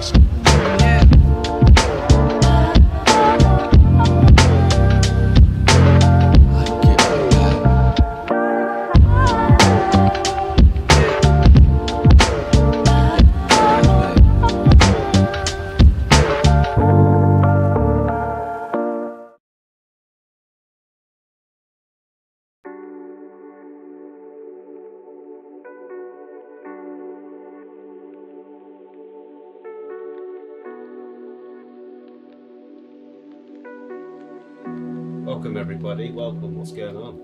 test. Welcome everybody, welcome, what's going on?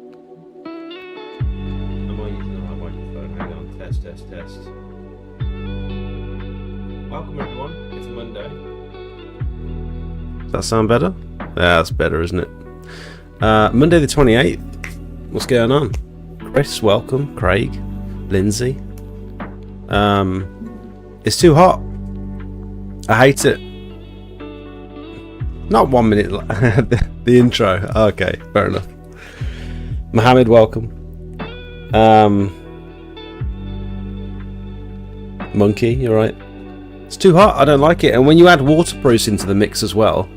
Am I using the right microphone? Hang on, test. Welcome everyone, it's Monday. Does that sound better? Yeah, that's better, isn't it? Monday the 28th, what's going on? Chris, welcome, Craig, Lindsay. It's too hot. I hate it. Not 1 minute. The intro. Okay, fair enough. Mohammed, welcome. Monkey, you're right. It's too hot. I don't like it. And when you add waterproofs into the mix as well,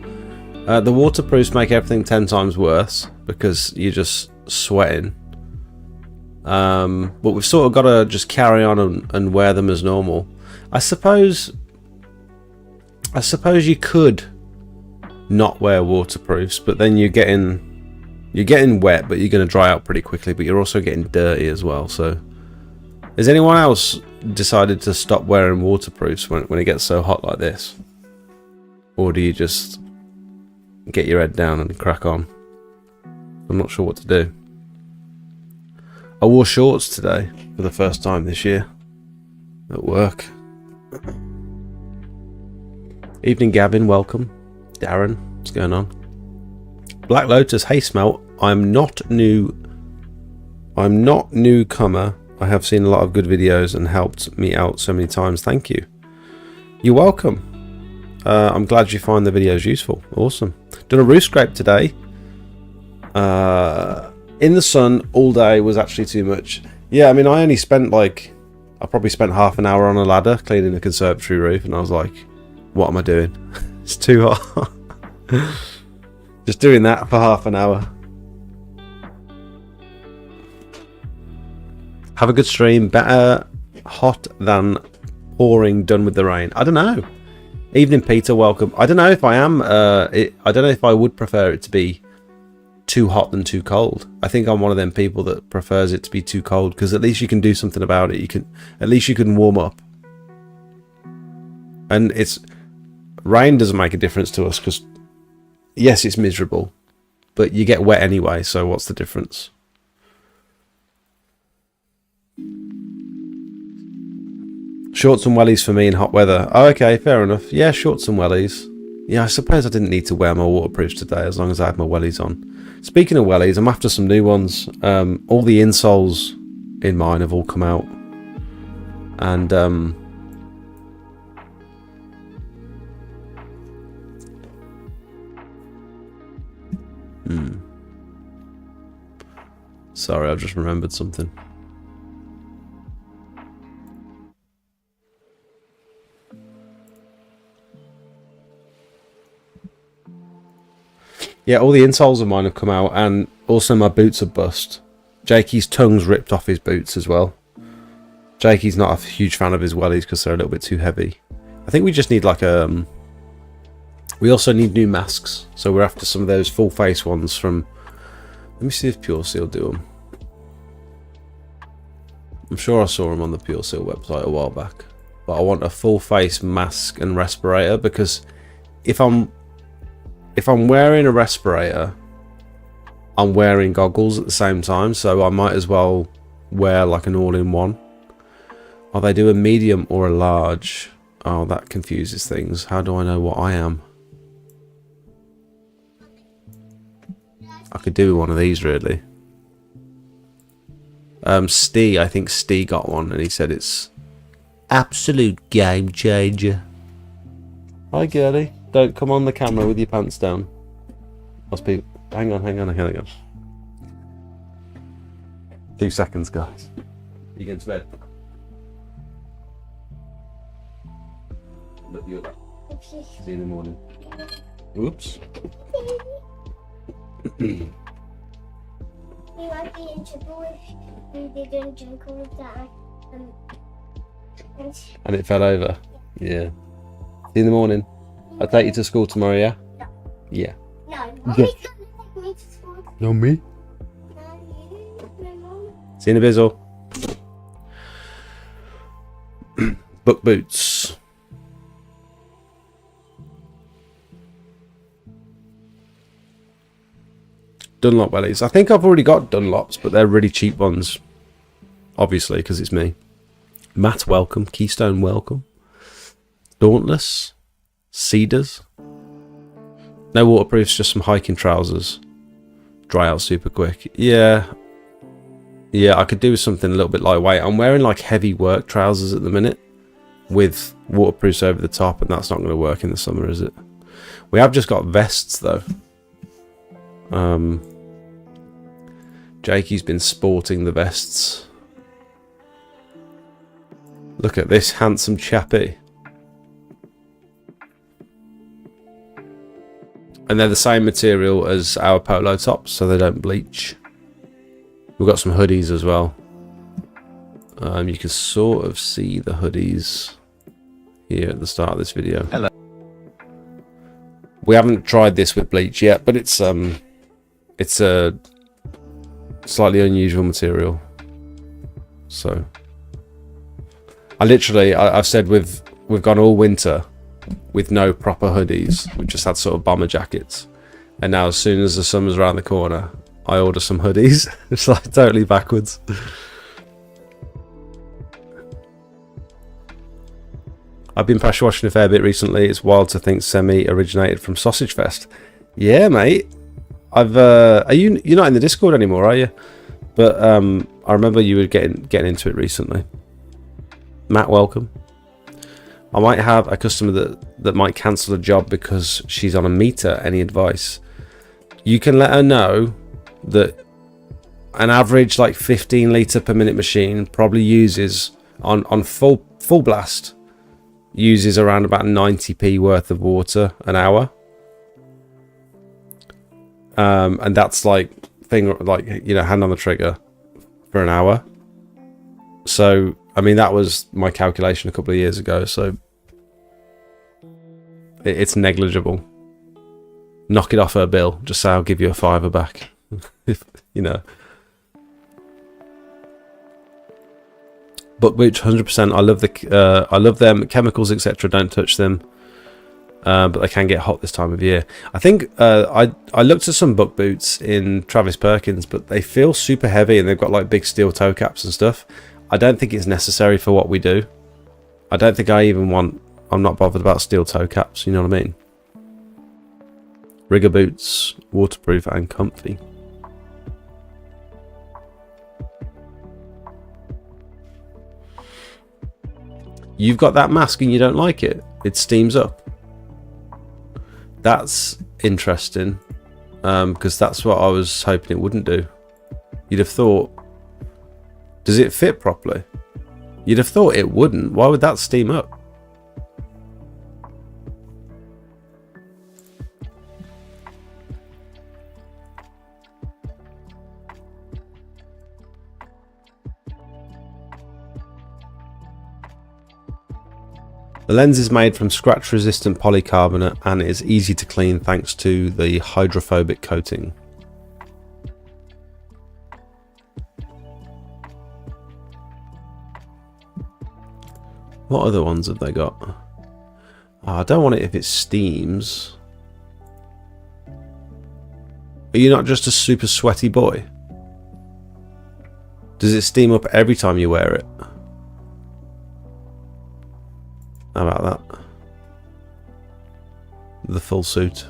the waterproofs make everything 10 times worse because you're just sweating. But we've sort of got to just carry on and wear them as normal. I suppose you could not wear waterproofs, but then you're getting wet, but you're going to dry out pretty quickly, but you're also getting dirty as well. So has anyone else decided to stop wearing waterproofs when it gets so hot like this, or do you just get your head down and crack on? I'm not sure what to do. I wore shorts today for the first time this year at work. Evening Gavin, welcome. Darren, what's going on? Black Lotus, hey Smelt, I'm not newcomer. I have seen a lot of good videos and helped me out so many times. Thank you. You're welcome. I'm glad you find the videos useful. Awesome. Done a roof scrape today. In the sun all day was actually too much. Yeah, I mean, I probably spent half an hour on a ladder cleaning the conservatory roof, and I was like, what am I doing? It's too hot. Just doing that for half an hour. Have a good stream. Better hot than pouring done with the rain. I don't know. Evening Peter, welcome. I don't know if I am. I don't know if I would prefer it to be too hot than too cold. I think I'm one of them people that prefers it to be too cold, because at least you can do something about it. At least you can warm up. And rain doesn't make a difference to us, because yes, it's miserable, but you get wet anyway, so what's the difference? Shorts and wellies for me in hot weather. Oh, okay, fair enough. Yeah, shorts and wellies. Yeah, I suppose I didn't need to wear my waterproofs today as long as I had my wellies on. Speaking of wellies, I'm after some new ones. All the insoles in mine have all come out, and sorry, I've just remembered something. Yeah, all the insoles of mine have come out, and also my boots are bust. Jakey's tongue's ripped off his boots as well. Jakey's not a huge fan of his wellies because they're a little bit too heavy. I think we just need we also need new masks, so we're after some of those full face ones from... Let me see if Pure Seal do them. I'm sure I saw them on the Pure Seal website a while back. But I want a full face mask and respirator, because if I'm wearing a respirator, I'm wearing goggles at the same time, so I might as well wear like an all-in-one. Oh, they do a medium or a large. Oh, that confuses things. How do I know what I am? I could do one of these, really. I think Steve got one, and he said it's absolute game changer. Hi, girlie. Don't come on the camera with your pants down. Must be... Hang on. 2 seconds, guys. You get to bed. Look you up. See you in the morning. Oops. We might be in trouble if we didn't drink all of that. And it fell over. Yeah. See you in the morning. I'll take you to school tomorrow, yeah? No. Yeah. No, Mommy's gonna take me to school. No, me? No, you, my mom. See you in a bizzle. Book boots. Dunlop wellies. I think I've already got Dunlops, but they're really cheap ones. Obviously, because it's me. Matt, welcome. Keystone, welcome. Dauntless. Cedars. No waterproofs, just some hiking trousers. Dry out super quick. Yeah. Yeah, I could do with something a little bit lightweight. I'm wearing like heavy work trousers at the minute with waterproofs over the top, and that's not going to work in the summer, is it? We have just got vests though. Jakey's been sporting the vests. Look at this handsome chappy. And they're the same material as our polo tops, so they don't bleach. We've got some hoodies as well. You can sort of see the hoodies here at the start of this video. Hello. We haven't tried this with bleach yet, but it's a slightly unusual material. So I've said we've gone all winter with no proper hoodies. We've just had sort of bomber jackets, and now as soon as the summer's around the corner, I order some hoodies. It's like totally backwards. I've been pressure washing a fair bit recently. It's wild to think Semi originated from Sausage Fest. Yeah, mate. You're not in the Discord anymore, are you? But I remember you were getting into it recently. Matt, welcome. I might have a customer that might cancel a job because she's on a meter. Any advice? You can let her know that an average like 15 litre per minute machine probably uses on full blast uses around about 90p worth of water an hour. And that's like hand on the trigger for an hour. So I mean, that was my calculation a couple of years ago, so it's negligible. Knock it off her bill. Just say I'll give you a £5 back. If you know. But which 100%, I love them. Chemicals, etc. Don't touch them. But they can get hot this time of year. I think I looked at some buck boots in Travis Perkins, but they feel super heavy and they've got like big steel toe caps and stuff. I don't think it's necessary for what we do. I don't think I'm not bothered about steel toe caps, you know what I mean? Rigger boots, waterproof and comfy. You've got that mask and you don't like it. It steams up. That's interesting, because that's what I was hoping it wouldn't do. You'd have thought, does it fit properly? You'd have thought it wouldn't. Why would that steam up? The lens is made from scratch resistant polycarbonate and is easy to clean thanks to the hydrophobic coating. What other ones have they got? Oh, I don't want it if it steams. Are you not just a super sweaty boy? Does it steam up every time you wear it? How about that? The full suit.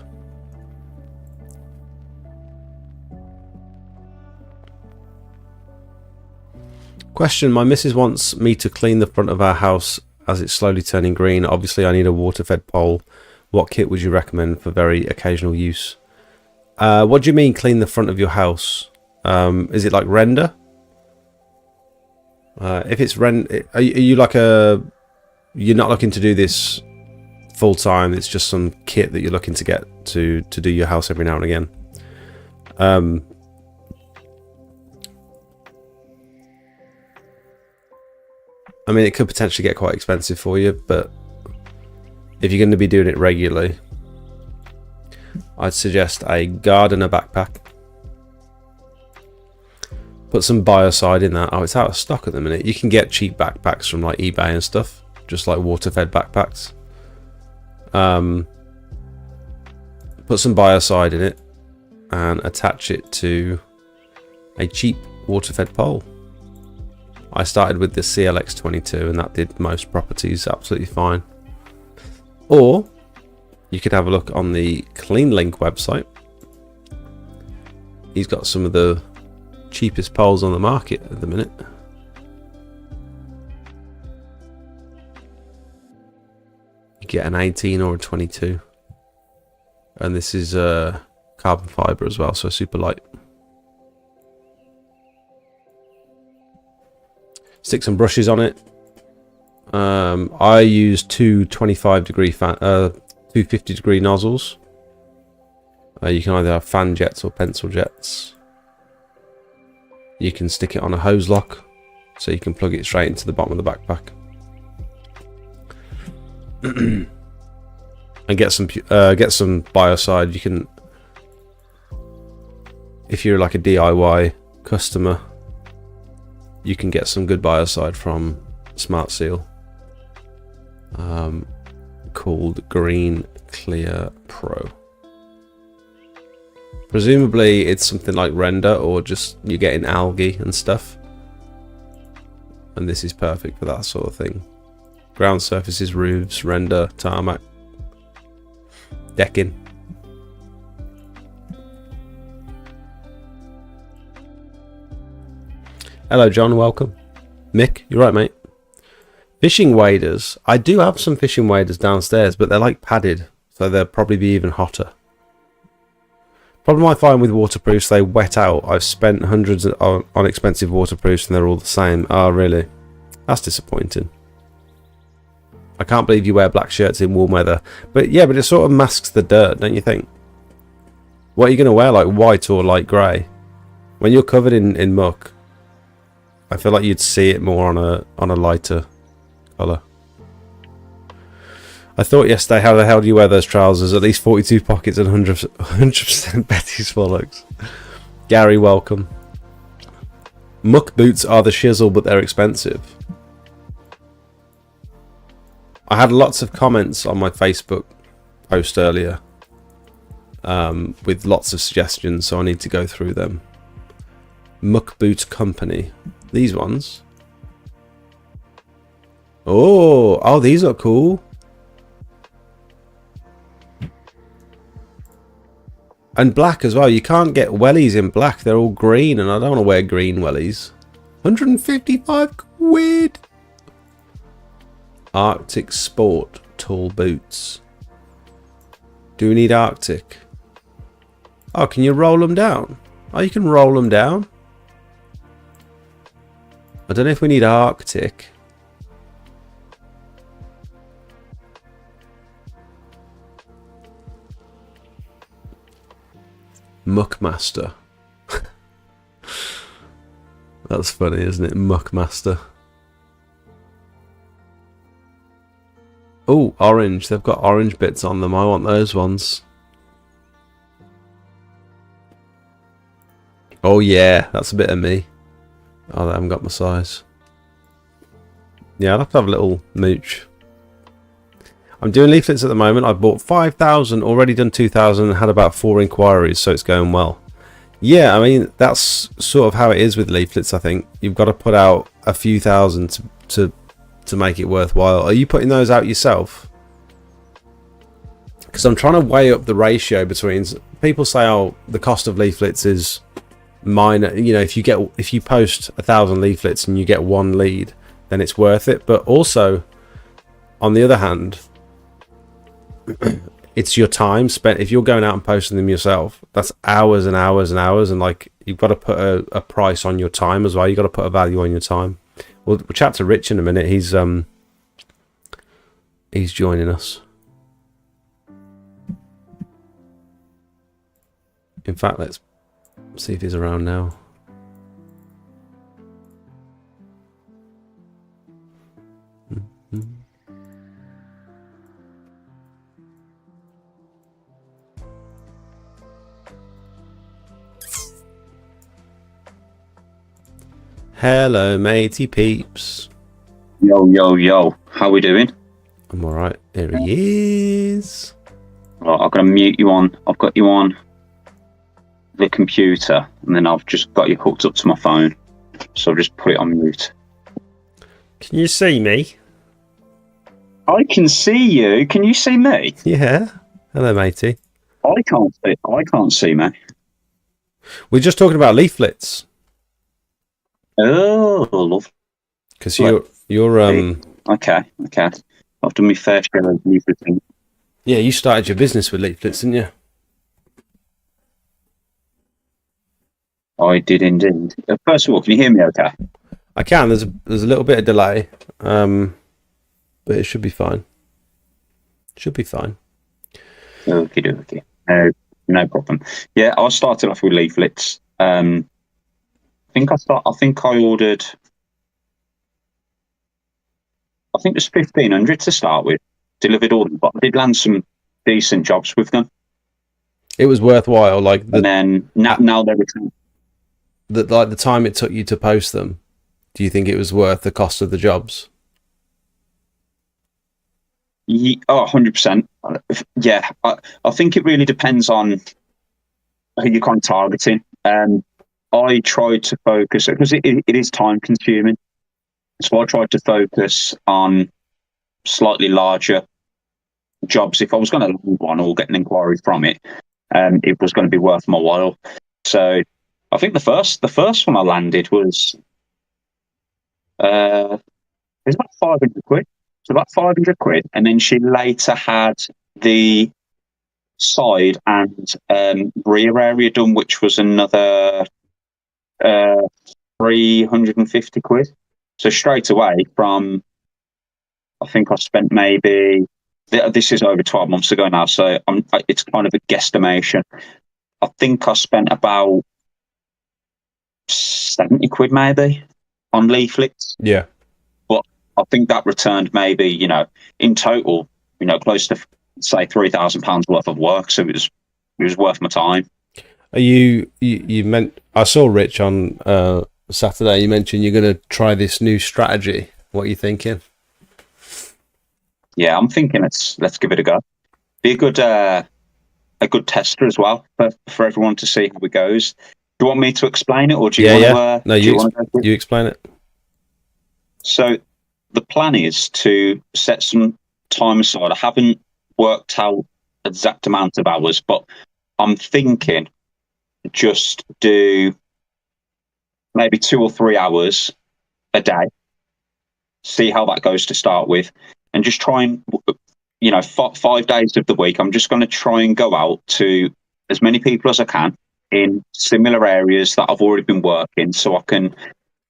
Question, my missus wants me to clean the front of our house as it's slowly turning green. Obviously I need a water-fed pole. What kit would you recommend for very occasional use? What do you mean clean the front of your house? Is it like render? If it's are you like a... You're not looking to do this full time. It's just some kit that you're looking to get to do your house every now and again. I mean, it could potentially get quite expensive for you, but if you're going to be doing it regularly, I'd suggest a gardener backpack. Put some biocide in that. Oh, it's out of stock at the minute. You can get cheap backpacks from like eBay and stuff, just like water-fed backpacks. Put some biocide in it and attach it to a cheap water-fed pole. I started with the CLX22 and that did most properties absolutely fine. Or you could have a look on the CleanLink website. He's got some of the cheapest poles on the market at the minute. You get an 18 or a 22. And this is carbon fiber as well, so super light. Stick some brushes on it. I use two 250 degree nozzles. You can either have fan jets or pencil jets. You can stick it on a hose lock, so you can plug it straight into the bottom of the backpack. And get some biocide. You can, if you're like a DIY customer, you can get some good biocide from Smart Seal, called Green Clear Pro. Presumably it's something like render, or just you're getting algae and stuff, and this is perfect for that sort of thing. Ground surfaces, roofs, render, tarmac, decking. Hello John, welcome. Mick, you're right mate. Fishing waders. I do have some fishing waders downstairs, but they're like padded, so they'll probably be even hotter. Problem I find with waterproofs, they wet out. I've spent hundreds on expensive waterproofs and they're all the same. Oh really? That's disappointing. I can't believe you wear black shirts in warm weather. But yeah, but it sort of masks the dirt, don't you think? What are you going to wear, like white or light grey? When you're covered in muck, I feel like you'd see it more on a lighter colour. I thought yesterday, how the hell do you wear those trousers? At least 42 pockets and 100% Betty's bollocks. Gary, welcome. Muck boots are the shizzle, but they're expensive. I had lots of comments on my Facebook post earlier with lots of suggestions, so I need to go through them. Muck Boot Company. These ones. Oh, these are cool. And black as well. You can't get wellies in black. They're all green, and I don't want to wear green wellies. 155 quid. Arctic Sport tall boots. Do we need Arctic? Oh, can you roll them down? Oh, you can roll them down. I don't know if we need Arctic. Muckmaster. That's funny, isn't it? Muckmaster. Oh, orange. They've got orange bits on them. I want those ones. Oh yeah, that's a bit of me. Oh, I haven't got my size. Yeah, I'll have to have a little mooch. I'm doing leaflets at the moment. I've bought 5,000, already done 2,000, and had about 4 inquiries, so it's going well. Yeah, I mean, that's sort of how it is with leaflets, I think. You've got to put out a few thousand to make it worthwhile. Are you putting those out yourself? Because I'm trying to weigh up the ratio between... People say, oh, the cost of leaflets is minor. You know, if you post 1,000 leaflets and you get 1 lead, then it's worth it. But also, on the other hand, it's your time spent. If you're going out and posting them yourself, that's hours and hours and hours, and like you've got to put a price on your time as well. You've got to put a value on your time. We'll chat to Rich in a minute. He's joining us. In fact, let's see if he's around now. Hello, matey peeps. Yo, yo, yo. How we doing? I'm alright. There he is. Right, I'm going to mute you on. I've got you on the computer, and then I've just got you hooked up to my phone. So I'll just put it on mute. Can you see me? I can see you. Can you see me? Yeah. Hello, matey. I can't see me. We're just talking about leaflets. Oh, love. Because you're Okay. I've done my fair share of everything. Yeah, you started your business with leaflets, didn't you? I did indeed. First of all, can you hear me okay? I can. There's a little bit of delay, but it should be fine. Should be fine. Okay. No problem. Yeah, I started off with leaflets. I think I ordered. I think it was 1,500 to start with. Delivered orders, but I did land some decent jobs with them. It was worthwhile, like and then now they're returned. The time it took you to post them. Do you think it was worth the cost of the jobs? Yeah, 100%. Yeah, I think it really depends on who you're kind of targeting. I tried to focus because it is time consuming. So I tried to focus on slightly larger jobs. If I was going to land one or get an inquiry from it, it was going to be worth my while. So I think the first one I landed was it was about 500 quid. So about 500 quid, and then she later had the side and rear area done, which was another 350 quid. So straight away from, I think I spent maybe, this is over 12 months ago now, so it's kind of a guesstimation. I think I spent about 70 quid maybe on leaflets. Yeah. But I think that returned maybe, in total, close to, say, £3,000 worth of work. So it was worth my time. Are you meant? I saw Rich on Saturday. You mentioned you're going to try this new strategy. What are you thinking? Yeah, I'm thinking let's give it a go. Be a good tester as well for everyone to see how it goes. Do you want me to explain it, or do you want to? No, you explain it. So the plan is to set some time aside. I haven't worked out exact amount of hours, but I'm thinking just do maybe 2 or 3 hours a day, see how that goes to start with, and just try and, 5 days of the week, I'm just going to try and go out to as many people as I can in similar areas that I've already been working, so I can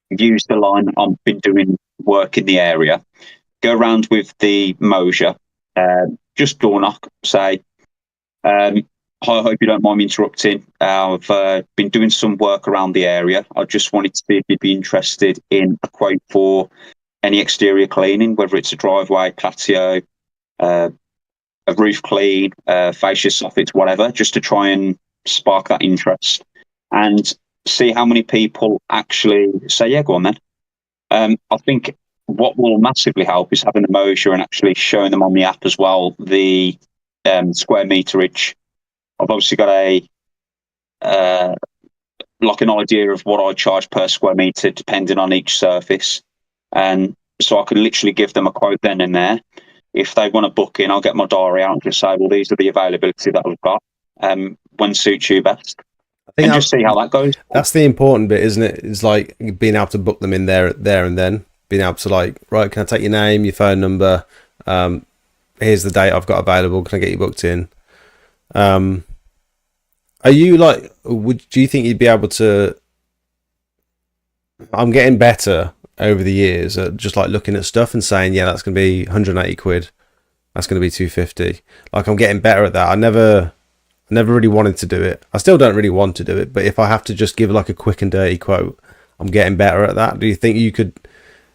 use the line that I've been doing work in the area, go around with the Mosier, just door knock, say, hi, I hope you don't mind me interrupting. I've been doing some work around the area. I just wanted to see if you'd be interested in a quote for any exterior cleaning, whether it's a driveway, patio, a roof clean, fascia soffits, whatever, just to try and spark that interest and see how many people actually say, yeah, go on then. I think what will massively help is having the Mosier and actually showing them on the app as well, the square meterage. I've obviously got an idea of what I charge per square meter depending on each surface, and so I could literally give them a quote then and there. If they want to book in, I'll get my diary out and just say, well, these are the availability that I've got. When suits you best, and just see how that goes. That's the important bit, isn't it? It's like being able to book them in there and then being able to, like, right, can I take your name, your phone number? Here's the date I've got available. Can I get you booked in? Are you like? Do you think you'd be able to? I'm getting better over the years at just like looking at stuff and saying, yeah, that's going to be 180 quid. That's going to be 250. Like, I'm getting better at that. I never really wanted to do it. I still don't really want to do it, but if I have to just give like a quick and dirty quote, I'm getting better at that. Do you think you could,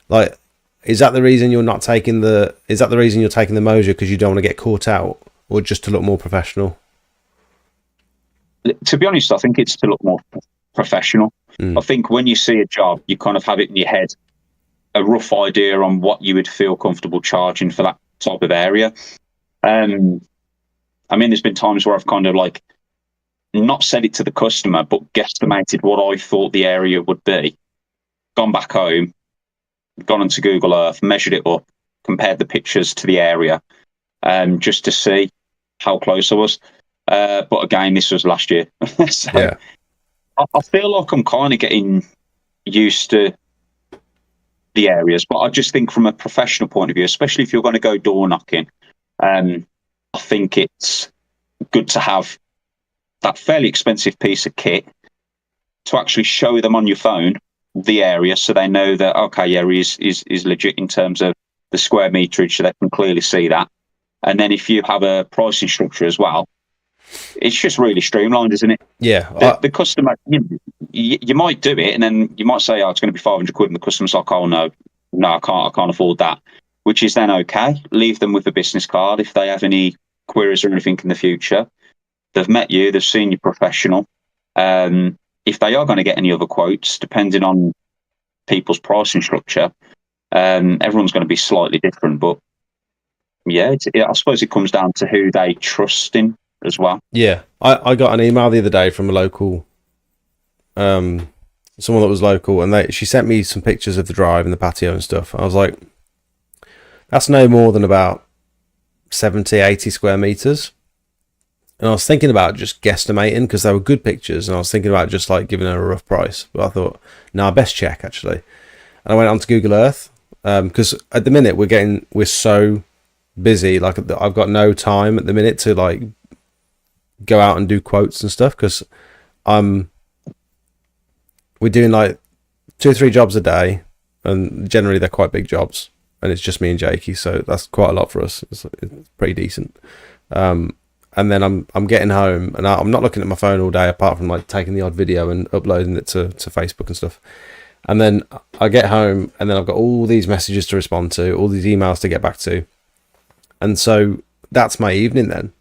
like, is that the reason you're not taking the, is that the reason you're taking the Moser, because you don't want to get caught out, or just to look more professional? To be honest, I think it's to look more professional. I think when you see a job, you kind of have it in your head, a rough idea on what you would feel comfortable charging for that type of area. I mean, there's been times where I've kind of like not said it to the customer, but guesstimated what I thought the area would be, gone back home, gone onto Google Earth, measured it up, compared the pictures to the area, just to see how close I was. But again, this was last year. So Yeah. I feel like I'm kind of getting used to the areas, but I just think from a professional point of view, especially if you're going to go door knocking, I think it's good to have that fairly expensive piece of kit to actually show them on your phone the area, so they know that, okay, yeah, is legit in terms of the square meterage, so they can clearly see that. And then if you have a pricing structure as well, it's just really streamlined, isn't it? Yeah. The customer, you might do it, and then you might say, "Oh, it's going to be 500 quid," and the customer's like, "Oh no, I can't afford that." Which is then okay. Leave them with a business card if they have any queries or anything in the future. They've met you, they've seen you professional. If they are going to get any other quotes, depending on people's pricing structure, everyone's going to be slightly different. But yeah, I suppose it comes down to who they trust in as well. Yeah, I got an email the other day from a local, someone that was local, and she sent me some pictures of the drive and the patio and stuff. I was like, that's no more than about 70, 80 square meters. And I was thinking about just guesstimating, because they were good pictures, and I was thinking about just like giving her a rough price. But I thought, no, best check actually. And I went onto Google Earth, because at the minute we're so busy. Like, I've got no time at the minute to like go out and do quotes and stuff, because we're doing like 2 or 3 jobs a day, and generally they're quite big jobs, and it's just me and Jakey, so that's quite a lot for us. It's pretty decent. And then I'm getting home, and I'm not looking at my phone all day, apart from like taking the odd video and uploading it to Facebook and stuff. And then I get home, and then I've got all these messages to respond to, all these emails to get back to, and so that's my evening then.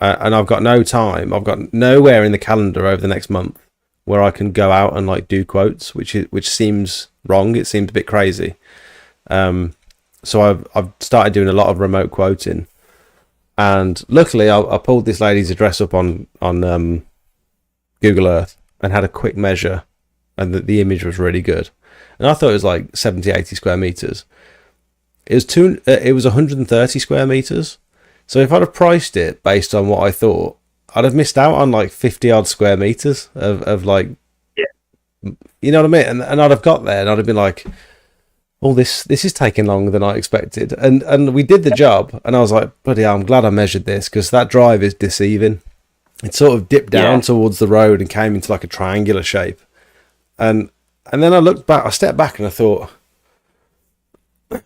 And I've got no time. I've got nowhere in the calendar over the next month where I can go out and like do quotes, which seems wrong. It seems a bit crazy. So I've started doing a lot of remote quoting, and luckily I pulled this lady's address up on Google Earth and had a quick measure, and the image was really good. And I thought it was like 70, 80 square meters. It was 130 square meters. So if I'd have priced it based on what I thought, I'd have missed out on like 50 odd square meters of like, yeah, you know what I mean? And I'd have got there, and I'd have been like, oh, this is taking longer than I expected. And we did the job, and I was like, bloody hell, I'm glad I measured this, because that drive is deceiving. It sort of dipped down towards the road and came into like a triangular shape. And then I looked back, I stepped back, and I thought,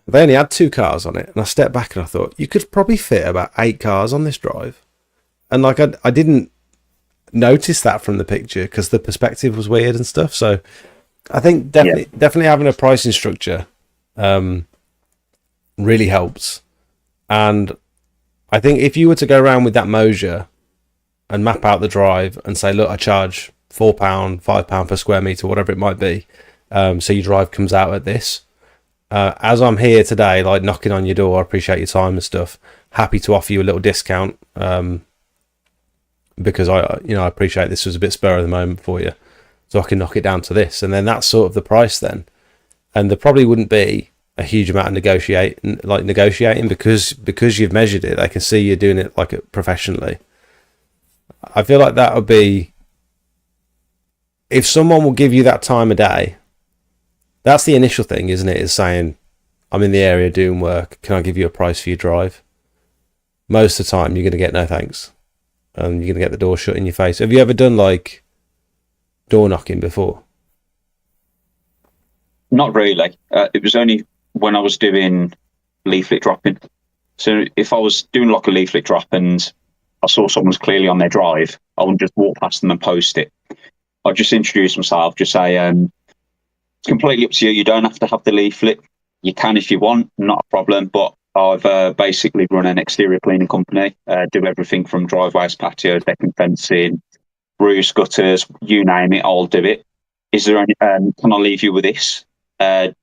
they only had 2 cars on it. And I stepped back and I thought, you could probably fit about 8 cars on this drive. And like, I didn't notice that from the picture, because the perspective was weird and stuff. So I think definitely having a pricing structure really helps. And I think if you were to go around with that Moser and map out the drive and say, look, I charge £4, £5 per square meter, whatever it might be, so your drive comes out at this. As I'm here today, like knocking on your door, I appreciate your time and stuff. Happy to offer you a little discount, because I appreciate this was a bit spur of the moment for you, so I can knock it down to this, and then that's sort of the price then. And there probably wouldn't be a huge amount of negotiating, because you've measured it. They can see you're doing it like professionally. I feel like that would be, if someone will give you that time of day. That's the initial thing, isn't it? Is saying, I'm in the area doing work, can I give you a price for your drive? Most of the time, you're going to get no thanks. And you're going to get the door shut in your face. Have you ever done, like, door knocking before? Not really. It was only when I was doing leaflet dropping. So if I was doing, like, a leaflet drop and I saw someone's clearly on their drive, I wouldn't just walk past them and post it. I'd just introduce myself, just say, it's completely up to you. You don't have to have the leaflet. You can if you want, not a problem. But I've basically run an exterior cleaning company, do everything from driveways, patios, decking, fencing, roofs, gutters, you name it, I'll do it. Is there any, can I leave you with this?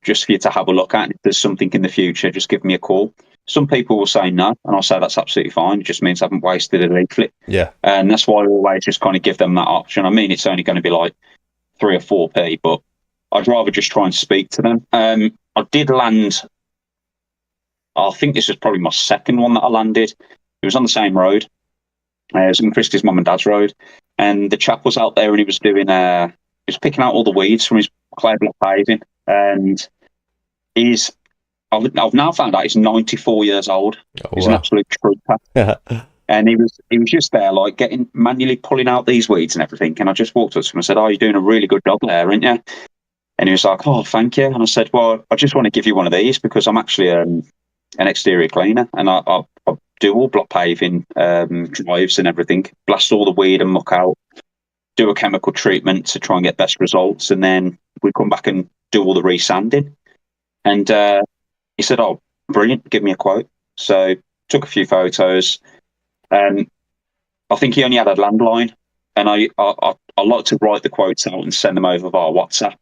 Just for you to have a look at. If there's something in the future, just give me a call. Some people will say no, and I'll say that's absolutely fine. It just means I haven't wasted a leaflet. Yeah. And that's why I always just kind of give them that option. I mean, it's only going to be like 3 or 4p, but I'd rather just try and speak to them. I did land, I think this was probably my second one that I landed. It was on the same road. It was in Christie's mum and dad's road. And the chap was out there and he was doing, he was picking out all the weeds from his clay block paving. And I've now found out he's 94 years old. Oh, he's an absolute trooper. And he was just there, like manually pulling out these weeds and everything. And I just walked up to him and said, "Oh, you're doing a really good job there, aren't you?" And he was like, "Oh, thank you." And I said, "Well, I just want to give you one of these because I'm actually an exterior cleaner, and I do all block paving, drives and everything, blast all the weed and muck out, do a chemical treatment to try and get best results, and then we come back and do all the resanding." And he said, "Oh, brilliant, give me a quote." So took a few photos. I think he only had a landline, and I like to write the quotes out and send them over via WhatsApp.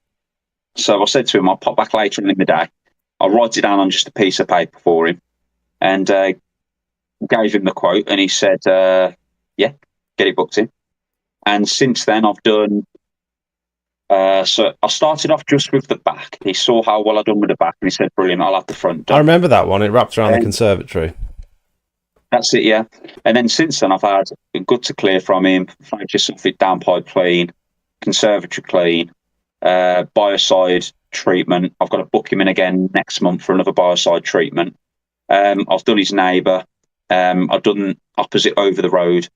So I said to him, "I'll pop back later in the day. I'll write it down on just a piece of paper for him," and gave him the quote, and he said, "Yeah, get it booked in." And since then, I've done. So I started off just with the back. He saw how well I'd done with the back, and he said, "Brilliant, I'll have the front done." I remember that one. It wrapped around the conservatory. That's it, yeah. And then since then, I've had a gutter clear from him, fracture sulfate downpipe clean, conservatory clean, biocide treatment. I've got to book him in again next month for another biocide treatment. I've done his neighbour. I've done opposite over the road.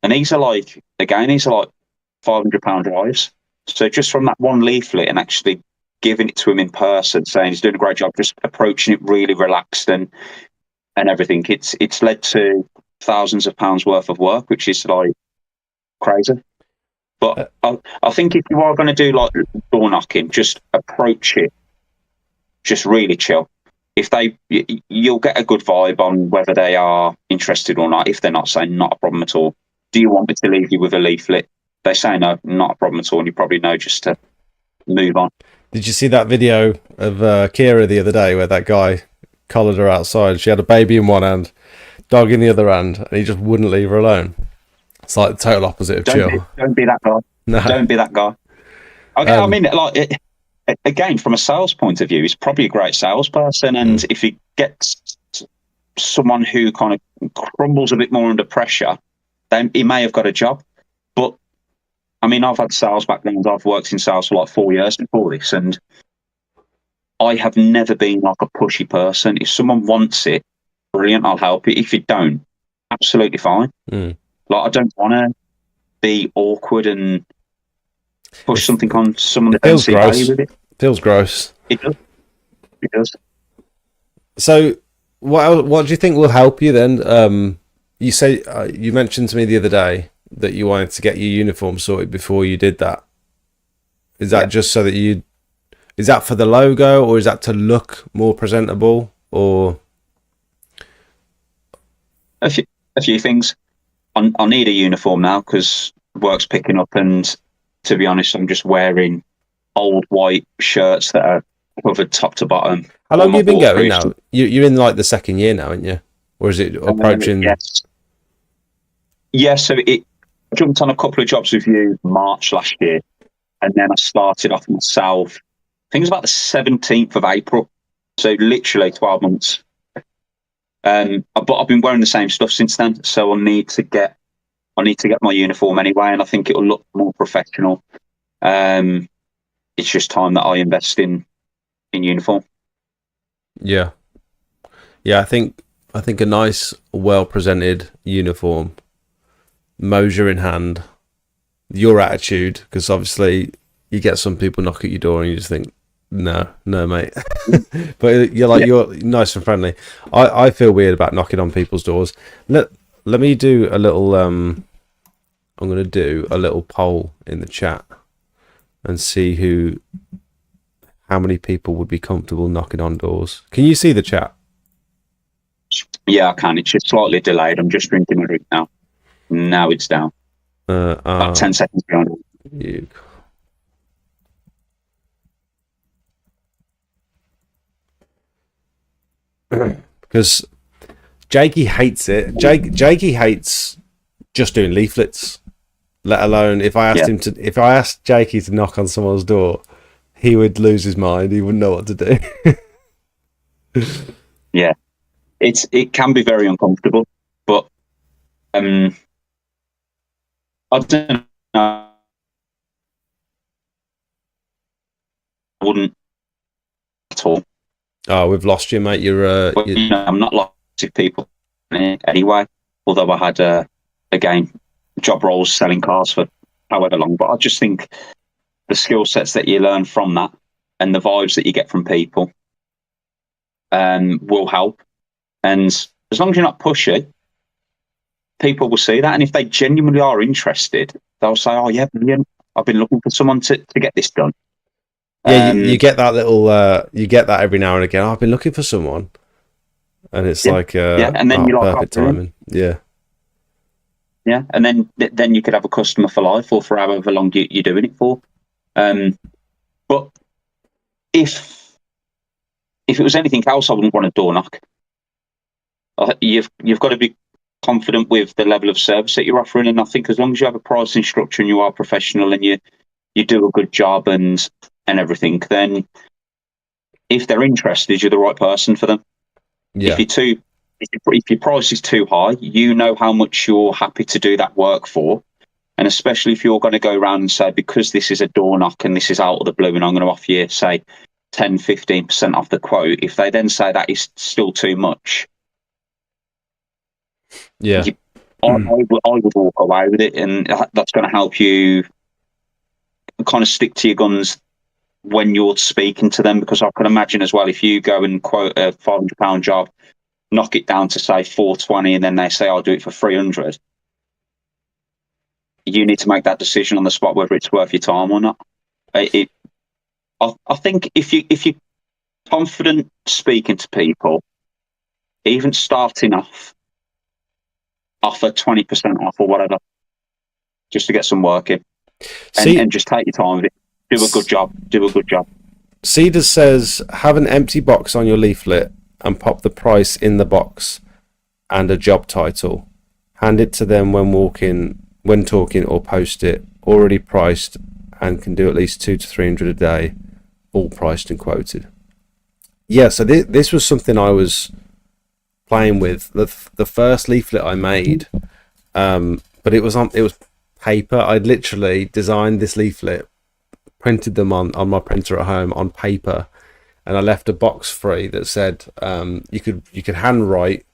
And these are like £500 drives. So just from that one leaflet and actually giving it to him in person, saying he's doing a great job, just approaching it really relaxed and everything, it's led to thousands of pounds worth of work, which is like crazy. But I think if you are going to do like door knocking, just approach it, just really chill. You'll get a good vibe on whether they are interested or not. If they're not, saying not a problem at all. Do you want me to leave you with a leaflet? They say no, not a problem at all, and you probably know just to move on. Did you see that video of Kira the other day where that guy collared her outside? She had a baby in one hand, dog in the other hand, and he just wouldn't leave her alone. It's like the total opposite of chill. Don't be that guy. No. Don't be that guy. Okay, I mean, like again, from a sales point of view, he's probably a great salesperson, and if he gets someone who kind of crumbles a bit more under pressure, then he may have got a job. But I mean, I've had sales background. I've worked in sales for like 4 years before this, and I have never been like a pushy person. If someone wants it, brilliant, I'll help you. If you don't, absolutely fine. Like, I don't want to be awkward and push something on someone that doesn't see value with it. Feels gross. It does. It does. So, what do you think will help you then? You say you mentioned to me the other day that you wanted to get your uniform sorted before you did that. Is that just so that is that for the logo, or is that to look more presentable, or a few things? I need a uniform now because work's picking up, and to be honest, I'm just wearing old white shirts that are covered top to bottom. How long have you been going now? You're in like the second year now, aren't you? Or is it approaching? Yes. Yeah, so it jumped on a couple of jobs with you March last year, and then I started off myself. I think it was about the 17th of April, so literally 12 months. But I've been wearing the same stuff since then, so I need to get my uniform anyway, and I think it'll look more professional. It's just time that I invest in uniform. Yeah. I think a nice, well presented uniform, Moser in hand, your attitude, because obviously you get some people knock at your door and you just think, no mate. But you're nice and friendly. I feel weird about knocking on people's doors. let me do a little. I'm going to do a little poll in the chat and see how many people would be comfortable knocking on doors. Can you see the chat? Yeah, I can. It's just slightly delayed. I'm just drinking a drink now. Now it's down. About 10 seconds behind. You. Because Jakey hates it. Jakey hates just doing leaflets. Let alone if I asked Jakey to knock on someone's door, he would lose his mind. He wouldn't know what to do. Yeah, it can be very uncomfortable, but I don't know. I wouldn't at all. Oh, we've lost you, mate. But, I'm not lost to people anyway. Although I had again job roles selling cars for however long, but I just think the skill sets that you learn from that and the vibes that you get from people will help. And as long as you're not pushy, people will see that. And if they genuinely are interested, they'll say, "Oh yeah, brilliant. I've been looking for someone to get this done." Yeah, you get that little. You get that every now and again. I've been looking for someone, and it's like, and then you're like, perfect timing. Yeah, yeah, and then you could have a customer for life, or for however long you're doing it for. But if it was anything else, I wouldn't want a door knock. You've got to be confident with the level of service that you're offering, and I think as long as you have a pricing structure and you are professional and you do a good job and everything, then if they're interested, you're the right person for them. Yeah. If your price is too high, you know how much you're happy to do that work for, and especially if you're going to go around and say, because this is a door knock and this is out of the blue and I'm going to offer you, say, 10-15% off the quote, if they then say that is still too much, yeah, I would walk away with it, and that's going to help you kind of stick to your guns when you're speaking to them, because I can imagine as well, if you go and quote a £500 job, knock it down to say 420, and then they say I'll do it for 300, you need to make that decision on the spot whether it's worth your time or not. I think if you're confident speaking to people, even starting off, offer 20% off or whatever, just to get some work in, and just take your time with it. Do a good job. Cedars says, have an empty box on your leaflet and pop the price in the box and a job title. Hand it to them when talking, or post it. Already priced and can do at least 200 to 300 a day, all priced and quoted. Yeah, so this was something I was playing with. The first leaflet I made, but it was paper. I'd literally designed this leaflet, printed them on my printer at home on paper, and I left a box free that said you could handwrite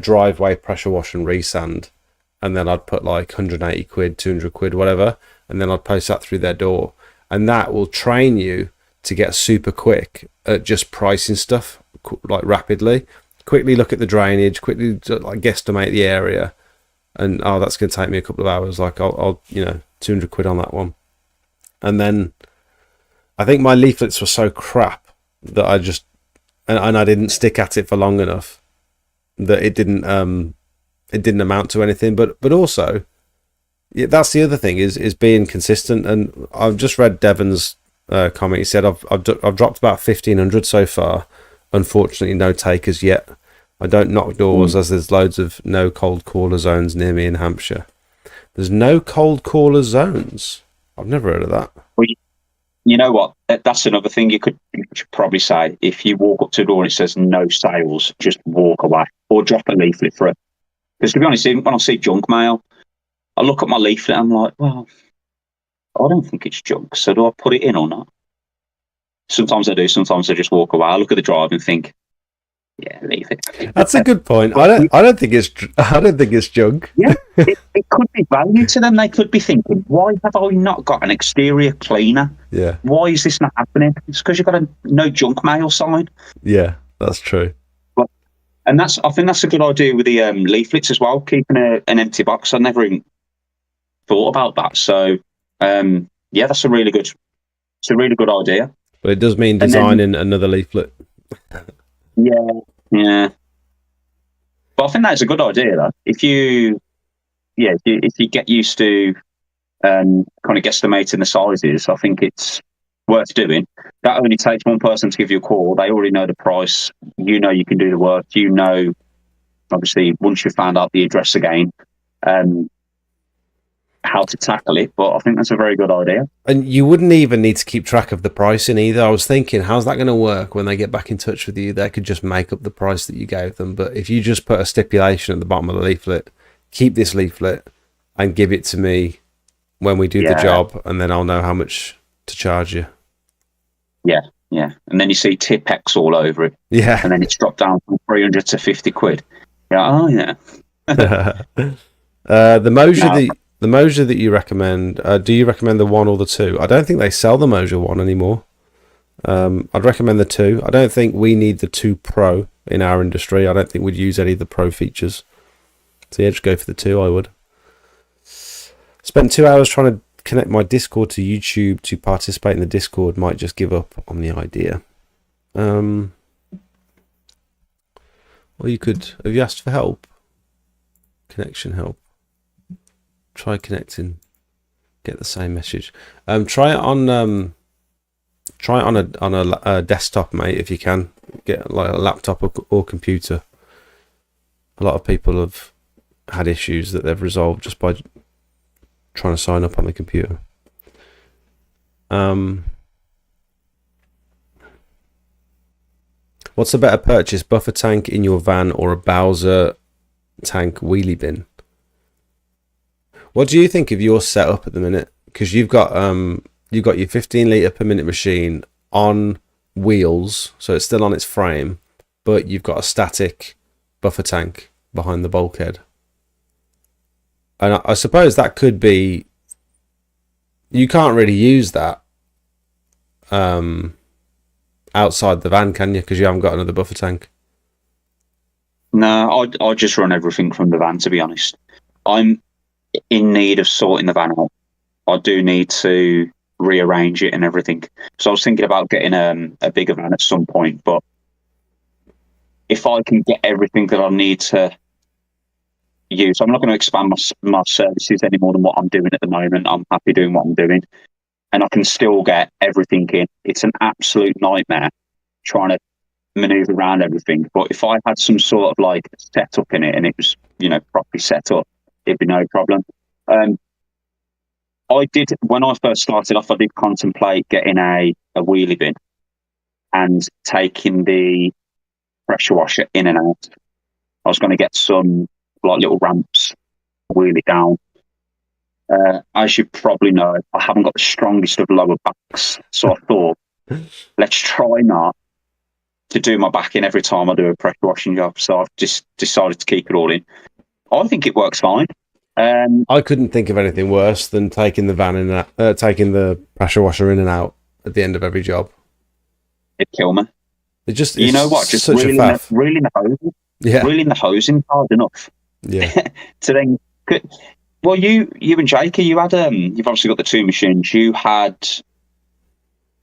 driveway pressure wash and resand, and then I'd put like 180 quid, 200 quid, whatever, and then I'd post that through their door, and that will train you to get super quick at just pricing stuff like rapidly. Quickly look at the drainage, quickly like guesstimate the area, and that's going to take me a couple of hours. Like I'll 200 quid on that one. And then I think my leaflets were so crap that I just and I didn't stick at it for long enough that it didn't amount to anything. But also, yeah, that's the other thing is being consistent. And I've just read Devon's comment. He said I've dropped about 1,500 so far. Unfortunately, no takers yet. I don't knock doors as there's loads of no cold caller zones near me in Hampshire. There's no cold caller zones. I've never heard of that. Well, you know what? That's another thing you could probably say. If you walk up to the door and it says no sales, just walk away or drop a leaflet for it. Because to be honest, even when I see junk mail, I look at my leaflet and I'm like, well, I don't think it's junk. So do I put it in or not? Sometimes I do. Sometimes I just walk away. I look at the drive and think, yeah, leave it. That's a good point. I don't think it's junk. Yeah, it could be value to them. They could be thinking, why have I not got an exterior cleaner? Yeah. Why is this not happening? It's because you've got a no junk mail sign. Yeah, that's true. And I think that's a good idea with the leaflets as well. Keeping an empty box. I never even thought about that. So yeah, that's a really good idea. But it does mean And then- designing another leaflet. Yeah. But I think that's a good idea though. If you get used to kind of guesstimating the sizes, I think it's worth doing. That only takes one person to give you a call. They already know the price. You know you can do the work. You know, obviously, once you've found out the address again, how to tackle it. But I think that's a very good idea. And you wouldn't even need to keep track of the pricing either. I was thinking, how's that going to work when they get back in touch with you? They could just make up the price that you gave them. But if you just put a stipulation at the bottom of the leaflet, keep this leaflet and give it to me when we do the job, and then I'll know how much to charge you. Yeah. And then you see tip X all over it. Yeah. And then it's dropped down from 300 to 50 quid. Yeah. Oh, yeah. The Moser that you recommend, do you recommend the 1 or the 2? I don't think they sell the Moser 1 anymore. I'd recommend the 2. I don't think we need the 2 Pro in our industry. I don't think we'd use any of the Pro features. So yeah, just go for the 2, I would. Spent 2 hours trying to connect my Discord to YouTube to participate in the Discord. Might just give up on the idea. Well, you could... Have you asked for help? Connection help. Try connecting. Get the same message. Try it on a desktop, mate, if you can. Get like a laptop or computer. A lot of people have had issues that they've resolved just by trying to sign up on the computer. What's a better purchase, buffer tank in your van or a Bowser tank wheelie bin? What do you think of your setup at the minute? Because you've got your 15 litre per minute machine on wheels, so it's still on its frame, but you've got a static buffer tank behind the bulkhead. And I suppose that could be... You can't really use that outside the van, can you? Because you haven't got another buffer tank. No, I just run everything from the van, to be honest. I'm in need of sorting the van out. I do need to rearrange it and everything. So I was thinking about getting a bigger van at some point, but if I can get everything that I need to use, I'm not going to expand my services any more than what I'm doing at the moment. I'm happy doing what I'm doing, and I can still get everything in. It's an absolute nightmare trying to maneuver around everything. But if I had some sort of like setup in it and it was, properly set up, it'd be no problem. When I first started off, I did contemplate getting a wheelie bin and taking the pressure washer in and out. I was going to get some like little ramps, wheel it down. As you probably know, I haven't got the strongest of lower backs, so I thought, let's try not to do my back in every time I do a pressure washing job. So I've just decided to keep it all in. I think it works fine. I couldn't think of anything worse than taking the van in, taking the pressure washer in and out at the end of every job. It'd kill me. Just such reeling the hosing. Yeah, reeling the hosing hard enough. Yeah. To then, well, you and Jake, you had you've obviously got the 2 machines. You had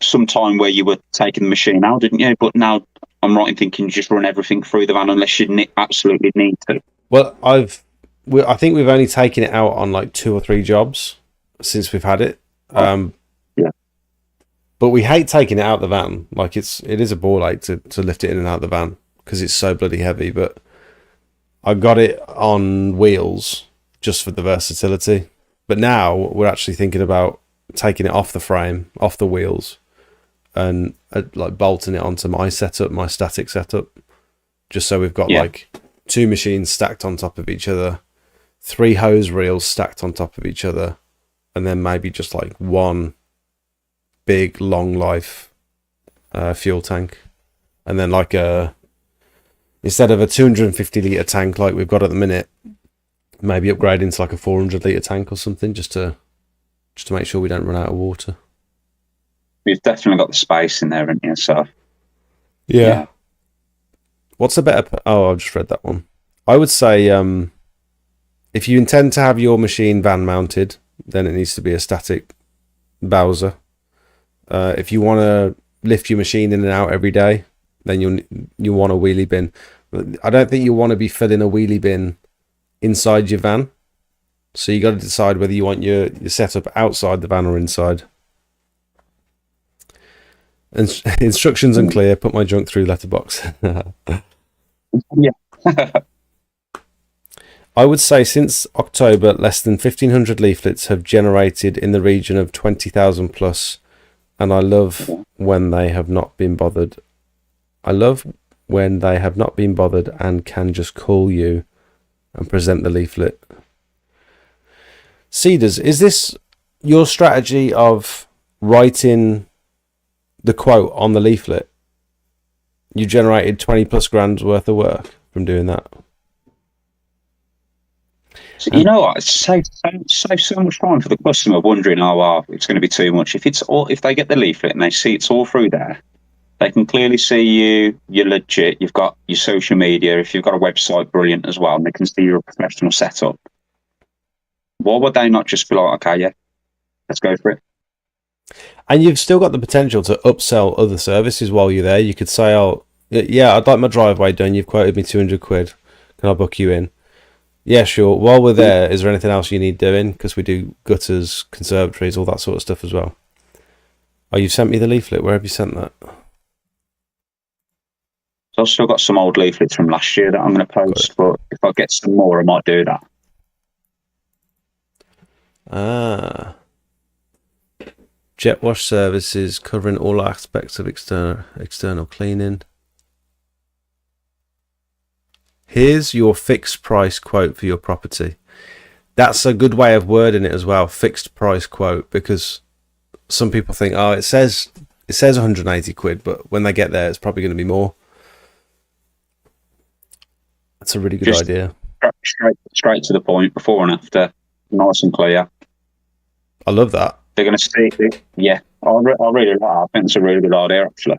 some time where you were taking the machine out, didn't you? But now I'm right in thinking you just run everything through the van unless you absolutely need to. Well, I think we've only taken it out on like 2 or 3 jobs since we've had it. Yeah. But we hate taking it out the van. Like it is a ball ache to lift it in and out the van because it's so bloody heavy. But I got it on wheels just for the versatility. But now we're actually thinking about taking it off the frame, off the wheels, and like bolting it onto my setup, my static setup, just so we've got like 2 machines stacked on top of each other, 3 hose reels stacked on top of each other, and then maybe just like 1 big long life fuel tank, and then like instead of a 250 litre tank like we've got at the minute, maybe upgrade into like a 400 litre tank or something, just to make sure we don't run out of water. We've definitely got the space in there, haven't you? So yeah. What's a better? Oh, I've just read that one. I would say if you intend to have your machine van mounted, then it needs to be a static Bowser. If you want to lift your machine in and out every day, then you want a wheelie bin. I don't think you want to be filling a wheelie bin inside your van. So you got to decide whether you want your setup outside the van or inside. And instructions unclear. Put my junk through letterbox. Yeah. I would say since October, less than 1,500 leaflets have generated in the region of 20,000 plus, and I love when they have not been bothered. I love when they have not been bothered and can just call you and present the leaflet. Cedars, is this your strategy of writing the quote on the leaflet? You generated 20 plus grand's worth of work from doing that. So, you know what? It saves so much time for the customer wondering, it's going to be too much. If they get the leaflet and they see it's all through there, they can clearly see you're legit. You've got your social media. If you've got a website, brilliant as well, and they can see you're a professional setup. Why would they not just be like, okay, yeah, let's go for it? And you've still got the potential to upsell other services while you're there. You could say, oh, yeah, I'd like my driveway done. You've quoted me 200 quid. Can I book you in? Yeah, sure. While we're there, is there anything else you need doing? Because we do gutters, conservatories, all that sort of stuff as well. Oh, you've sent me the leaflet. Where have you sent that? So I've still got some old leaflets from last year that I'm going to post, but if I get some more, I might do that. Jet wash services covering all aspects of external cleaning. Here's your fixed price quote for your property. That's a good way of wording it as well, fixed price quote, because some people think, oh, it says 180 quid, but when they get there, it's probably going to be more. That's a really good idea. Straight to the point, before and after, nice and clear. I love that. They're going to see it. Yeah, I really like that. I think it's a really good idea, actually.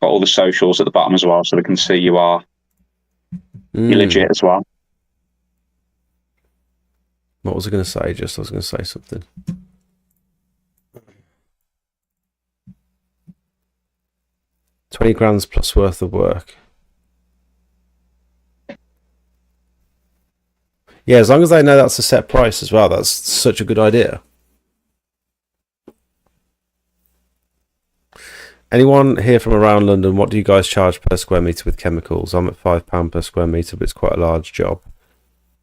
Got all the socials at the bottom as well, so they can see you're legit as well. What was I going to say? I was going to say something. £20 plus worth of work. Yeah, as long as they know that's a set price as well, that's such a good idea. Anyone here from around London, what do you guys charge per square metre with chemicals? I'm at £5 per square metre, but it's quite a large job.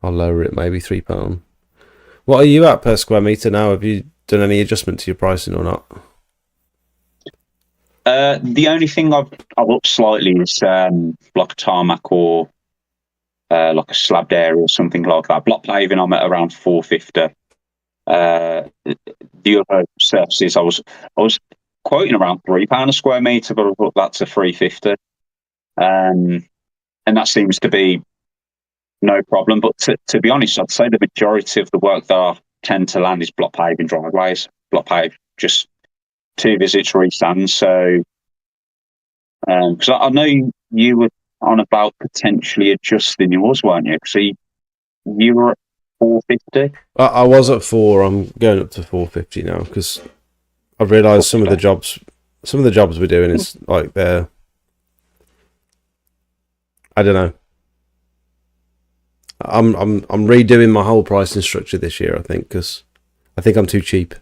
I'll lower it, maybe £3. What are you at per square metre now? Have you done any adjustment to your pricing or not? The only thing I've upped slightly is like a tarmac or like a slabbed area or something like that. Block paving, I'm at around £4.50. The other surfaces, I was quoting around £3 a square metre, but I've upped that to £3.50. And that seems to be no problem. But to be honest, I'd say the majority of the work that I tend to land is block paving driveways. Block pave, just 2 visits, restand. So, because I know you were on about potentially adjusting yours, weren't you? So you were at £4.50. I was at 4. I'm going up to £4.50 now because I've realised some of the jobs we're doing is like they're, I don't know. I'm redoing my whole pricing structure this year, I think, because I think I'm too cheap.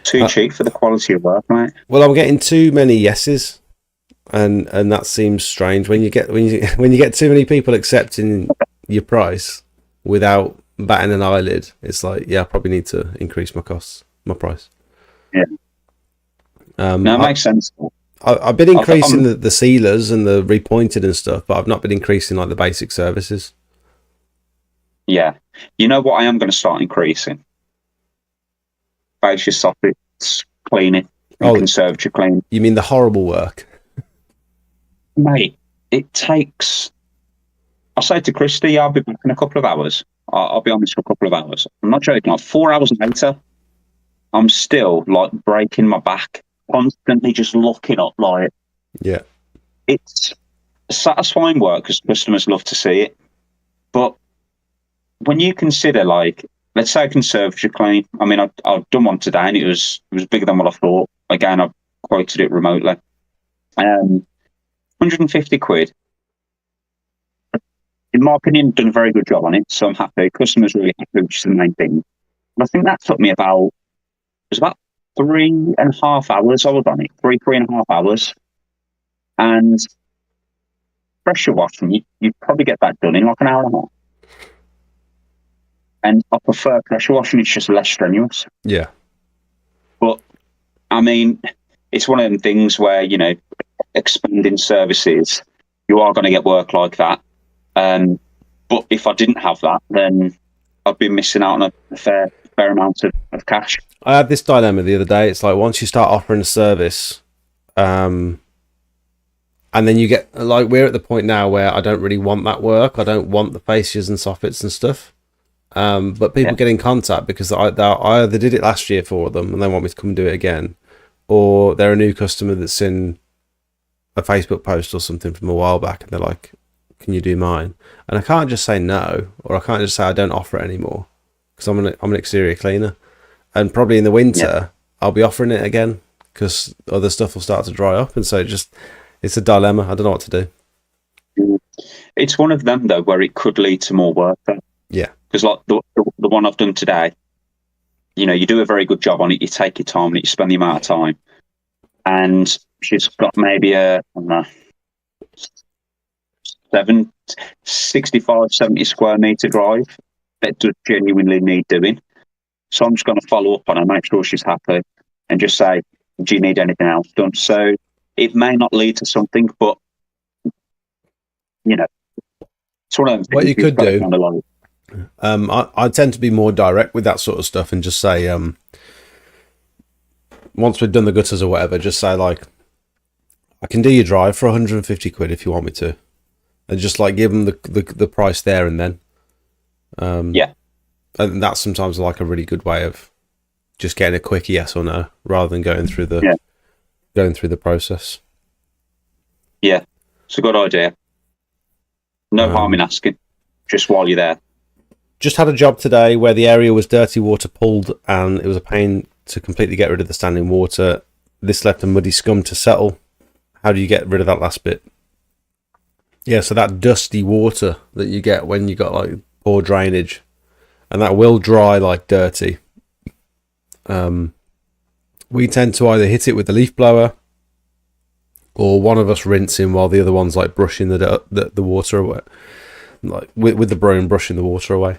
Too cheap for the quality of work, mate. Well, I'm getting too many yeses, and that seems strange when you get too many people accepting your price without batting an eyelid. It's like, yeah, I probably need to increase my price. Yeah. No, it makes sense. I've been increasing the sealers and the repointed and stuff, but I've not been increasing like the basic services. Yeah. You know what I am going to start increasing? Fascia soffits, cleaning, and conservatory cleaning. You mean the horrible work? Mate, it takes... I'll say to Christy, I'll be back in a couple of hours. I'll be on this for a couple of hours. I'm not joking. 4 hours later, I'm still like breaking my back, constantly just looking up. Like, Yeah. it's satisfying work because customers love to see it. But when you consider, like, let's say a conservatory clean. I mean, I've done one today, and it was bigger than what I thought. Again, I've quoted it remotely. 150 quid. In my opinion, done a very good job on it, so I'm happy. Customers really happy, which is the main thing. But I think that took me about 3.5 hours. I was on it, 3.5 hours, and pressure washing, you probably get that done in like an hour and a half. And I prefer pressure washing; it's just less strenuous. Yeah. But I mean, it's one of them things where, you know, expanding services, you are going to get work like that. But if I didn't have that, then I'd be missing out on a fair amount of cash. I had this dilemma the other day. It's like once you start offering a service, and then you get, like, we're at the point now where I don't really want that work. I don't want the fascias and soffits and stuff. But people get in contact because I either did it last year for them and they want me to come and do it again, or they're a new customer that's in a Facebook post or something from a while back and they're like, can you do mine? And I can't just say no, or I can't just say I don't offer it anymore because I'm an exterior cleaner, and probably in the winter I'll be offering it again because other stuff will start to dry up, and so it's a dilemma. I don't know what to do. It's one of them though where it could lead to more work though. Yeah. Because like the one I've done today, you know, you do a very good job on it. You take your time on it. You spend the amount of time, and she's got maybe I don't know, 65, 70 square meter drive that does genuinely need doing. So I'm just going to follow up on her, make sure she's happy, and just say, do you need anything else done? So it may not lead to something, but you know, it's one of them things. What you could do. I tend to be more direct with that sort of stuff and just say, once we've done the gutters or whatever, just say like, I can do your drive for 150 quid if you want me to, and just like give them the price there and then. And that's sometimes like a really good way of just getting a quick yes or no rather than going through the process. Yeah, it's a good idea. No harm in asking, just while you're there. Just had a job today where the area was dirty water pulled and it was a pain to completely get rid of the standing water. This left a muddy scum to settle. How do you get rid of that last bit? Yeah, so that dusty water that you get when you got like poor drainage, and that will dry like dirty. We tend to either hit it with the leaf blower, or one of us rinsing while the other one's like brushing the water away, like with the broom brushing the water away.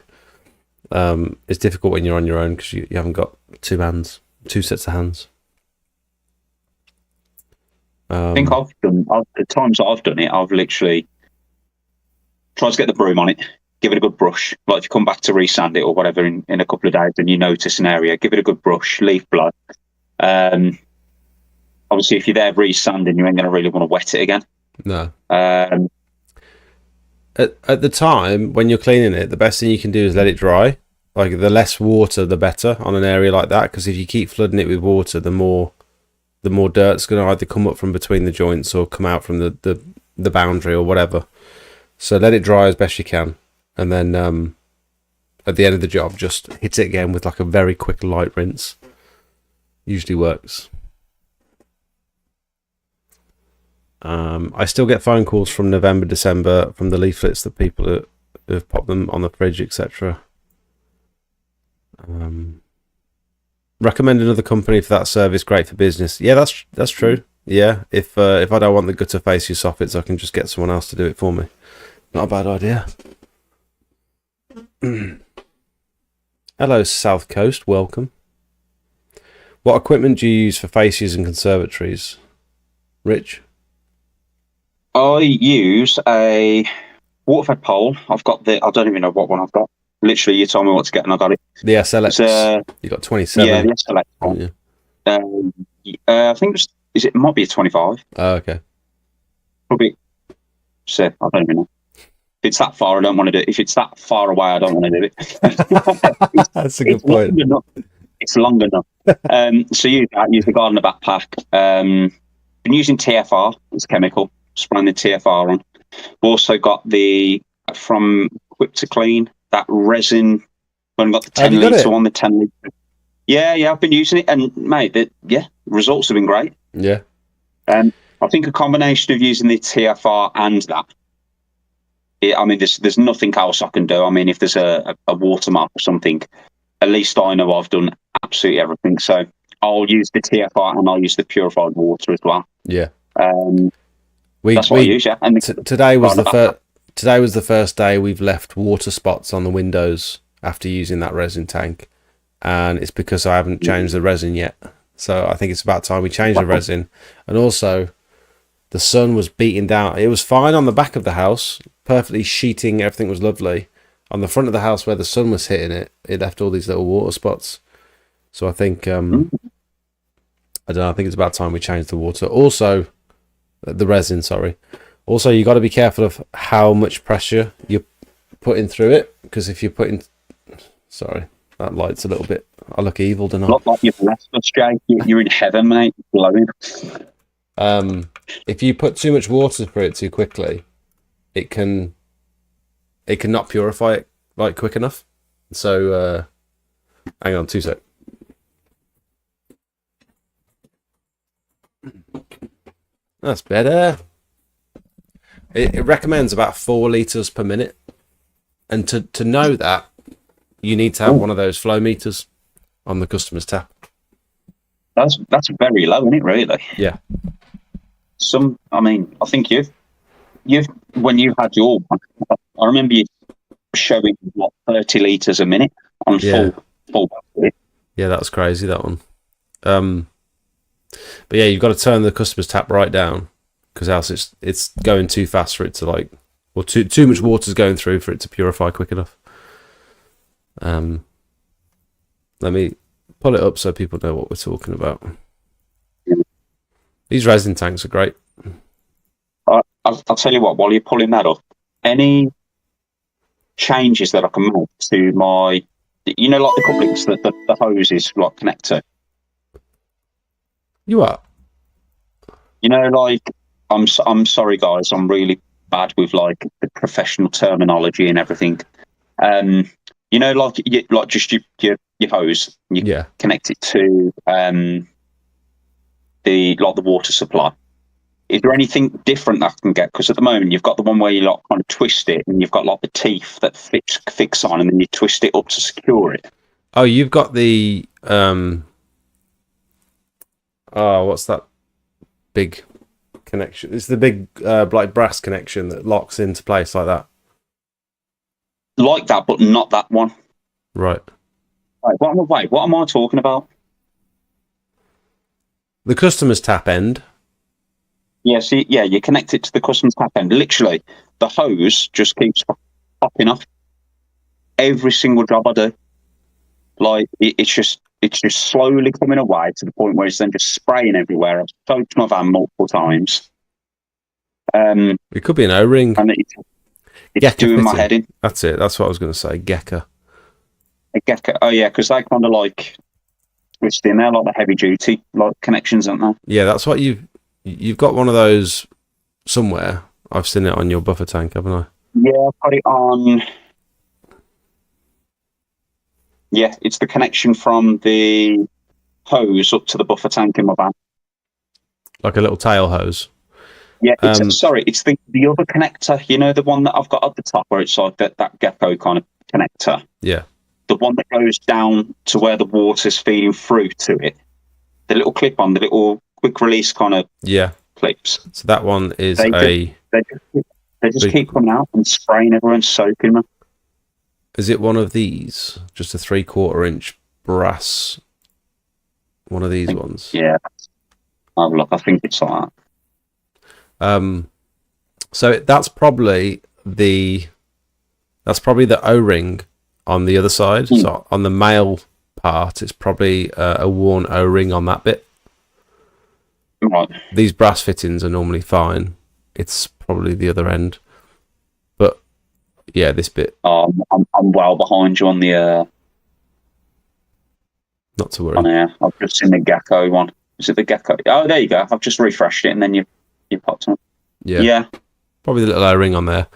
It's difficult when you're on your own because you haven't got two sets of hands. I think the times I've done it, I've literally tried to get the broom on it, give it a good brush. Like if you come back to resand it or whatever in a couple of days and you notice an area, give it a good brush, leaf blow. Obviously, if you're there resanding, you ain't going to really want to wet it again. No. At the time when you're cleaning it, the best thing you can do is let it dry. Like the less water, the better on an area like that. Because if you keep flooding it with water, the more dirt's going to either come up from between the joints or come out from the boundary or whatever. So let it dry as best you can, and then at the end of the job, just hit it again with like a very quick light rinse. Usually works. I still get phone calls from November, December from the leaflets that people have popped them on the fridge, etc. Recommend another company for that service. Great for business. Yeah, that's true. Yeah, if I don't want the gutter fascia soffits, I can just get someone else to do it for me. Not a bad idea. Hello, South Coast. Welcome. What equipment do you use for fascias and conservatories, Rich? I use a water-fed pole. I don't even know what one I've got. Literally, you told me what to get and I got it. The SLX. You got 27. Yeah, the SLX one. Yeah. I think it might be a 25. Oh, okay. Probably. So I don't even know. If it's that far, I don't want to do it. If it's that far away, I don't want to do it. That's a good point. It's long enough. So use the gardener backpack. Been using TFR as a chemical, spraying the TFR on. Also got from Quick to Clean, that resin. I've got the 10 litre one, the 10 litre. Yeah, I've been using it, and mate, results have been great. Yeah. I think a combination of using the TFR and that. I mean, there's nothing else I can do. I mean, if there's a watermark or something, at least I know I've done absolutely everything. So I'll use the TFR and I'll use the purified water as well. Yeah. That's what I use, yeah. And today was the first day we've left water spots on the windows after using that resin tank, and it's because I haven't changed the resin yet. So I think it's about time we change the resin. And also, the sun was beating down. It was fine on the back of the house, perfectly sheeting. Everything was lovely. On the front of the house, where the sun was hitting it, it left all these little water spots. So I think I don't know. I think it's about time we change the water. Also, the resin. Sorry. Also, you got to be careful of how much pressure you're putting through it, because if you're putting, sorry, that light's a little bit. I look evil, don't I? Not like you've left us, Jay. You're in heaven, mate. Glowing. If you put too much water through it too quickly, it can not purify it like quick enough. So hang on 2 sec. That's better. It recommends about 4 litres per minute, and to know that, you need to have one of those flow meters on the customer's tap. That's very low, isn't it? Really? Yeah. I think you've when you had your one, I remember you showing 30 litres a minute on full battery. Yeah, that's crazy, that one. But yeah, you've got to turn the customer's tap right down, because else it's going too fast for it to or too much water's going through for it to purify quick enough. Let me pull it up so people know what we're talking about. These resin tanks are great. I'll tell you what, while you're pulling that up, any changes that I can make to my, like the couplings that the hoses connect to. You are? I'm sorry guys, I'm really bad with the professional terminology and everything. Just your hose, you connect it to the water supply. Is there anything different that I can get? Because at the moment you've got the one where you kind of twist it, and you've got the teeth that fix on, and then you twist it up to secure it. Oh, you've got the what's that big connection? It's the big brass connection that locks into place like that. Like that, but not that one. Right. What am I talking about? The customer's tap end. Yeah, you connect it to the customer's tap end. Literally, the hose just keeps popping off. Every single job I do. It's just slowly coming away to the point where it's then just spraying everywhere. I've soaked my van multiple times. It could be an O-ring. And it's doing my head in. That's it. That's what I was going to say. Gecko. A gecko. Oh yeah, because they kind of twist in there, like the heavy duty connections, aren't they? Yeah, that's what you've got one of those somewhere. I've seen it on your buffer tank, haven't I? Yeah, I've got it on. Yeah, it's the connection from the hose up to the buffer tank in my van. Like a little tail hose. Yeah, it's the other connector, the one that I've got at the top where it's like that gecko kind of connector. Yeah. The one that goes down to where the water's feeding through to it. The little clip on, the little quick release kind of clips. So that one is they just keep coming out and spraying everyone, soaking them. Is it one of these? Just a 3/4 inch brass? One of these ones? Yeah. Oh, look, I think it's like that. So that's probably the O-ring on the other side. So on the male part, it's probably a worn O-ring on that bit. Right. These brass fittings are normally fine. It's probably the other end. But yeah, this bit. I'm well behind you on the Not to on worry. here. I've just seen the gecko one. Is it the gecko? Oh, there you go. I've just refreshed it, and then you popped on. Yeah. Yeah. Probably the little O-ring on there.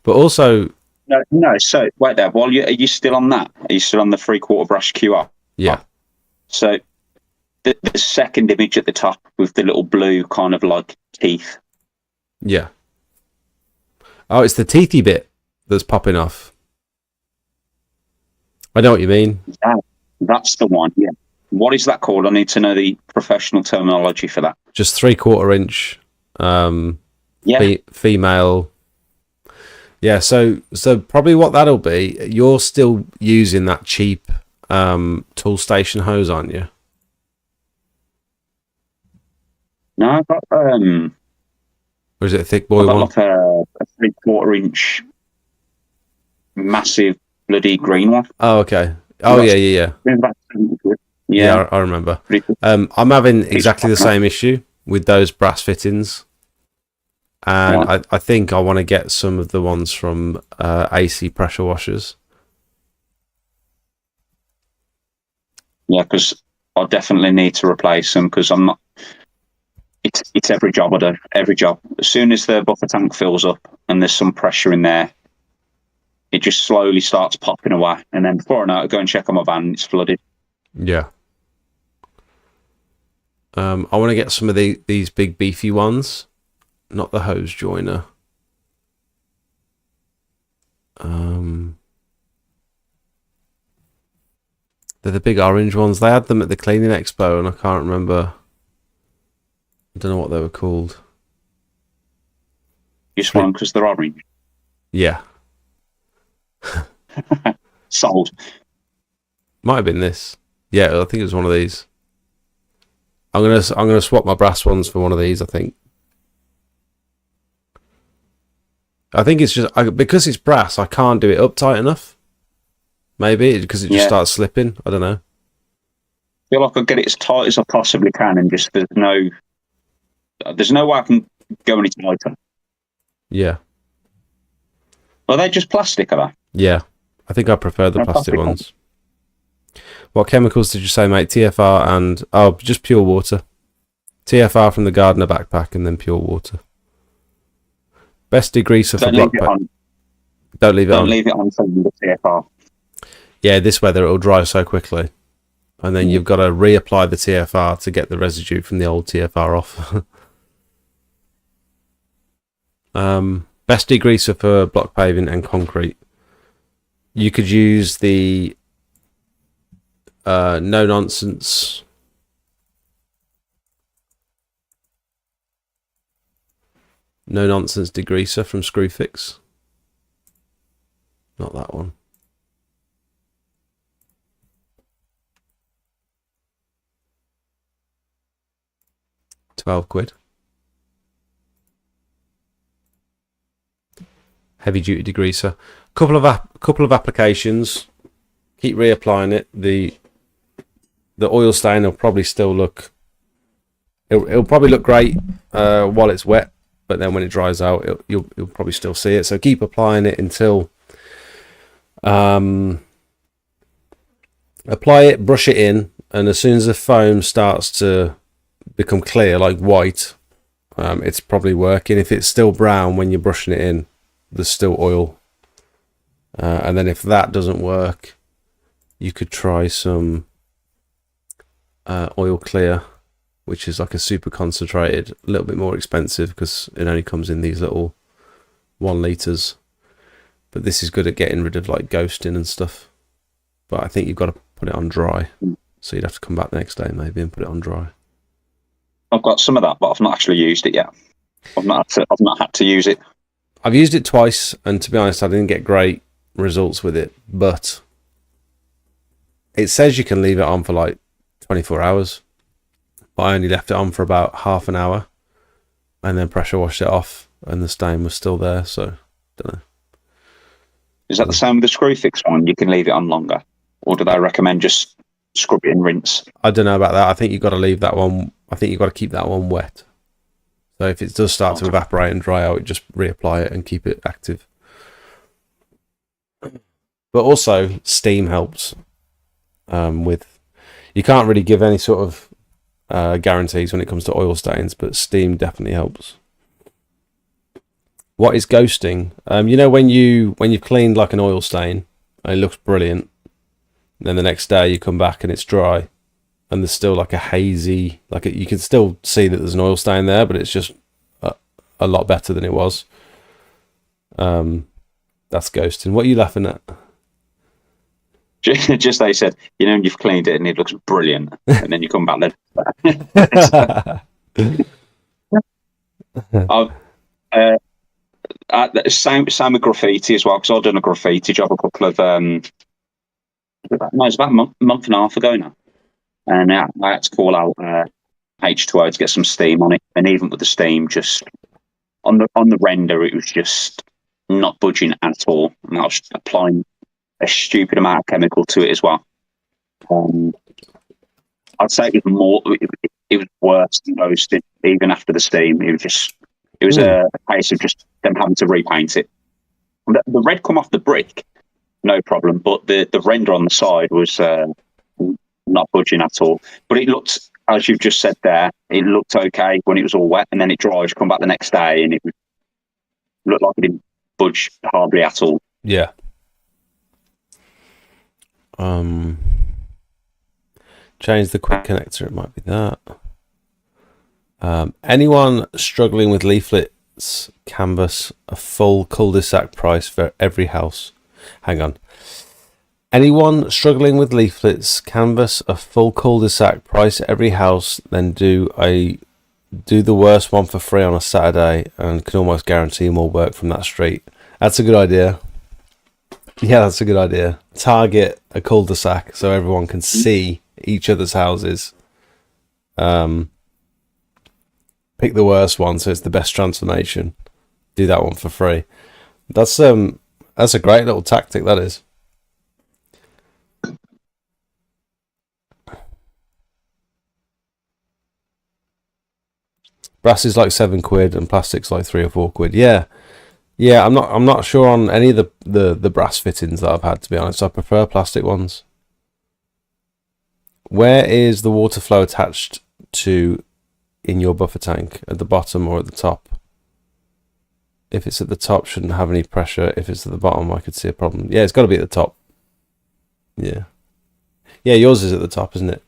But also, No. So wait there. Are you still on that? Are you still on the 3/4 brush QR? yeah. So the second image at the top with the little blue kind of like teeth. Yeah. Oh, it's the teethy bit that's popping off. I know what you mean. That's the one. Yeah. What is that called? I need to know the professional terminology for that. Just 3/4 inch. Yeah. Female. Yeah. So probably what that'll be. You're still using that cheap tool station hose, aren't you? No, I've got Or is it a thick boy I've got one? like a 3/4 inch massive bloody green one. Oh, okay. Oh, yeah. It's about 70 quid. Yeah, I remember. Pretty cool. I'm having exactly the same issue with those brass fittings, and Right. I think I want to get some of the ones from AC pressure washers. Yeah, because I definitely need to replace them because I'm not. It's every job I do. Every job. As soon as the buffer tank fills up and there's some pressure in there, it just slowly starts popping away. And then before I know it, I go and check on my van, and it's flooded. Yeah. I want to get some of these big beefy ones, not the hose joiner. They're the big orange ones. They had them at the cleaning expo, and I can't remember. I don't know what they were called. You just want them because they're orange. Yeah, Sold. might have been this. Yeah, I think it was one of these. I'm gonna swap my brass ones for one of these. I think it's just because it's brass. I can't do it up tight enough. Maybe because it just starts slipping. I don't know. I feel like I get it as tight as I possibly can, and just there's no way I can go any tighter. Yeah. Are they just plastic? Are they? Yeah, I think I prefer the No, plastic plastic ones. What chemicals did you say, mate? TFR and just pure water. TFR from the Gardener backpack, and then pure water. Best degreaser for block paint. Don't leave it on. Don't leave it on for the TFR. Yeah, this weather it'll dry so quickly, and then you've got to reapply the TFR to get the residue from the old TFR off. Best degreaser for block paving and concrete. You could use the no nonsense. No nonsense degreaser from Screwfix. Not that one. £12. Heavy duty degreaser. Couple of applications. Keep reapplying it. The oil stain will probably still look. It'll probably look great while it's wet, but then when it dries out, you'll probably still see it. So keep applying it until apply it, brush it in, and as soon as the foam starts to become clear, like white, it's probably working. If it's still brown when you're brushing it in, there's still oil. And then if that doesn't work, you could try some oil clear, which is like a super concentrated, a little bit more expensive because it only comes in these little 1 litres. But this is good at getting rid of like ghosting and stuff. But I think you've got to put it on dry. So you'd have to come back the next day maybe and put it on dry. I've got some of that, but I've not actually used it yet. I've not had to use it. I've used it twice, and to be honest, I didn't get great results with it. But it says you can leave it on for like 24 hours. But I only left it on for about half an hour, and then pressure washed it off, and the stain was still there. So, don't know. Is that the same with the Screwfix one? You can leave it on longer, or do they recommend just scrub it and rinse? I don't know about that. I think you've got to leave that one. I think you've got to keep that one wet. So if it does start to evaporate and dry out, just reapply it and keep it active. But also, steam helps with You can't really give any sort of guarantees when it comes to oil stains, but steam definitely helps. What is ghosting? You know, when you've cleaned like an oil stain and it looks brilliant, and then the next day you come back and it's dry, and there's still like a hazy, you can still see that there's an oil stain there, but it's just a lot better than it was. That's ghosting. What are you laughing at? Just they said, you know, you've cleaned it and it looks brilliant, and then you come back then. Same with graffiti as well, because I've done a graffiti job a couple of it's about a month and a half ago now, and I had to call out H2O to get some steam on it, and even with the steam, just on the render, it was just not budging at all, and I was applying a stupid amount of chemical to it as well. I'd say it was worse than ghosting, even after the steam. It was a case of just them having to repaint it. The red come off the brick, no problem, but the render on the side was not budging at all. But it looked, as you've just said there, it looked okay when it was all wet, and then it dries, you come back the next day, and it looked like it didn't budge hardly at all. Yeah. Change the quick connector, it might be that. Anyone struggling with leaflets, canvas a full cul-de-sac price for every house. Hang on. Anyone struggling with leaflets, canvas a full cul-de-sac price every house, then do the worst one for free on a Saturday and can almost guarantee more work from that street. That's a good idea. Yeah, that's a good idea. Target a cul-de-sac so everyone can see each other's houses. Pick the worst one so it's the best transformation. Do that one for free. That's a great little tactic, that is. Brass is like £7 and plastic's like £3 or £4. Yeah. I'm not sure on any of the brass fittings that I've had, to be honest. I prefer plastic ones. Where is the water flow attached to in your buffer tank? At the bottom or at the top? If it's at the top, shouldn't have any pressure. If it's at the bottom, I could see a problem. Yeah, it's got to be at the top. Yeah, yours is at the top, isn't it?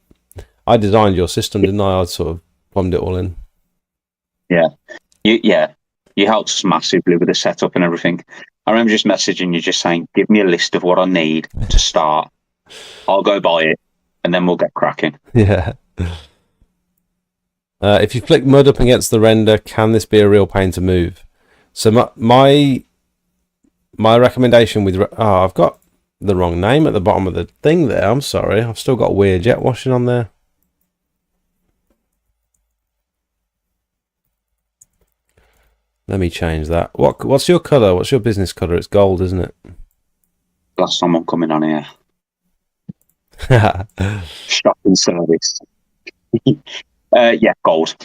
I designed your system, didn't I? I sort of plumbed it all in. You helped us massively with the setup and everything. I remember just messaging you, just saying, give me a list of what I need to start. I'll go buy it, and then we'll get cracking. Yeah. If you flick mud up against the render, can this be a real pain to move? So my recommendation with... I've got the wrong name at the bottom of the thing there. I'm sorry. I've still got weird jet washing on there. Let me change that. What's your colour? What's your business colour? It's gold, isn't it? Last someone coming on here. Shopping service. Gold.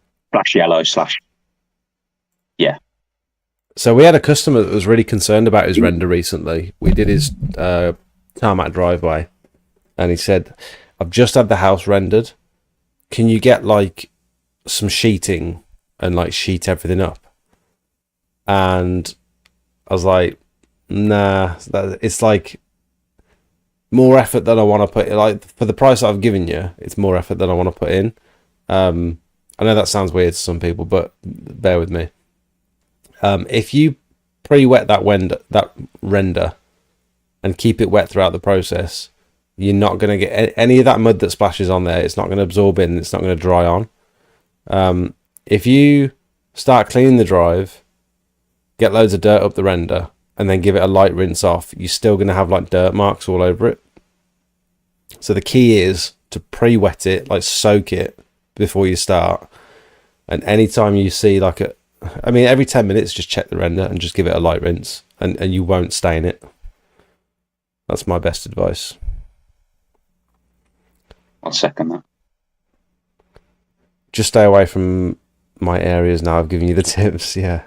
/ yellow / yeah. So we had a customer that was really concerned about his render recently. We did his tarmac driveway, and he said, I've just had the house rendered. Can you get like some sheeting and like sheet everything up? And I was like, nah, it's like more effort than I want to put in. Like, for the price that I've given you, it's more effort than I want to put in. I know that sounds weird to some people, but bear with me. If you pre-wet that render and keep it wet throughout the process, you're not going to get any of that mud that splashes on there. It's not going to absorb in. It's not going to dry on. If you start cleaning the drive, get loads of dirt up the render, and then give it a light rinse off, you're still going to have like dirt marks all over it. So the key is to pre-wet it, like soak it before you start. And anytime you see every 10 minutes, just check the render and just give it a light rinse, and you won't stain it. That's my best advice. I'll second that. Just stay away from my areas now. I've given you the tips. Yeah.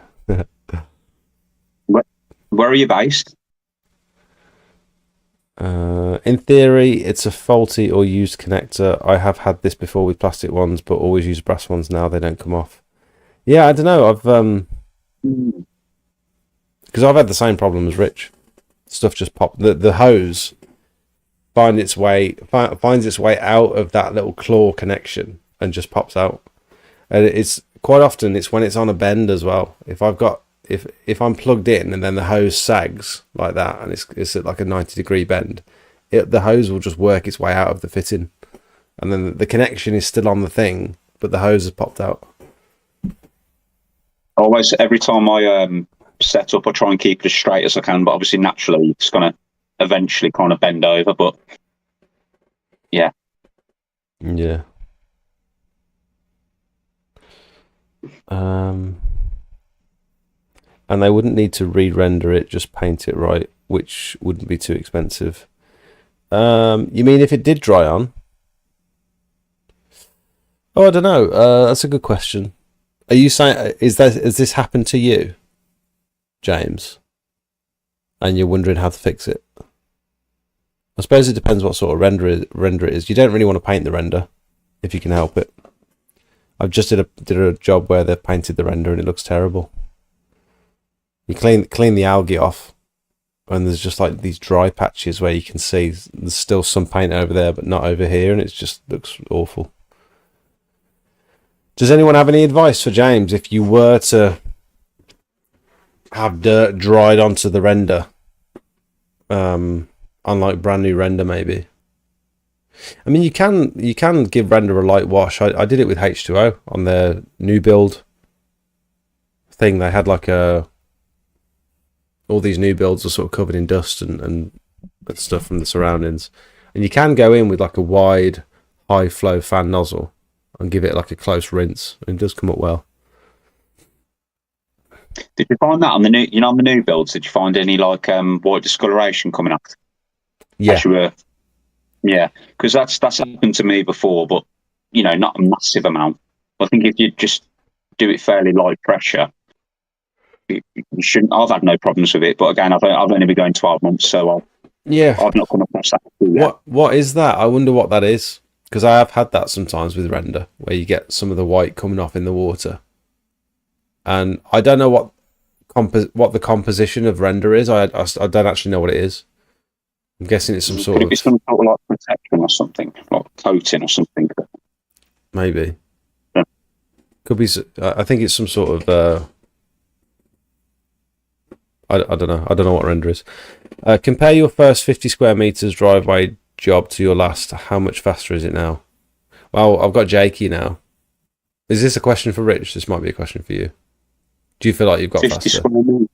Where are you based? In theory, it's a faulty or used connector. I have had this before with plastic ones, but always use brass ones now. They don't come off. Yeah, I don't know. I've because I've had the same problem as Rich. Stuff just pop. The hose finds its way out of that little claw connection and just pops out. And it's quite often it's when it's on a bend as well. If I'm plugged in and then the hose sags like that and it's at like a 90-degree bend, the hose will just work its way out of the fitting, and then the connection is still on the thing, but the hose has popped out. Always, every time I set up, I try and keep it as straight as I can, but obviously naturally it's going to eventually kind of bend over. But yeah. And they wouldn't need to re-render it, just paint it right, which wouldn't be too expensive. You mean if it did dry on? Oh, I don't know. That's a good question. Are you saying has this happened to you, James? And you're wondering how to fix it? I suppose it depends what sort of render it is. You don't really want to paint the render if you can help it. I've just did a job where they've painted the render and it looks terrible. You clean the algae off, and there's just like these dry patches where you can see there's still some paint over there, but not over here, and it just looks awful. Does anyone have any advice for James if you were to have dirt dried onto the render, on like brand new render maybe? I mean, you can give render a light wash. I did it with H2O on their new build thing. They had like all these new builds are sort of covered in dust and stuff from the surroundings, and you can go in with like a wide high flow fan nozzle and give it like a close rinse, and it does come up well. Did you find that on the new builds? Did you find any like white discoloration coming up? Yeah. Yeah, because that's happened to me before, but not a massive amount. I think if you just do it fairly light pressure, you shouldn't. I've had no problems with it, but again, I've only been going 12 months, so I've not come across that yet. What is that? I wonder what that is, because I have had that sometimes with render, where you get some of the white coming off in the water, and I don't know what the composition of render is. I don't actually know what it is. I'm guessing it's some sort Could it be some sort of like protection or something, like coating or something? Maybe. Yeah. Could be. I think it's some sort of. I don't know. I don't know what render is. Compare your first 50 square meters driveway job to your last. How much faster is it now? Well, I've got Jakey now. Is this a question for Rich? This might be a question for you. Do you feel like you've got 50 faster? Square meters.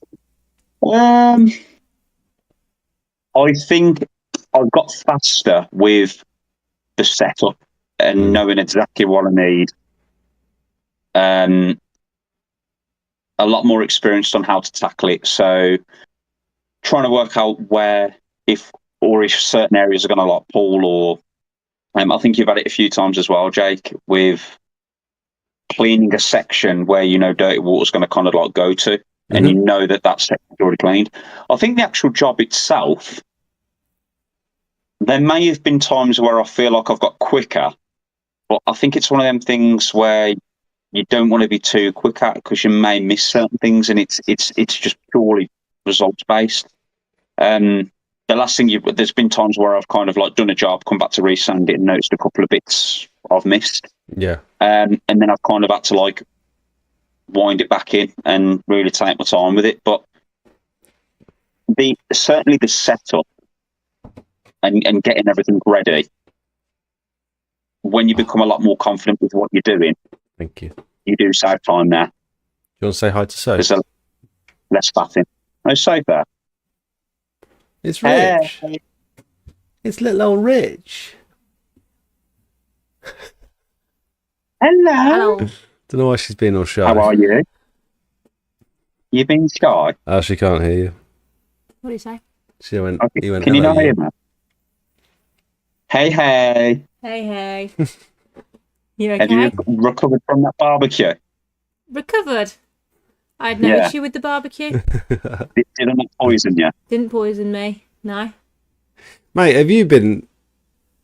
I think I've got faster with the setup and knowing exactly what I need. A lot more experienced on how to tackle it. So trying to work out if certain areas are going to like pull, or I think you've had it a few times as well, Jake, with cleaning a section where dirty water's going to kind of like go to, and you know that section's already cleaned. I think the actual job itself, there may have been times where I feel like I've got quicker, but I think it's one of them things where you don't want to be too quick at it because you may miss certain things, and it's just purely results based. The last thing there's been times where I've kind of like done a job, come back to resand it, and noticed a couple of bits I've missed. Yeah. And then I've kind of had to like wind it back in and really take my time with it. But certainly the setup and getting everything ready, when you become a lot more confident with what you're doing. Thank you. You do save time there. Do you want to say hi to Sophie? There's less faffing. No, Sophie there. It's Rich. Hey. It's little old Rich. Hello. Don't know why she's being all shy. How are you? You being shy? Oh, she can't hear you. What do you say? She went. Okay. You went. Can you not hear me? Hey, hey. Hey, hey. You okay? Have you recovered from that barbecue? Recovered? I had no issue with the barbecue. It didn't poison you? Didn't poison me, no. Mate, have you been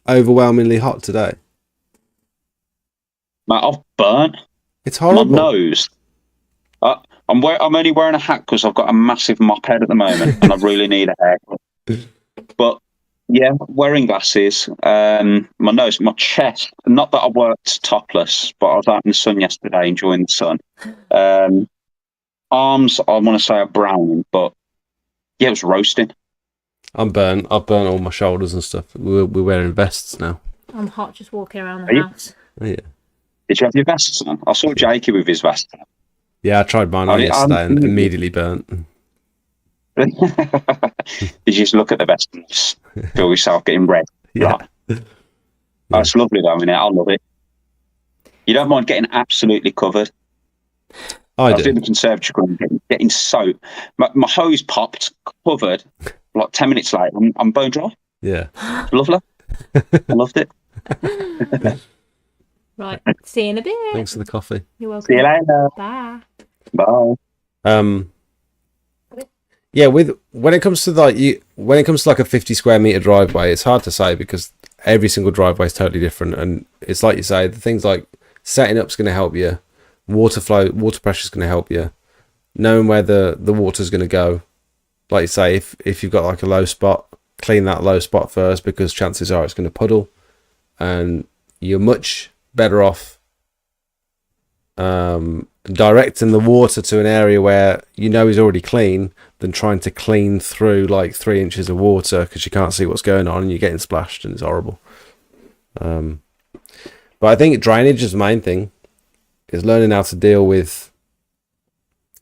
overwhelmingly hot today? Mate, I've burnt It's my horrible. nose. I'm only wearing a hat because I've got a massive mop head at the moment, and I really need a haircut. But yeah, wearing glasses, my nose, my chest. Not that I worked topless, but I was out in the sun yesterday enjoying the sun. Arms, I want to say are brown, but yeah, it was roasting. I'm burnt. I've burnt all my shoulders and stuff. We're wearing vests now. I'm hot just walking around Are the you? house. Yeah. Did you have your vests on? I saw Jakey with his vest. Yeah, I tried mine on yesterday and immediately burnt. Did you just look at the vest and just feel yourself getting red? Yeah. That's lovely though, isn't it? I love it. You don't mind getting absolutely covered. I was do. in the conservatory getting soaked. My hose popped, covered. Like 10 minutes later, I'm bone dry. Yeah. Lovely. I loved it. Right. See you in a bit. Thanks for the coffee. You're welcome. See you later. Bye. Bye. Yeah, when it comes to like a 50 square meter driveway, it's hard to say because every single driveway is totally different, and it's like you say, the things like setting up's going to help you, water pressure is going to help you, knowing where the water's going to go. Like you say, if you've got like a low spot, clean that low spot first because chances are it's going to puddle, and you're much better off directing the water to an area where you know is already clean than trying to clean through like 3 inches of water because you can't see what's going on and you're getting splashed and it's horrible. But I think drainage is the main thing, is learning how to deal with,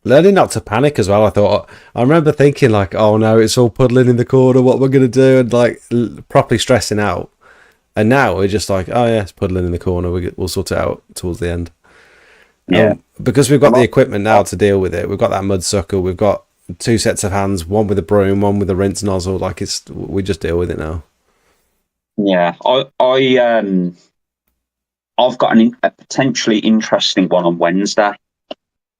learning not to panic as well. I remember thinking like, oh no, it's all puddling in the corner, what we're going to do, and like properly stressing out. And now we're just like, oh yeah, it's puddling in the corner, we'll sort it out towards the end. Yeah. Because we've got the equipment now to deal with it. We've got that mud sucker. We've got 2 sets of hands, one with a broom, one with a rinse nozzle. Like we just deal with it now. Yeah, I've got a potentially interesting one on Wednesday.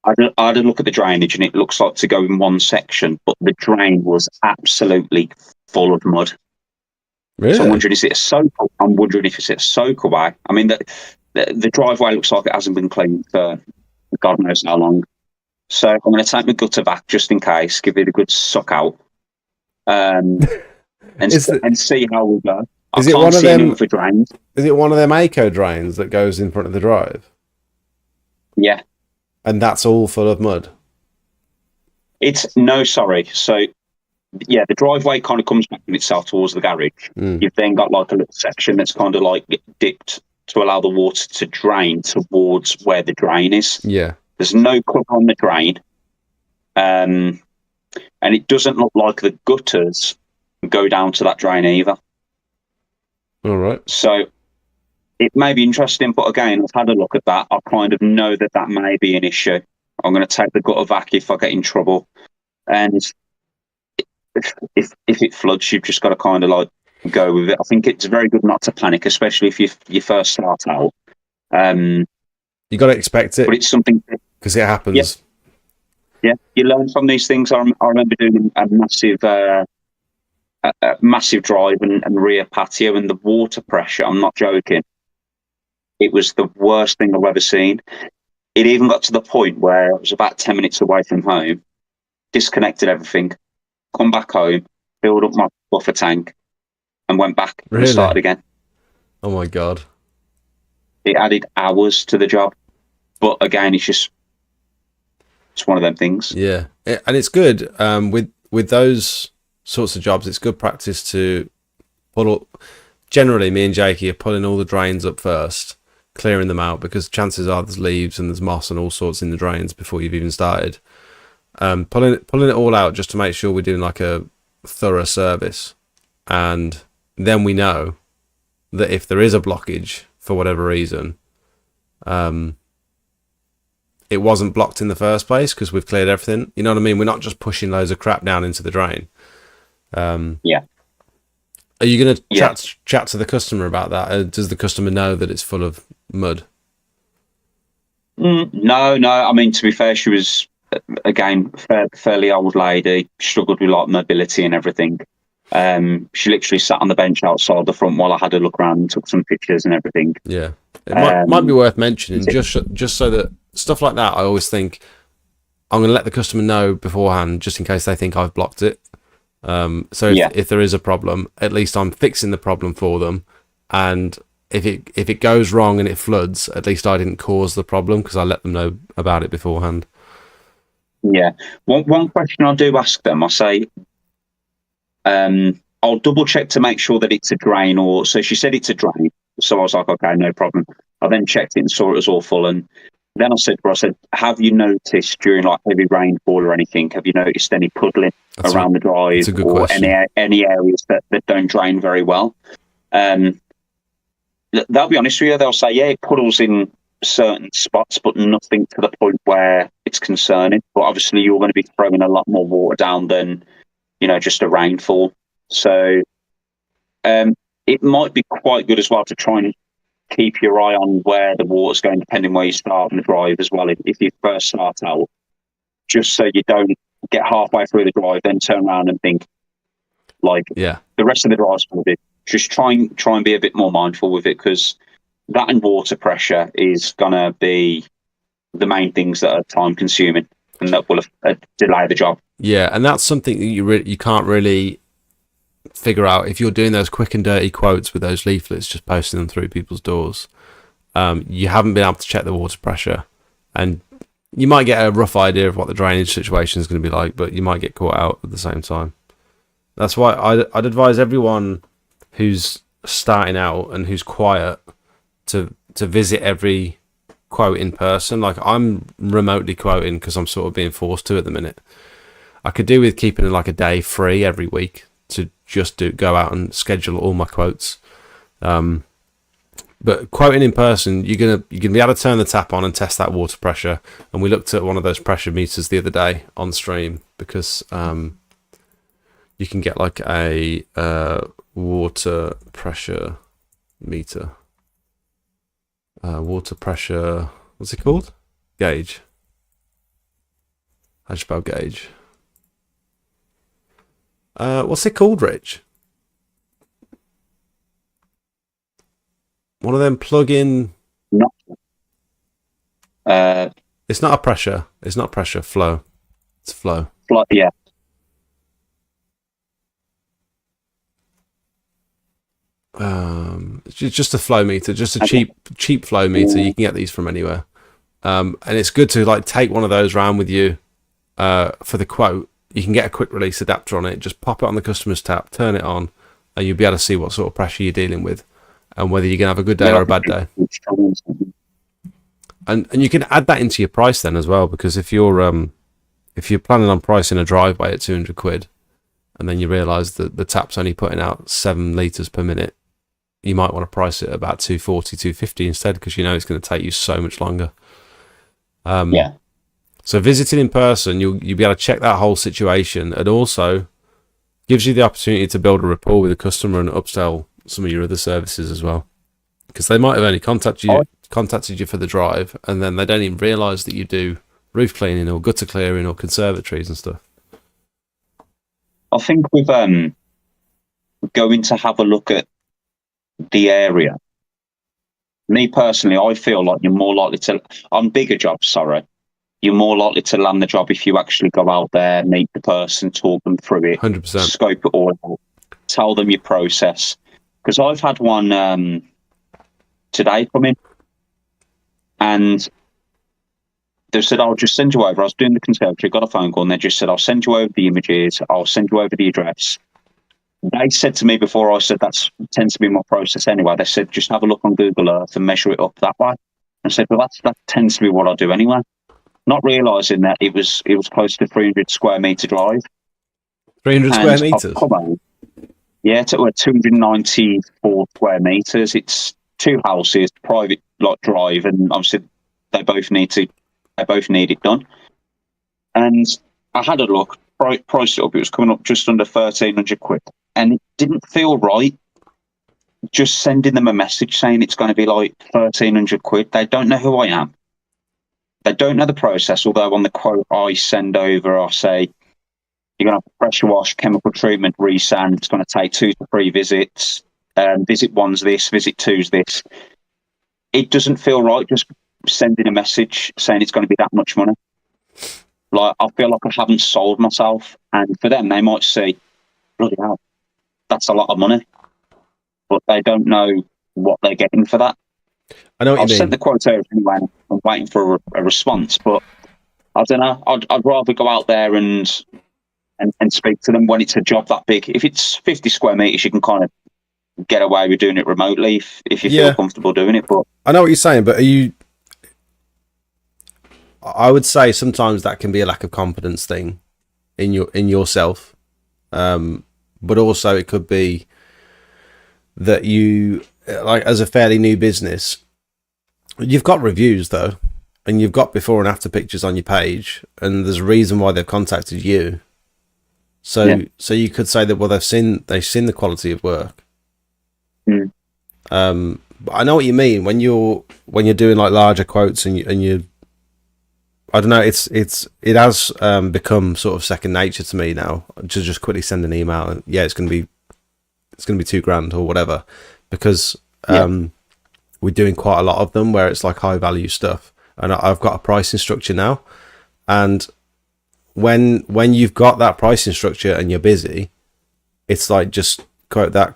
I had a look at the drainage, and it looks like to go in one section, but the drain was absolutely full of mud. Really? So I'm wondering, is it a soak? I'm wondering if it's a soak away. I mean, the driveway looks like it hasn't been cleaned for God knows how long. So I'm going to take my gutter back just in case, give it a good suck out, and see how we go. Is I it can't one of see them? any other drains. Is it one of them eco drains that goes in front of the drive? Yeah. And that's all full of mud? Sorry. So, yeah, the driveway kind of comes back in itself towards the garage. You've then got like a little section that's kind of like dipped to allow the water to drain towards where the drain is. Yeah. There's no cup on the drain. And it doesn't look like the gutters go down to that drain either. All right. So it may be interesting, but again, I've had a look at that. I kind of know that may be an issue. I'm going to take the gutter back if I get in trouble. And if it floods, you've just got to kind of like go with it. I think it's very good not to panic, especially if you first start out. You got to expect it. But it's something because it happens. Yeah, you learn from these things. I remember doing a massive drive and rear patio, and the water pressure, I'm not joking, it was the worst thing I've ever seen. It even got to the point where I was about 10 minutes away from home, disconnected everything, come back home, filled up my buffer tank, and went back and started again. Oh my God. It added hours to the job. But again, it's one of them things. Yeah. And it's good with those sorts of jobs, it's good practice to pull up. Generally, me and Jakey are pulling all the drains up first, clearing them out, because chances are there's leaves and there's moss and all sorts in the drains before you've even started. Pulling it all out just to make sure we're doing like a thorough service, and then we know that if there is a blockage for whatever reason, it wasn't blocked in the first place because we've cleared everything. You know what I mean? We're not just pushing loads of crap down into the drain. Yeah. Are you going to chat to the customer about that? Does the customer know that it's full of mud? No. I mean, to be fair, she was, again, fairly old lady, struggled with like mobility and everything. She literally sat on the bench outside the front while I had a look around and took some pictures and everything. Yeah, it might be worth mentioning just so that stuff like that. I always think I'm going to let the customer know beforehand, just in case they think I've blocked it. So if there is a problem, at least I'm fixing the problem for them. And if it goes wrong and it floods, at least I didn't cause the problem because I let them know about it beforehand. Yeah. One question I do ask them, I say, I'll double check to make sure that it's a drain, or so she said it's a drain. So I was like, okay, no problem. I then checked it and saw it was all full. And then I said, have you noticed during like heavy rainfall or anything, have you noticed any puddling around the drive or any areas that don't drain very well? They'll be honest with you. They'll say, yeah, it puddles in certain spots, but nothing to the point where it's concerning. But obviously, you're going to be throwing a lot more water down than, just a rainfall. So it might be quite good as well to try and keep your eye on where the water's going, depending where you start on the drive as well. If you first start out, just so you don't get halfway through the drive, then turn around and think, the rest of the drive's going to be. Just try and be a bit more mindful with it, because that and water pressure is going to be the main things that are time consuming and that will delay the job. Yeah, and that's something that you can't really figure out if you're doing those quick and dirty quotes with those leaflets, just posting them through people's doors. You haven't been able to check the water pressure, and you might get a rough idea of what the drainage situation is going to be like, but you might get caught out at the same time. That's why I'd advise everyone who's starting out and who's quiet to visit every quote in person. Like, I'm remotely quoting because I'm sort of being forced to at the minute. I could do with keeping like a day free every week to just go out and schedule all my quotes. But quoting in person, you're gonna be able to turn the tap on and test that water pressure. And we looked at one of those pressure meters the other day on stream, because you can get like a water pressure meter. Water pressure, what's it called? Gauge. How do you spell gauge? What's it called, Rich? One of them plug-in. No. It's not a pressure. It's not pressure. Flow. It's flow. Flow. Yeah. It's just a flow meter, just a cheap flow meter. You can get these from anywhere, and it's good to like take one of those around with you for the quote. You can get a quick release adapter on it. Just pop it on the customer's tap, turn it on, and you'll be able to see what sort of pressure you're dealing with, and whether you're gonna have a good day or a bad day. And you can add that into your price then as well, because if you're planning on pricing a driveway at 200 quid, and then you realise that the tap's only putting out 7 litres per minute, you might want to price it about 240, 250 instead, because you know it's going to take you so much longer. So visiting in person, you'll be able to check that whole situation, and also gives you the opportunity to build a rapport with the customer and upsell some of your other services as well, because they might have only contacted you for the drive, and then they don't even realise that you do roof cleaning or gutter clearing or conservatories and stuff. I think with going to have a look at the area, me personally, I feel like you're more likely to, on bigger jobs, you're more likely to land the job if you actually go out there, meet the person, talk them through it, 100%. Scope it all out, tell them your process. Because I've had one today come in, and they said, I'll just send you over. I was doing the conservatory, got a phone call, and they just said, I'll send you over the images, I'll send you over the address. They said to me before, I said, that tends to be my process anyway. They said, just have a look on Google Earth and measure it up that way. I said, well, that tends to be what I do anyway. Not realising that it was close to 300 square metre drive. 300 square metres? Come on. Yeah, it's 294 square metres. It's 2 houses, private lot drive, and obviously they both need it done. And I had a look, priced it up. It was coming up just under 1,300 quid, and it didn't feel right. Just sending them a message saying it's going to be like 1,300 quid. They don't know who I am. They don't know the process. Although on the quote I send over, I say You're going to have pressure wash, chemical treatment, resand. It's going to take 2 to 3 visits. Visit 1's this, visit 2's this. It doesn't feel right just sending a message saying it's going to be that much money. Like, I feel like I haven't sold myself. And for them, they might say, bloody hell, that's a lot of money. But they don't know what they're getting for that. I know what I've you mean. sent the quote over anyway. I'm waiting for a response, but I don't know. I'd rather go out there and speak to them when it's a job that big. If it's 50 square meters, you can kind of get away with doing it remotely if you feel comfortable doing it. But I know what you're saying, but I would say sometimes that can be a lack of confidence thing in yourself, but also it could be that you, like, as a fairly new business, you've got reviews though, and you've got before and after pictures on your page, and there's a reason why they've contacted you. So you could say that, well, they've seen the quality of work. But I know what you mean when you're doing like larger quotes and you I don't know, it has become sort of second nature to me now to just quickly send an email and it's gonna be $2,000 or whatever, because we're doing quite a lot of them where it's like high value stuff, and I've got a pricing structure now, and when you've got that pricing structure and you're busy, it's like just quote that,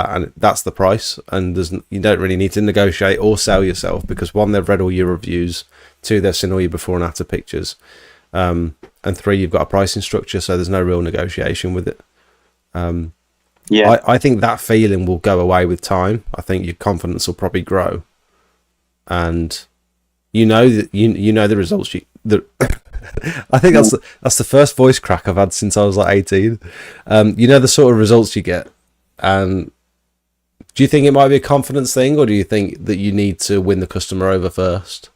and that's the price, and you don't really need to negotiate or sell yourself, because 1, they've read all your reviews, 2, they've seen all your before and after pictures, and 3, you've got a pricing structure, so there's no real negotiation with it. I think that feeling will go away with time. I think your confidence will probably grow, and you know that you know the results I think that's the first voice crack I've had since I was like 18. You know the sort of results you get. And do you think it might be a confidence thing, or do you think that you need to win the customer over first?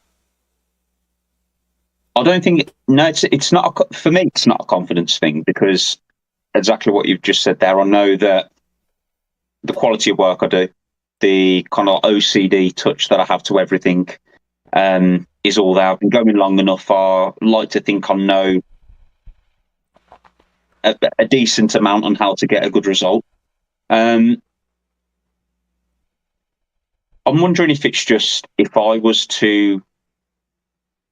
I don't think it's not for me. It's not a confidence thing, because exactly what you've just said there. I know that the quality of work I do, the kind of OCD touch that I have to everything, is all there. I've been going long enough. I like to think I know a decent amount on how to get a good result. I'm wondering if I was to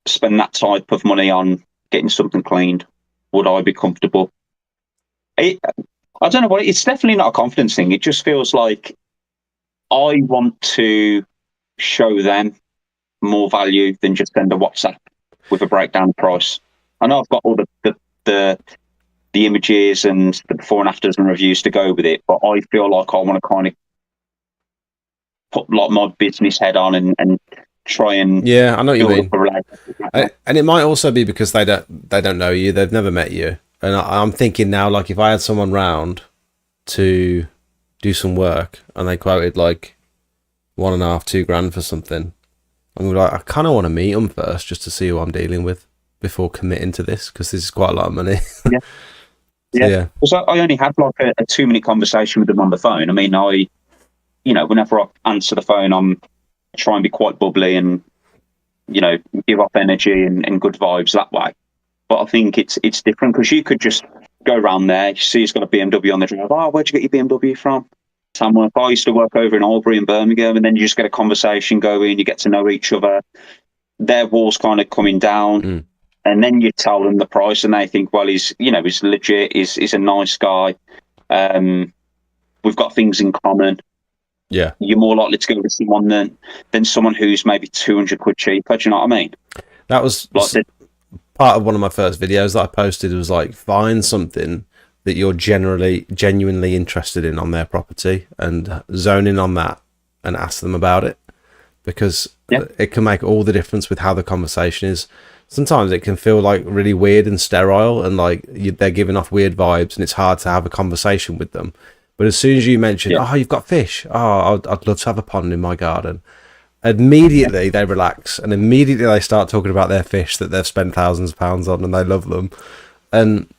spend that type of money on getting something cleaned, would I be comfortable? I don't know what. It's definitely not a confidence thing. It just feels like I want to show them more value than just send a WhatsApp with a breakdown price. I know I've got all the images and the before and afters and reviews to go with it, but I feel like I want to kind of put like my business head on and try and I know what you mean. And it might also be because they don't know you, they've never met you, and I'm thinking now, like, if I had someone round to do some work and they quoted like $1.5, $2 for something, I'm like, I kind of want to meet them first just to see who I'm dealing with before committing to this, because this is quite a lot of money. Yeah. Because I only had like a 2-minute conversation with them on the phone. I mean, whenever I answer the phone, I try and be quite bubbly and, give off energy and good vibes that way. But I think it's different, because you could just go around there, you see he's got a BMW on the drive. Oh, where'd you get your BMW from? Somewhere. I used to work over in Albury and Birmingham, and then you just get a conversation going, you get to know each other. Their wall's kind of coming down, and then you tell them the price, and they think, well, he's legit, he's a nice guy. We've got things in common. Yeah, you're more likely to go with someone than someone who's maybe 200 quid cheaper. Do you know what I mean? That was like part of one of my first videos that I posted. Was like, find something that you're genuinely interested in on their property and zone in on that and ask them about it, because it can make all the difference with how the conversation is. Sometimes it can feel like really weird and sterile, and like they're giving off weird vibes, and it's hard to have a conversation with them. But as soon as you mention, oh, you've got fish, oh, I'd love to have a pond in my garden, immediately they relax, and immediately they start talking about their fish that they've spent thousands of pounds on and they love them. And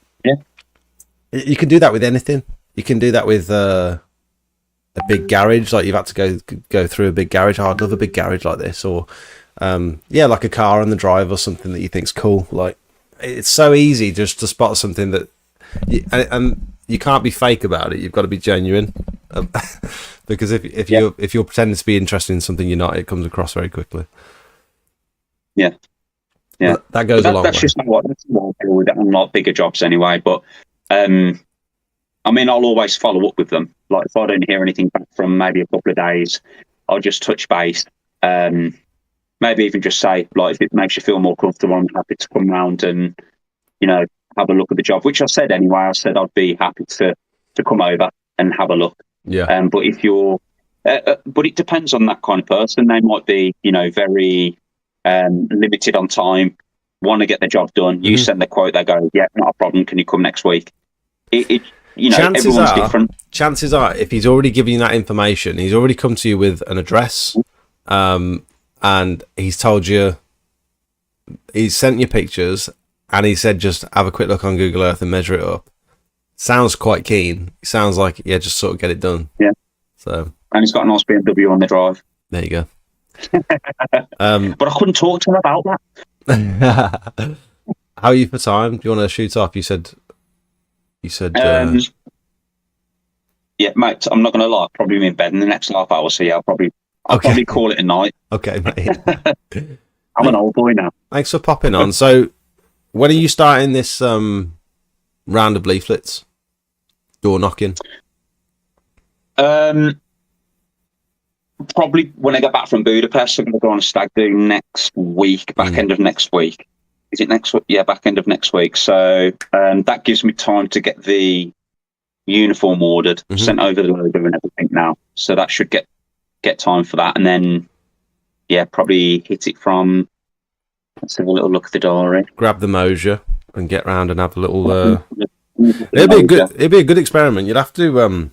you can do that with anything. You can do that with a big garage, like you've had to go through a big garage. Oh, I'd love a big garage like this, or like a car on the drive or something that you think's cool. Like, it's so easy just to spot something that And you can't be fake about it. You've got to be genuine, because if you're pretending to be interested in something you're not, it comes across very quickly. Yeah. But that goes a long way. That's just not what I deal with on like bigger jobs anyway. But I mean, I'll always follow up with them. Like if I don't hear anything back from maybe a couple of days, I'll just touch base. Maybe even just say, like, if it makes you feel more comfortable, I'm happy to come round and, you know, have a look at the job, which I said anyway. I said I'd be happy to come over and have a look. Yeah. But if you're, but it depends on that kind of person. They might be, you know, very limited on time, want to get the job done. You send the quote, they go, yeah, not a problem. Can you come next week? You know, everyone's different. Chances are, if he's already given you that information, he's already come to you with an address, and he's told you, he's sent you pictures, and he said just have a quick look on Google Earth and measure it up. Sounds quite keen. Sounds like, yeah, just sort of get it done. Yeah. So. And he's got a nice BMW on the drive. There you go. But I couldn't talk to him about that. How are you for time? Do you want to shoot off? You said. Yeah, mate. I'm not going to lie. I'll probably be in bed in the next half hour. So yeah, I'll probably call it a night. Okay, mate. I'm an old boy now. Thanks for popping on. So, when are you starting this round of leaflets? Door knocking. Probably when I get back from Budapest. I'm going to go on a stag do next week, back end of next week. Is it next week? Yeah, back end of next week. So that gives me time to get the uniform ordered, sent over the logo and everything now. So that should get time for that. And then, yeah, probably hit it from, let's have a little look at the diary. Grab the Mosier and get round and have a little... It'd be a good experiment. You'd have to...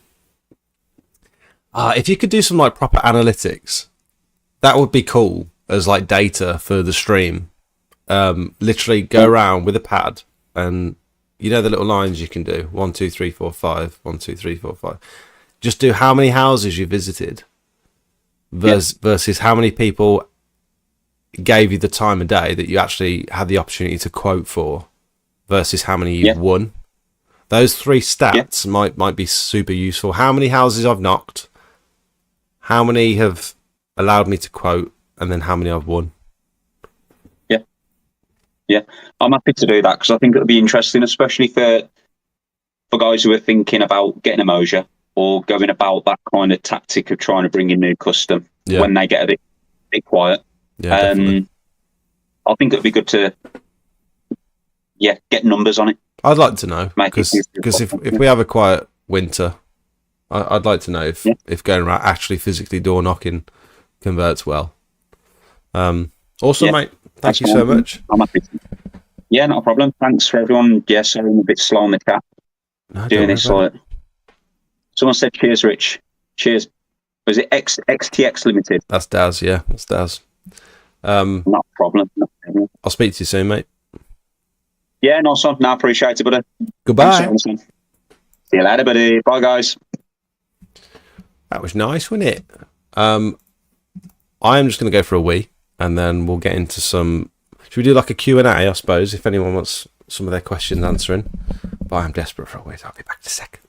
if you could do some like proper analytics, that would be cool as like data for the stream. Literally go around with a pad, and you know the little lines you can do 1 2 3 4 5 1 2 3 4 5. Just do how many houses you visited versus how many people gave you the time of day that you actually had the opportunity to quote for versus how many you've won. Those three stats might be super useful. How many houses I've knocked, how many have allowed me to quote, and then how many I've won. Yeah, I'm happy to do that because I think it'll be interesting, especially for guys who are thinking about getting a Mosier or going about that kind of tactic of trying to bring in new custom when they get a bit quiet. Yeah, definitely. I think it'd be good to get numbers on it. I'd like to know because if we have a quiet winter, I'd like to know if going around actually physically door knocking converts well. Also, mate, thank you so much. I'm happy. Yeah, not a problem. Thanks for everyone. Yeah, sorry, I'm a bit slow on the chat. No, doing this like. Someone said, "Cheers, Rich." Cheers. Was it XTX Limited? That's Daz. Yeah, that's Daz. Not a problem. I'll speak to you soon, mate. Yeah, nice one. No, I appreciate it, buddy. Goodbye. See you later, buddy. Bye, guys. That was nice, wasn't it? I am just going to go for a wee, and then we'll get into some... Should we do like a Q&A, I suppose, if anyone wants some of their questions answering? But I'm desperate for a wee, so I'll be back in a second.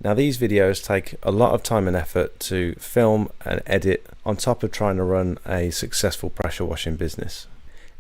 Now, these videos take a lot of time and effort to film and edit, on top of trying to run a successful pressure washing business.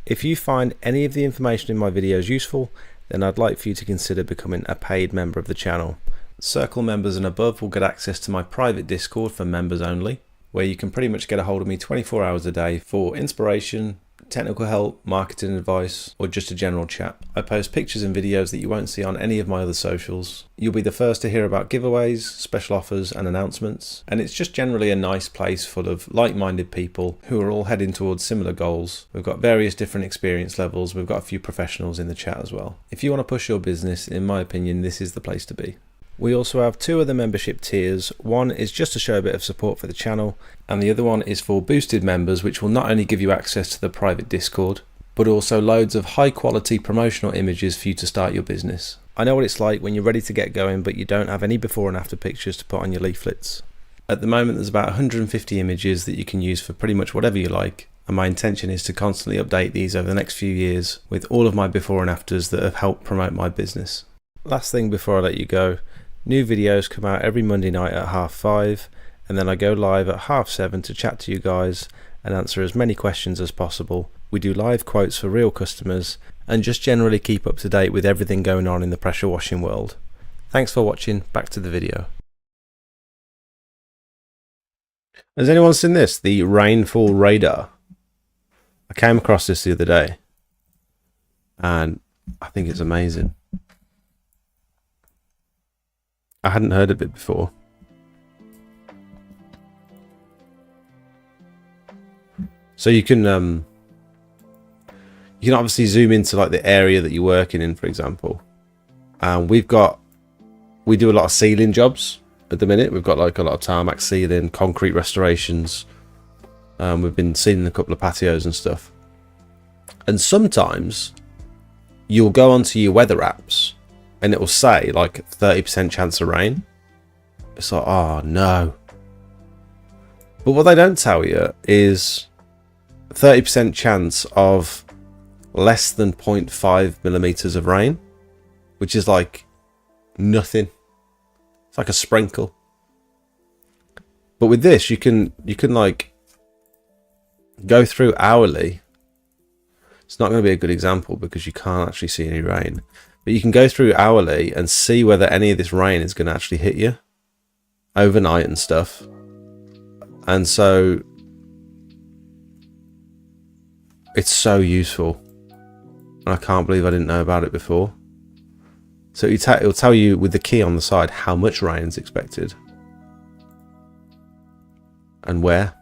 If you find any of the information in my videos useful, then I'd like for you to consider becoming a paid member of the channel. Circle members and above will get access to my private Discord for members only, where you can pretty much get a hold of me 24 hours a day for inspiration, technical help, marketing advice, or just a general chat. I post pictures and videos that you won't see on any of my other socials. You'll be the first to hear about giveaways, special offers and announcements, and it's just generally a nice place full of like-minded people who are all heading towards similar goals. We've got various different experience levels. We've got a few professionals in the chat as well. If you want to push your business, in my opinion, this is the place to be. We also have two other membership tiers. One is just to show a bit of support for the channel, and the other one is for boosted members, which will not only give you access to the private Discord, but also loads of high quality promotional images for you to start your business. I know what it's like when you're ready to get going, but you don't have any before and after pictures to put on your leaflets. At the moment, there's about 150 images that you can use for pretty much whatever you like, and my intention is to constantly update these over the next few years with all of my before and afters that have helped promote my business. last thing before I let you go, new videos come out every Monday night at 5:30, and then I go live at 7:30 to chat to you guys and answer as many questions as possible. We do live quotes for real customers and just generally keep up to date with everything going on in the pressure washing world. Thanks for watching, back to the video. Has anyone seen this? The rainfall radar. I came across this the other day and I think it's amazing. I hadn't heard of it before. So you can obviously zoom into like the area that you're working in, for example. We do a lot of ceiling jobs at the minute. We've got like a lot of tarmac sealing, concrete restorations. We've been sealing a couple of patios and stuff. And sometimes you'll go onto your weather apps and it will say like 30% chance of rain. It's like, oh no. But what they don't tell you is 30% chance of less than 0.5 millimeters of rain, which is like nothing. It's like a sprinkle. But with this, you can like go through hourly. It's not going to be a good example because you can't actually see any rain. But you can go through hourly and see whether any of this rain is going to actually hit you overnight and stuff. And so it's so useful. And I can't believe I didn't know about it before. So it'll tell you with the key on the side how much rain is expected. And where.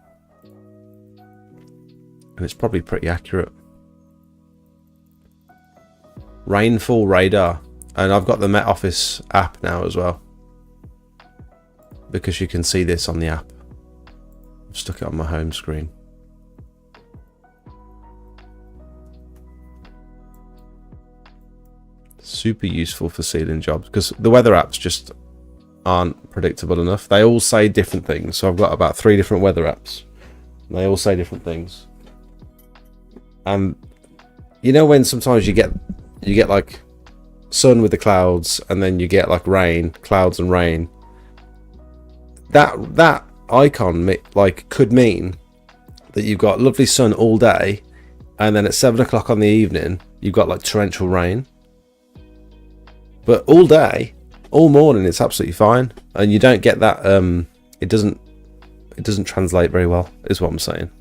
And it's probably pretty accurate. Rainfall radar. And I've got the Met Office app now as well, because you can see this on the app. I've stuck it on my home screen. Super useful for sealing jobs because the weather apps just aren't predictable enough. They all say different things. So I've got about 3 different weather apps. And they all say different things. And you know when sometimes you get like sun with the clouds and then you get like rain, clouds and rain. That icon like could mean that you've got lovely sun all day and then at 7 o'clock on the evening you've got like torrential rain. But all day, all morning, it's absolutely fine, and you don't get that. It doesn't translate very well, is what I'm saying.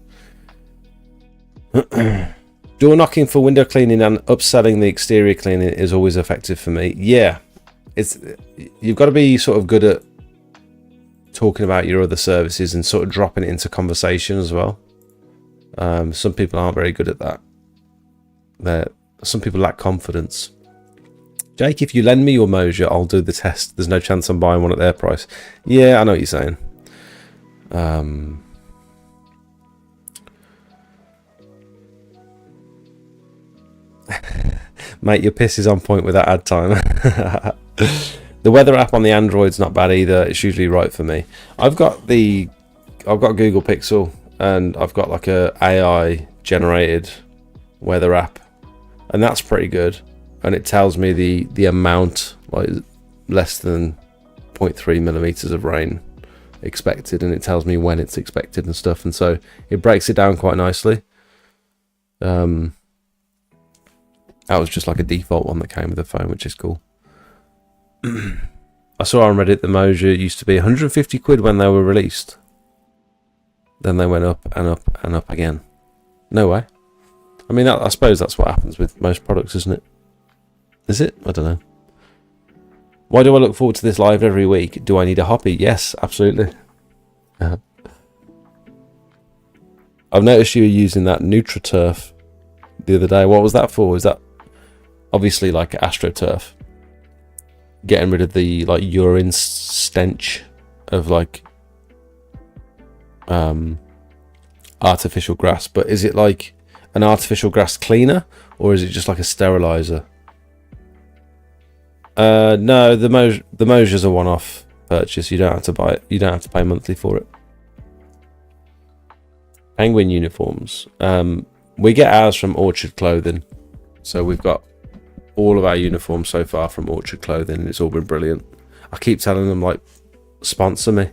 Door knocking for window cleaning and upselling the exterior cleaning is always effective for me. Yeah, you've got to be sort of good at talking about your other services and sort of dropping it into conversation as well. Some people aren't very good at that. Some people lack confidence. Jake, if you lend me your Moja, I'll do the test. There's no chance I'm buying one at their price. Yeah, I know what you're saying. Mate, your piss is on point with that ad time. The weather app on the Android's not bad either. It's usually right for me. I've got Google Pixel and I've got like a AI generated weather app, and that's pretty good. And it tells me the amount, like less than 0.3 millimeters of rain expected, and it tells me when it's expected and stuff, and so it breaks it down quite nicely. That was just like a default one that came with the phone, which is cool. I saw on Reddit the Moja used to be 150 quid when they were released. Then they went up and up and up again. No way. I mean, I suppose that's what happens with most products, isn't it? Is it? I don't know. Why do I look forward to this live every week? Do I need a hobby? Yes, absolutely. I've noticed you were using that NutriTurf the other day. What was that for? Is that obviously like AstroTurf? Getting rid of the like urine stench of like artificial grass. But is it like an artificial grass cleaner or is it just like a sterilizer? No, the Moja's a one-off purchase. You don't have to buy it. You don't have to pay monthly for it. Penguin uniforms. We get ours from Orchard Clothing, so we've got all of our uniforms so far from Orchard Clothing, and it's all been brilliant. I keep telling them, like, sponsor me.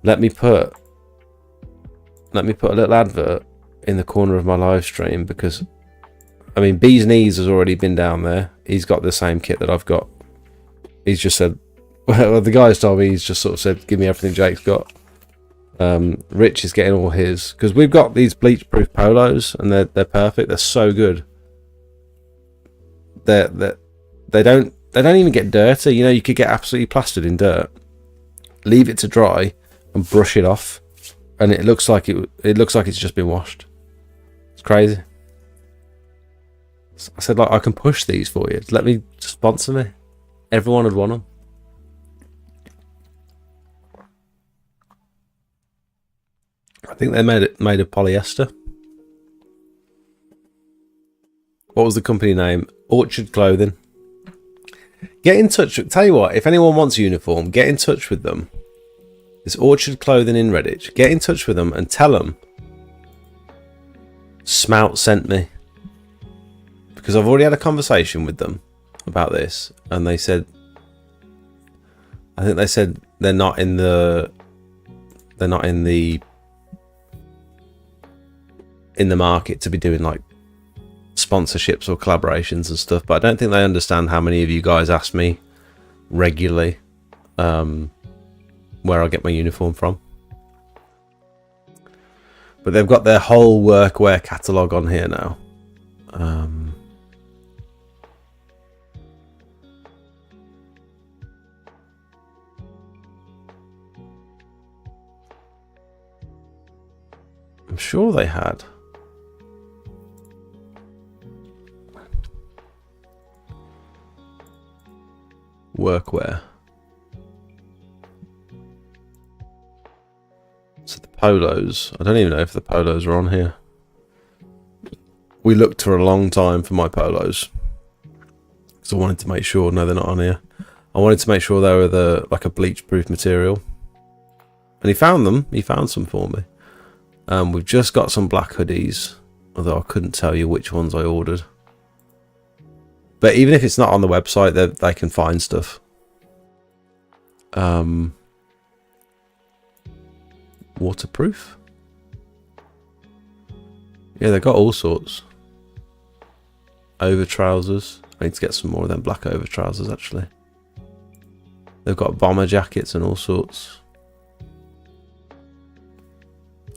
Let me put a little advert in the corner of my live stream, because I mean, Bee's Knees has already been down there. He's got the same kit that I've got. He's just said, well, the guy's told me, he's just sort of said, give me everything Jake's got. Rich is getting all his, because we've got these bleach proof polos, and they're perfect. They're so good. They don't even get dirty. You know, you could get absolutely plastered in dirt, leave it to dry, and brush it off, and it looks like it's just been washed. It's crazy. I said, like, I can push these for you. Let me sponsor me. Everyone would want them. I think they made of polyester. What was the company name? Orchard Clothing. Get in touch. Tell you what, if anyone wants a uniform, get in touch with them. It's Orchard Clothing in Redditch. Get in touch with them and tell them Smout sent me. Because I've already had a conversation with them about this, and they said, I think they said they're not in the market to be doing like sponsorships or collaborations and stuff, but I don't think they understand how many of you guys ask me regularly where I get my uniform from. But they've got their whole workwear catalogue on here now. I'm sure they had. Workwear. So the polos. I don't even know if the polos are on here. We looked for a long time for my polos. So I wanted to make sure. No, they're not on here. I wanted to make sure they were like a bleach proof material. And he found them. He found some for me. We've just got some black hoodies, although I couldn't tell you which ones I ordered. But even if it's not on the website, they can find stuff. Waterproof? Yeah, they've got all sorts. Over trousers. I need to get some more of them black over trousers, actually. They've got bomber jackets and all sorts.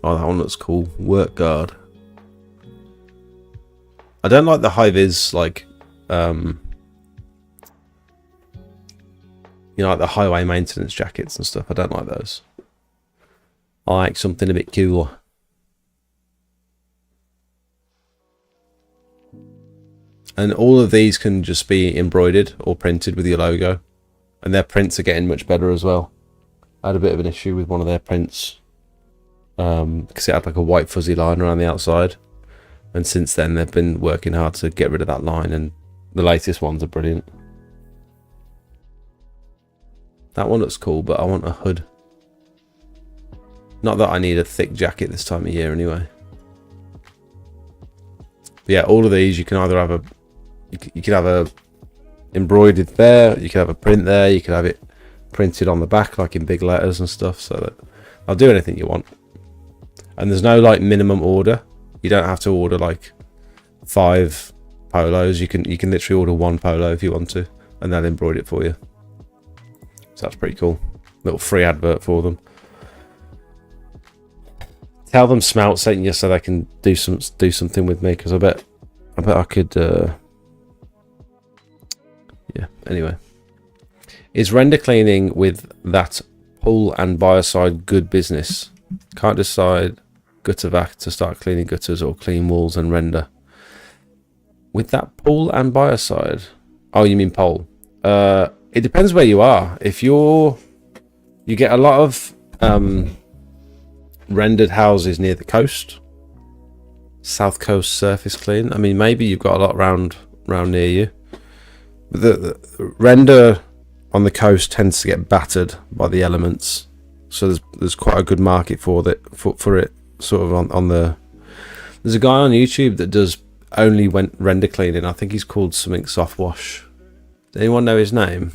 Oh, that one looks cool. Work guard. I don't like the high vis, like, you know, like the highway maintenance jackets and stuff. I don't like those. I like something a bit cooler. And all of these can just be embroidered or printed with your logo. And their prints are getting much better as well. I had a bit of an issue with one of their prints. Because it had like a white fuzzy line around the outside, and since then they've been working hard to get rid of that line, and the latest ones are brilliant. That one looks cool, but I want a hood. Not that I need a thick jacket this time of year anyway. But yeah, all of these you can either have you can have a embroidered there, you can have a print there, you can have it printed on the back like in big letters and stuff, so that I'll do anything you want. And there's no like minimum order. You don't have to order like 5 polos. You can literally order 1 polo if you want to, and they'll embroider it for you. So that's pretty cool. Little free advert for them. Tell them Smout sent you so they can do something with me, because I bet I could. Yeah. Anyway, is render cleaning with that pull and biocide good business? Can't decide gutter vac to start cleaning gutters or clean walls and render with that pull and biocide. Oh, you mean pole? It depends where you are. If you get a lot of rendered houses near the coast, south coast surface clean. I mean, maybe you've got a lot round near you. The render on the coast tends to get battered by the elements, so there's quite a good market for it. Sort of on the. There's a guy on YouTube that does only went render cleaning. I think he's called something Softwash. Does anyone know his name?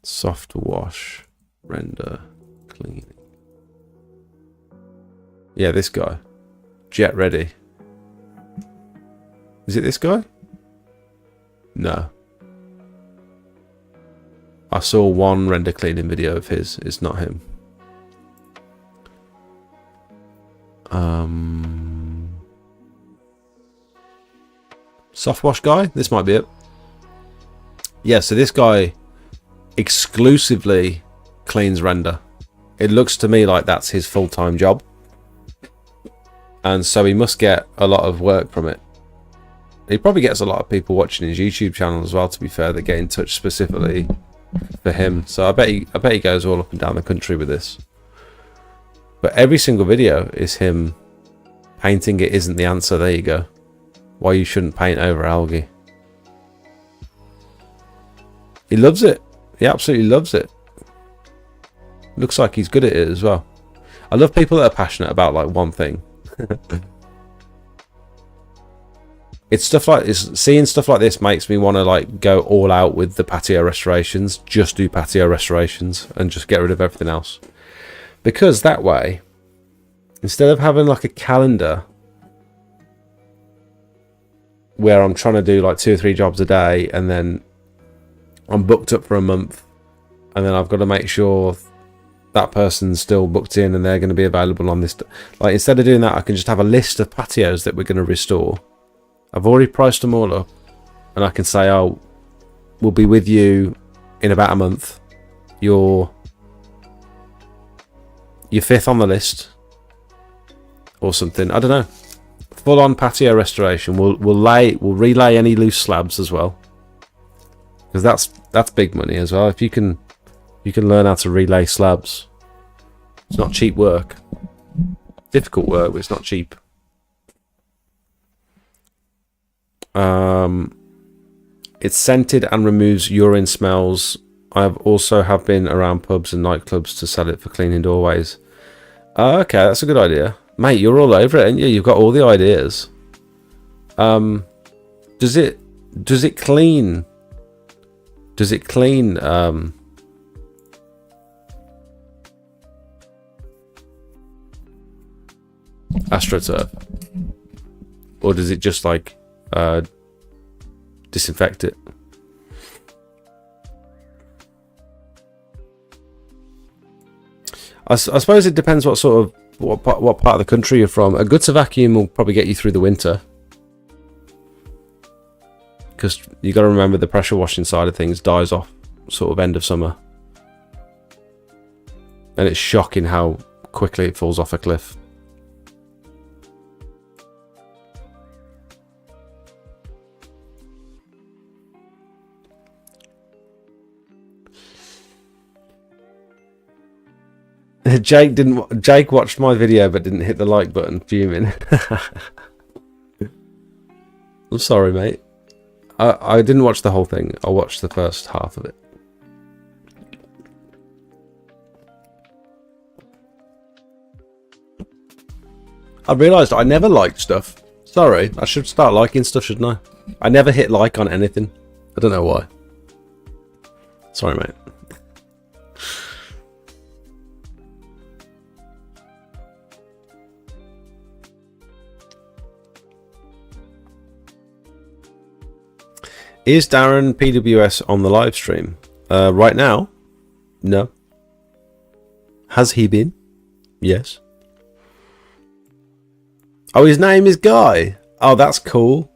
Softwash render cleaning. Yeah, this guy. Jet Ready. Is it this guy? No. I saw one render cleaning video of his. It's not him. Softwash guy? This might be it. Yeah, so this guy exclusively cleans render. It looks to me like that's his full-time job. And so he must get a lot of work from it. He probably gets a lot of people watching his YouTube channel as well, to be fair, that get in touch specifically for him. So I bet he goes all up and down the country with this. But every single video is him painting It Isn't the Answer. There you go. Why you shouldn't paint over algae. He loves it. He absolutely loves it. Looks like he's good at it as well. I love people that are passionate about like one thing. It's stuff like this. Seeing stuff like this makes me want to like go all out with the patio restorations. Just do patio restorations and just get rid of everything else. Because that way, instead of having like a calendar where I'm trying to do like 2 or 3 jobs a day and then I'm booked up for a month and then I've got to make sure that person's still booked in and they're going to be available on this. Like, instead of doing that, I can just have a list of patios that we're going to restore. I've already priced them all up and I can say, oh, we'll be with you in about a month. You're 5th on the list or something. I don't know. Full on patio restoration. We'll relay any loose slabs as well, because that's big money as well. If you can learn how to relay slabs, it's not cheap work. Difficult work, but it's not cheap. It's scented and removes urine smells. I have been around pubs and nightclubs to sell it for cleaning doorways. Okay, that's a good idea, mate. You're all over it, aren't you? You've got all the ideas. Does it clean? Does it clean? AstroTurf, or does it just like disinfect it? I suppose it depends what part of the country you're from. A gutter vacuum will probably get you through the winter, because you got to remember the pressure washing side of things dies off sort of end of summer, and it's shocking how quickly it falls off a cliff. Jake watched my video but didn't hit the like button, fuming. I'm sorry, mate. I didn't watch the whole thing. I watched the first half of it. I realised I never liked stuff. Sorry, I should start liking stuff, shouldn't I? I never hit like on anything. I don't know why. Sorry, mate. Is Darren PWS on the live stream? Right now? No. Has he been? Yes. Oh, his name is Guy. Oh, that's cool.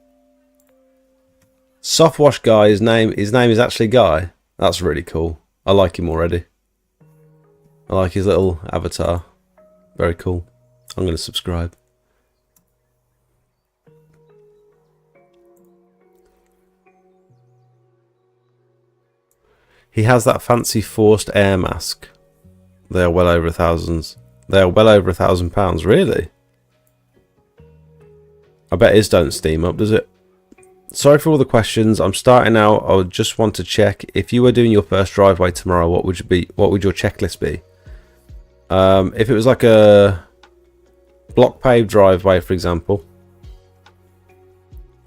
Softwash Guy, his name is actually Guy. That's really cool. I like him already. I like his little avatar. Very cool. I'm going to subscribe. He has that fancy forced air mask. They are well over £1,000. They are well over £1,000. Really? I bet his don't steam up, does it? Sorry for all the questions. I'm starting out. I would just want to check, if you were doing your first driveway tomorrow, what would your checklist be? If it was like a block paved driveway, for example,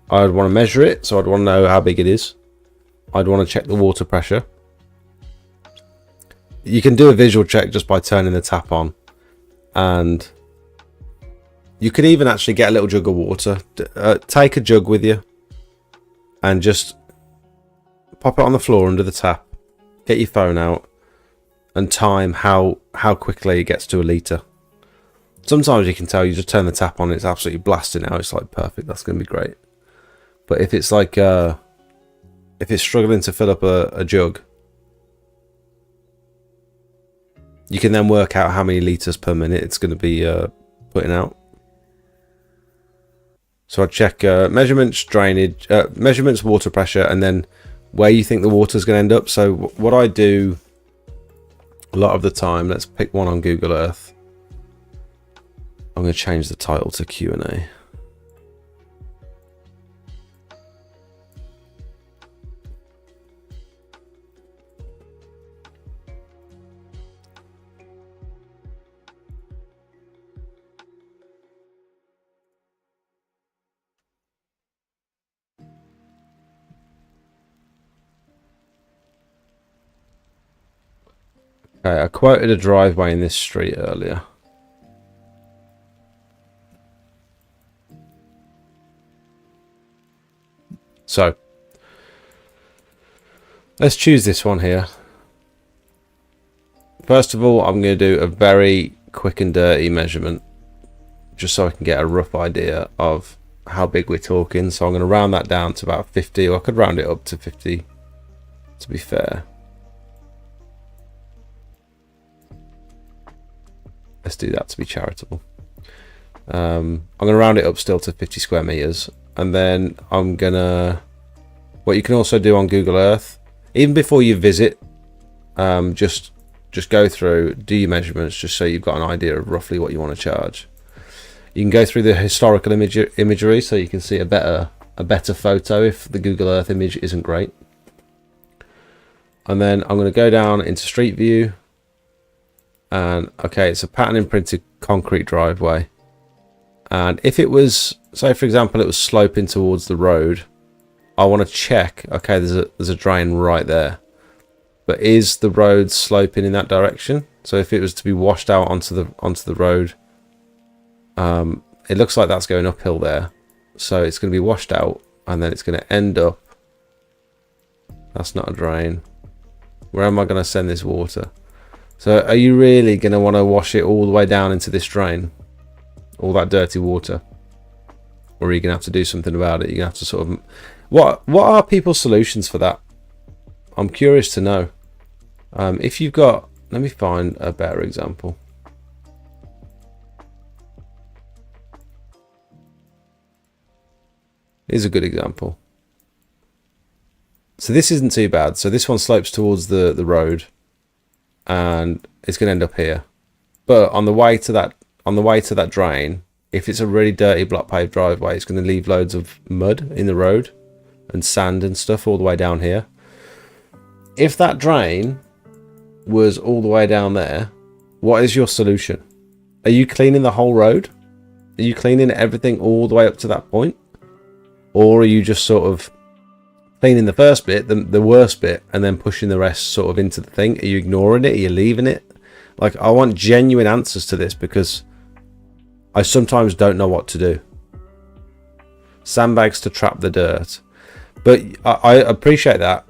I'd want to measure it, so I'd want to know how big it is. I'd want to check the water pressure. You can do a visual check just by turning the tap on, and you could even actually get a little jug of water. Take a jug with you and just pop it on the floor under the tap. Get your phone out and time how quickly it gets to a litre. Sometimes you can tell, you just turn the tap on, it's absolutely blasting out. It's like perfect, that's going to be great. But if it's like, if it's struggling to fill up a jug, you can then work out how many litres per minute it's going to be putting out. So I check measurements, drainage, measurements, water pressure, and then where you think the water's going to end up. So what I do a lot of the time, let's pick one on Google Earth. I'm going to change the title to Q&A. Okay, I quoted a driveway in this street earlier. So, let's choose this one here. First of all, I'm going to do a very quick and dirty measurement, just so I can get a rough idea of how big we're talking. So I'm going to round that down to about 50, or I could round it up to 50, to be fair. Let's do that to be charitable. I'm going to round it up still to 50 square meters. And then I'm going to... What you can also do on Google Earth, even before you visit, just go through, do your measurements, just so you've got an idea of roughly what you want to charge. You can go through the historical imagery, so you can see a better photo if the Google Earth image isn't great. And then I'm going to go down into Street View. And okay, it's a pattern imprinted concrete driveway. And if it was, say for example, it was sloping towards the road, I want to check, okay, there's a drain right there. But is the road sloping in that direction? So if it was to be washed out onto the road, it looks like that's going uphill there. So it's going to be washed out, and then it's going to end up... That's not a drain. Where am I going to send this water? So are you really going to want to wash it all the way down into this drain? All that dirty water? Or are you going to have to do something about it? You're going to have to sort of... What are people's solutions for that? I'm curious to know. If you've got... Let me find a better example. Here's a good example. So this isn't too bad. So this one slopes towards the road, and it's going to end up here. But on the way to that drain, if it's a really dirty block paved driveway, it's going to leave loads of mud in the road and sand and stuff all the way down here. If that drain was all the way down there, what is your solution? Are you cleaning the whole road? Are you cleaning everything all the way up to that point? Or are you just sort of cleaning the first bit, the worst bit, and then pushing the rest sort of into the thing? Are you ignoring it? Are you leaving it? Like, I want genuine answers to this, because I sometimes don't know what to do. Sandbags to trap the dirt. But I appreciate that.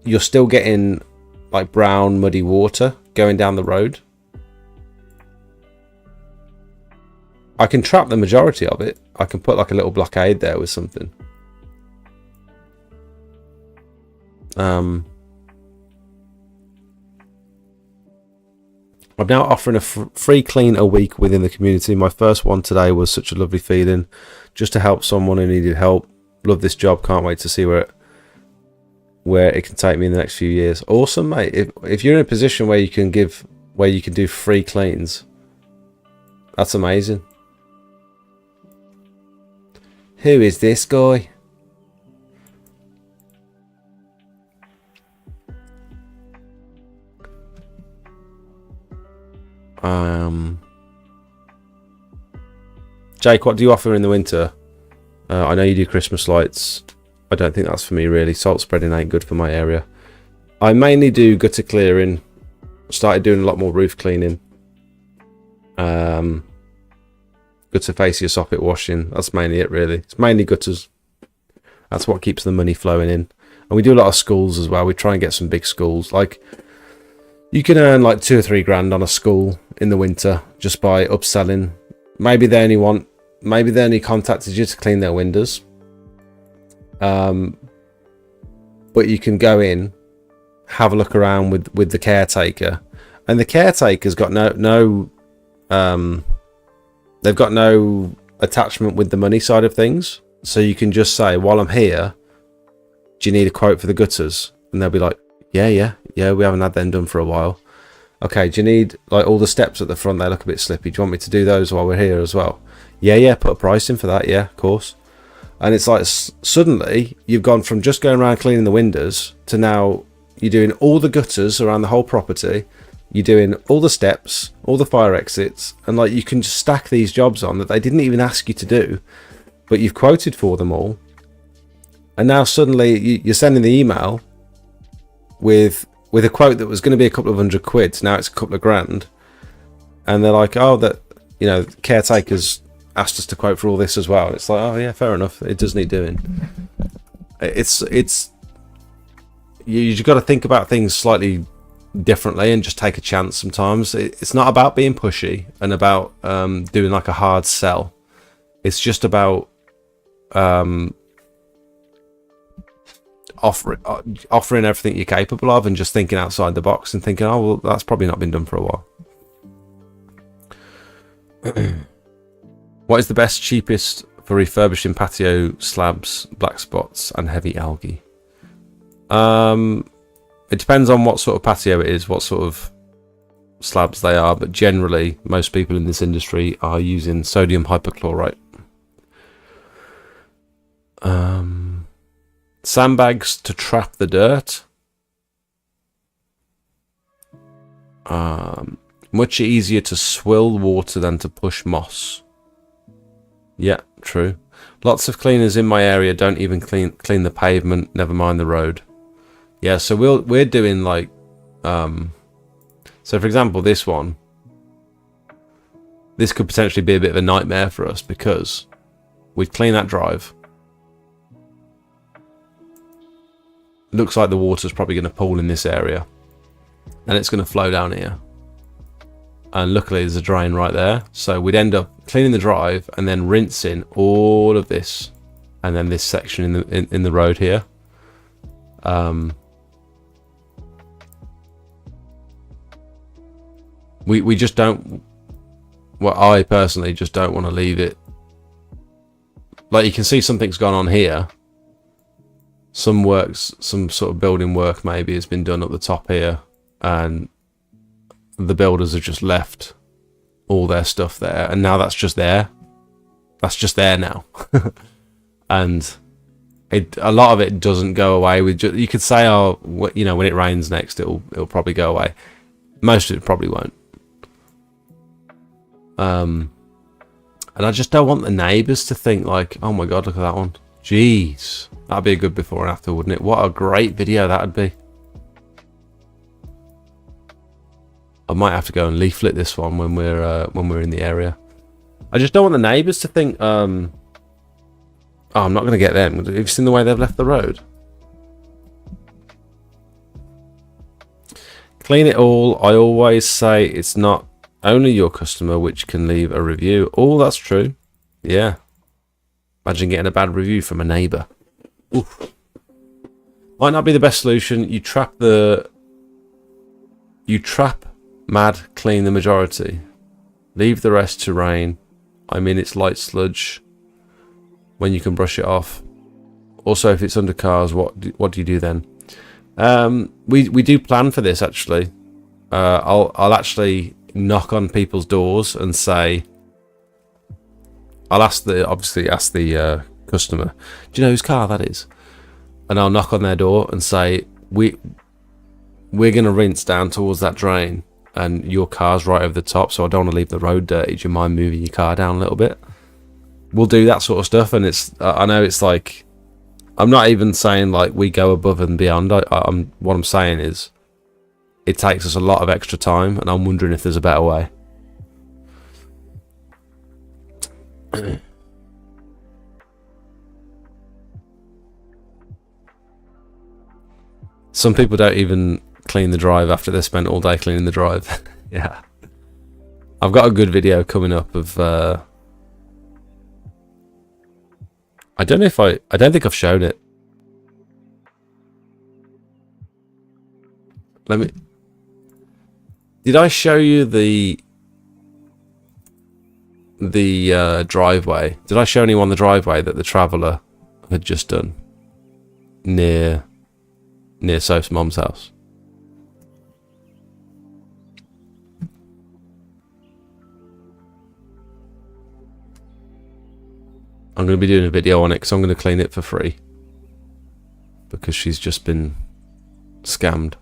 You're still getting like brown, muddy water going down the road. I can trap the majority of it. I can put like a little blockade there with something. I'm now offering a free clean a week within the community. My first one today was such a lovely feeling, just to help someone who needed help. Love this job. Can't wait to see where it can take me in the next few years. Awesome, mate. If you're in a position where you can do free cleans, that's amazing. Who is this guy? Jake, what do you offer in the winter? I know you do Christmas lights. I don't think that's for me really. Salt spreading ain't good for my area. I mainly do gutter clearing. Started doing a lot more roof cleaning. Gutter fascia soffit washing. That's mainly it really. It's mainly gutters. That's what keeps the money flowing in. And we do a lot of schools as well. We try and get some big schools. Like, you can earn like 2 or 3 grand on a school in the winter just by upselling. Maybe they only contacted you to clean their windows. But you can go in, have a look around with the caretaker, and the caretaker's got they've got no attachment with the money side of things. So you can just say, while I'm here, do you need a quote for the gutters? And they'll be like, yeah, we haven't had them done for a while. Okay, do you need like all the steps at the front? They look a bit slippy. Do you want me to do those while we're here as well? Yeah, put a price in for that. Yeah, of course. And it's like suddenly you've gone from just going around cleaning the windows to now you're doing all the gutters around the whole property. You're doing all the steps, all the fire exits, and like you can just stack these jobs on that they didn't even ask you to do, but you've quoted for them all. And now suddenly you're sending the email with a quote that was going to be a couple of £100. Now it's a couple of grand, and they're like, oh, that, you know, caretakers asked us to quote for all this as well. It's like, oh yeah, fair enough. It does need doing. It's you just got to think about things slightly differently and just take a chance sometimes. It's not about being pushy and about doing like a hard sell. It's just about offering everything you're capable of and just thinking outside the box and thinking, oh well, that's probably not been done for a while. What is the best, cheapest for refurbishing patio slabs, black spots and heavy algae? It depends on what sort of patio it is, what sort of slabs they are, but generally most people in this industry are using sodium hypochlorite. Sandbags to trap the dirt. Much easier to swill water than to push moss. Yeah, true. Lots of cleaners in my area don't even clean the pavement, never mind the road. Yeah, so we're doing like so for example, this could potentially be a bit of a nightmare for us because we'd clean that drive. Looks like the water's probably going to pool in this area and it's going to flow down here, and luckily there's a drain right there, so we'd end up cleaning the drive and then rinsing all of this and then this section in the road here. We just don't, well, I personally just don't want to leave it. Like, you can see something's gone on here. Some sort of building work maybe has been done up the top here, and the builders have just left all their stuff there, and now that's just there. That's just there now. And a lot of it doesn't go away with you could say, oh, you know, when it rains next it'll probably go away. Most of it probably won't. And I just don't want the neighbours to think like, oh my god, look at that one. Jeez, that'd be a good before and after, wouldn't it? What a great video that'd be. I might have to go and leaflet this one when we're in the area. I just don't want the neighbours to think, oh, I'm not going to get them. Have you seen the way they've left the road? Clean it all. I always say it's not only your customer which can leave a review. Oh, that's true. Yeah. Imagine getting a bad review from a neighbour. Oof. Might not be the best solution. You trap, mad, clean the majority. Leave the rest to rain. I mean, it's light sludge when you can brush it off. Also, if it's under cars, what do you do then? We do plan for this actually. I'll actually knock on people's doors and say, I'll obviously ask the customer, do you know whose car that is? And I'll knock on their door and say, we're going to rinse down towards that drain and your car's right over the top, so I don't want to leave the road dirty. Do you mind moving your car down a little bit? we'll do that sort of stuff, and it's I know it's like, I'm not even saying like we go above and beyond. I'm what I'm saying is it takes us a lot of extra time, and I'm wondering if there's a better way. Some people don't even clean the drive after they spent all day cleaning the drive. Yeah, I've got a good video coming up of I don't think I've shown it. Did I show you the driveway? Did I show anyone the driveway that the traveller had just done near Soph's mum's house? I'm going to be doing a video on it because I'm going to clean it for free because she's just been scammed.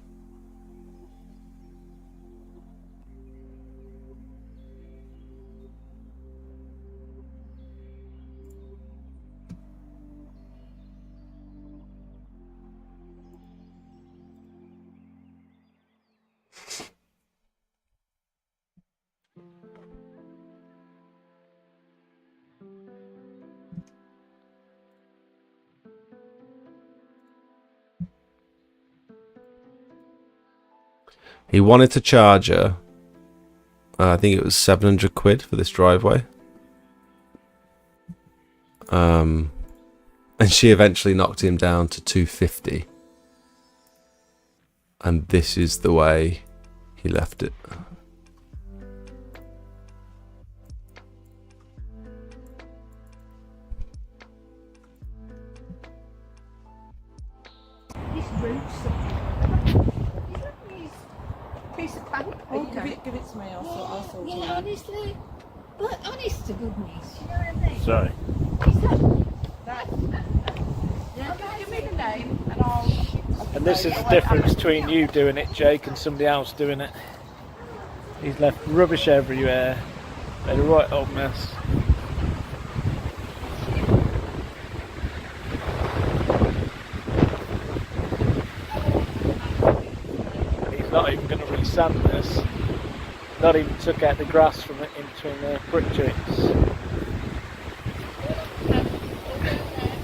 He wanted to charge her, I think it was 700 quid for this driveway. And she eventually knocked him down to 250. And this is the way he left it. This roof's piece of paper. Okay. Give it to me. I'll sort it Yeah, out. honestly. But honest to goodness, you know what I mean? Sorry. Yeah, give me the name and I'll... And this is the difference between you doing it, Jake, and somebody else doing it. He's left rubbish everywhere. Made a right old mess. And he's not even going to re-sand this. Not even took out the grass from it in between the brick joints.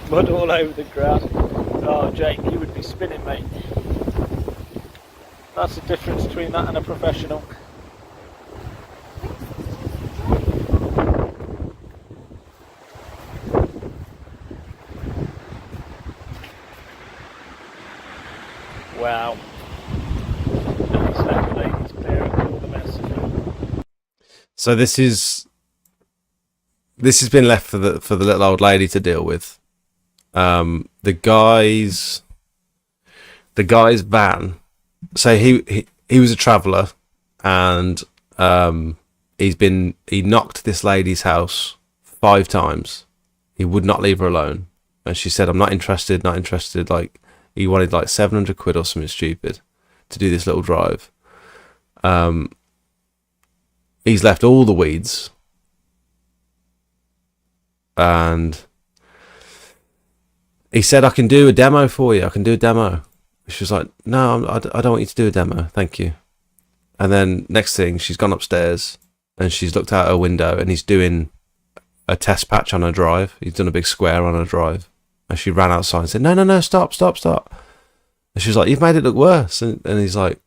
Mud all over the grass. Oh, Jake, you would be spinning, mate. That's the difference between that and a professional. Wow. And he's left ladies clearing all the mess. So this has been left for the little old lady to deal with. The guy's van. So he was a traveller, and he knocked this lady's house 5 times. He would not leave her alone, and she said, "I'm not interested, not interested." Like, he wanted like 700 quid or something stupid to do this little drive. He's left all the weeds, and he said, "I can do a demo for you. I can do a demo." She was like, "No, I don't want you to do a demo, thank you." And then next thing, she's gone upstairs and she's looked out her window, and he's doing a test patch on her drive. He's done a big square on her drive, and she ran outside and said, "No, stop." And she was like, "You've made it look worse." And he's like,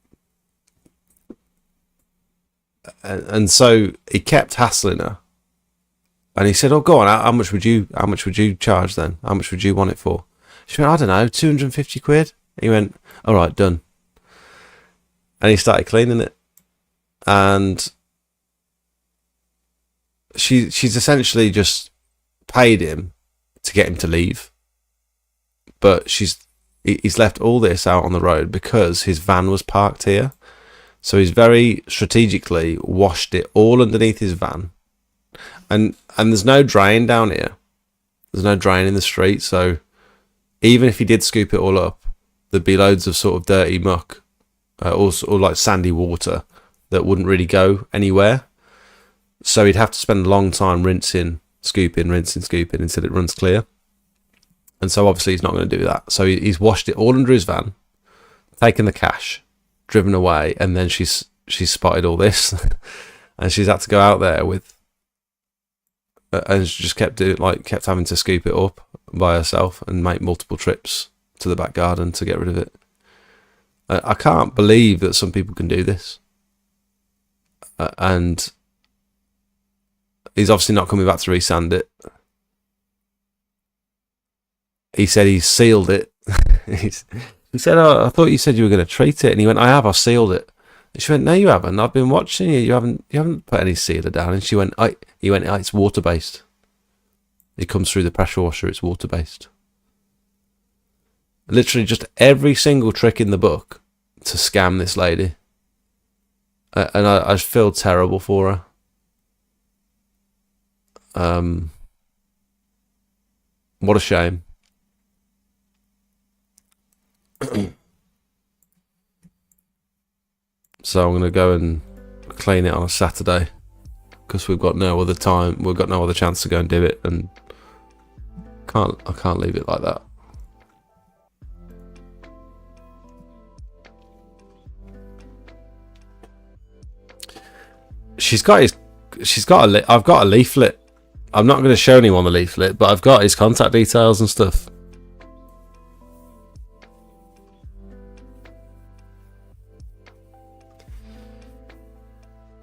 and so he kept hassling her, and he said, "Oh, go on. How much would you charge then? How much would you want it for?" She went, "I don't know, 250 quid." He went, "All right, done." And he started cleaning it, and she's essentially just paid him to get him to leave, but he's left all this out on the road because his van was parked here. So he's very strategically washed it all underneath his van, and there's no drain down here. There's no drain in the street, so even if he did scoop it all up, there'd be loads of sort of dirty muck, or like sandy water that wouldn't really go anywhere. So he'd have to spend a long time rinsing scooping, rinsing, scooping until it runs clear. And so obviously he's not going to do that. So he's washed it all under his van, taken the cash, driven away, and then she's spotted all this, and she's had to go out there with, and she just kept having to scoop it up by herself and make multiple trips to the back garden to get rid of it. I can't believe that some people can do this. And he's obviously not coming back to resand it. He said he sealed it. He said, "Oh, I thought you said you were going to treat it." And he went, "I have. Sealed it." And she went, "No, you haven't. I've been watching you. You haven't put any sealer down." And she went, he went, "It's water based. It comes through the pressure washer. It's water based." Literally just every single trick in the book to scam this lady. And I feel terrible for her. What a shame. So I'm going to go and clean it on a Saturday because we've got no other time. We've got no other chance to go and do it, and I can't leave it like that. I've got a leaflet. I'm not going to show anyone the leaflet, but I've got his contact details and stuff.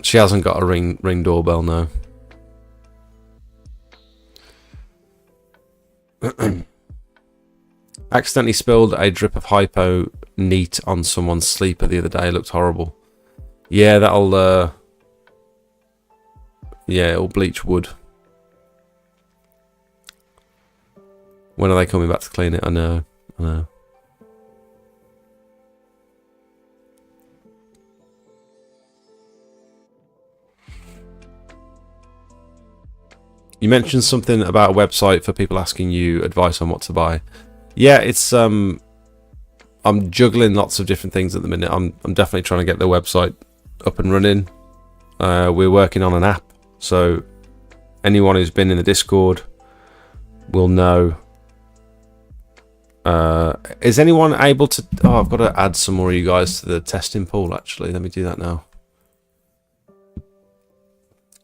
She hasn't got a ring doorbell, no. Accidentally spilled a drip of hypo neat on someone's sleeper the other day. It looked horrible. Yeah, that'll it'll bleach wood. When are they coming back to clean it? I know. You mentioned something about a website for people asking you advice on what to buy. Yeah, it's I'm juggling lots of different things at the minute. I'm definitely trying to get the website up and running. We're working on an app, so anyone who's been in the Discord will know. Is anyone able to... Oh, I've got to add some more of you guys to the testing pool, actually. Let me do that now.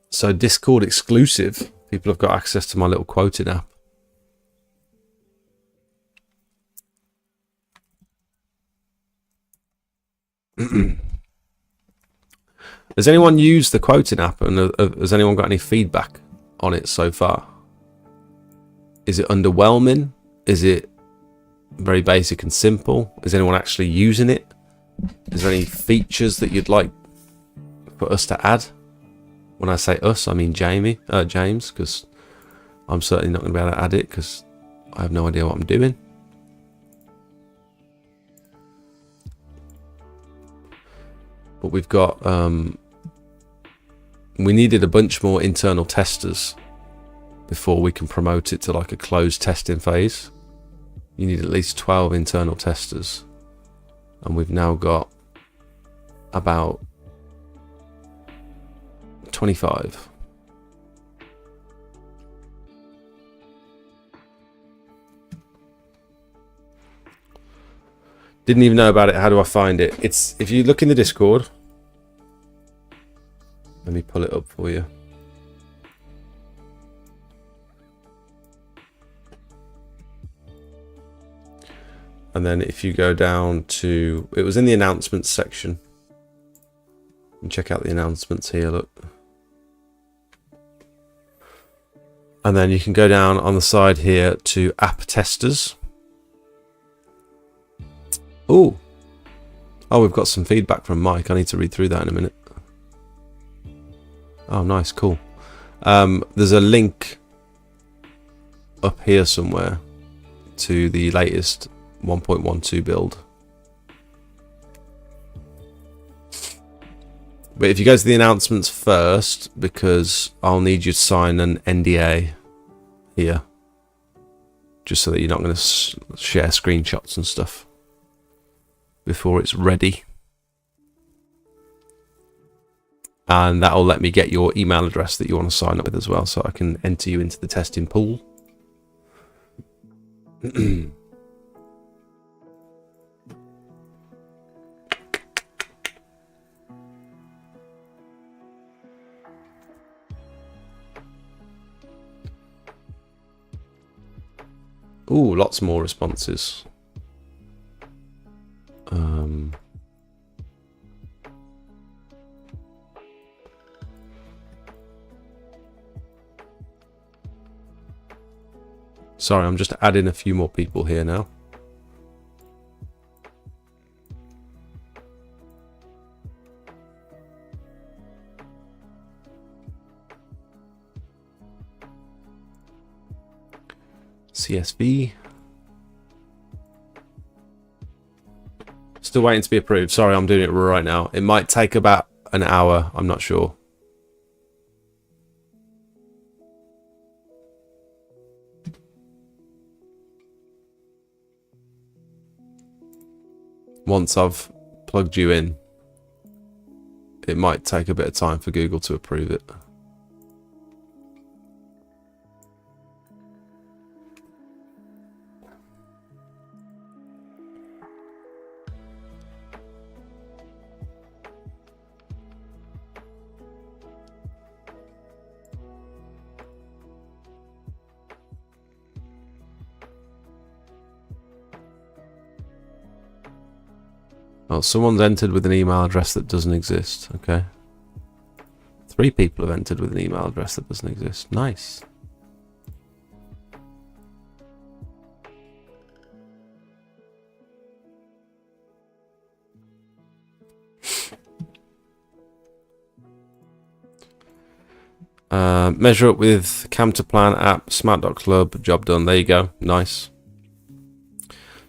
So Discord exclusive. People have got access to my little quoting app. Has anyone used the quoting app, and has anyone got any feedback on it so far? Is it underwhelming? Is it very basic and simple? Is anyone actually using it? Is there any features that you'd like for us to add? When I say us, I mean James, because I'm certainly not going to be able to add it because I have no idea what I'm doing. But we've got, we needed a bunch more internal testers before we can promote it to like a closed testing phase. You need at least 12 internal testers. And we've now got about 25. Didn't even know about it. How do I find it? It's, if you look in the Discord, let me pull it up for you. And then if you go down to, it was in the announcements section. And check out the announcements here, look. And then you can go down on the side here to app testers. Oh, we've got some feedback from Mike. I need to read through that in a minute. Oh, nice, cool. There's a link up here somewhere to the latest 1.12 build. But if you go to the announcements first, because I'll need you to sign an NDA here, just so that you're not going to share screenshots and stuff before it's ready. and that'll let me get your email address that you want to sign up with as well, so I can enter you into the testing pool. Ooh, lots more responses. Sorry, I'm just adding a few more people here now. CSV. Still waiting to be approved. Sorry, I'm doing it right now. It might take about an hour. I'm not sure. Once I've plugged you in, it might take a bit of time for Google to approve it. Oh, someone's entered with an email address that doesn't exist. Okay. 3 people have entered with an email address that doesn't exist. Nice. Measure up with Cam to Plan app, smart.club, job done. There you go. Nice.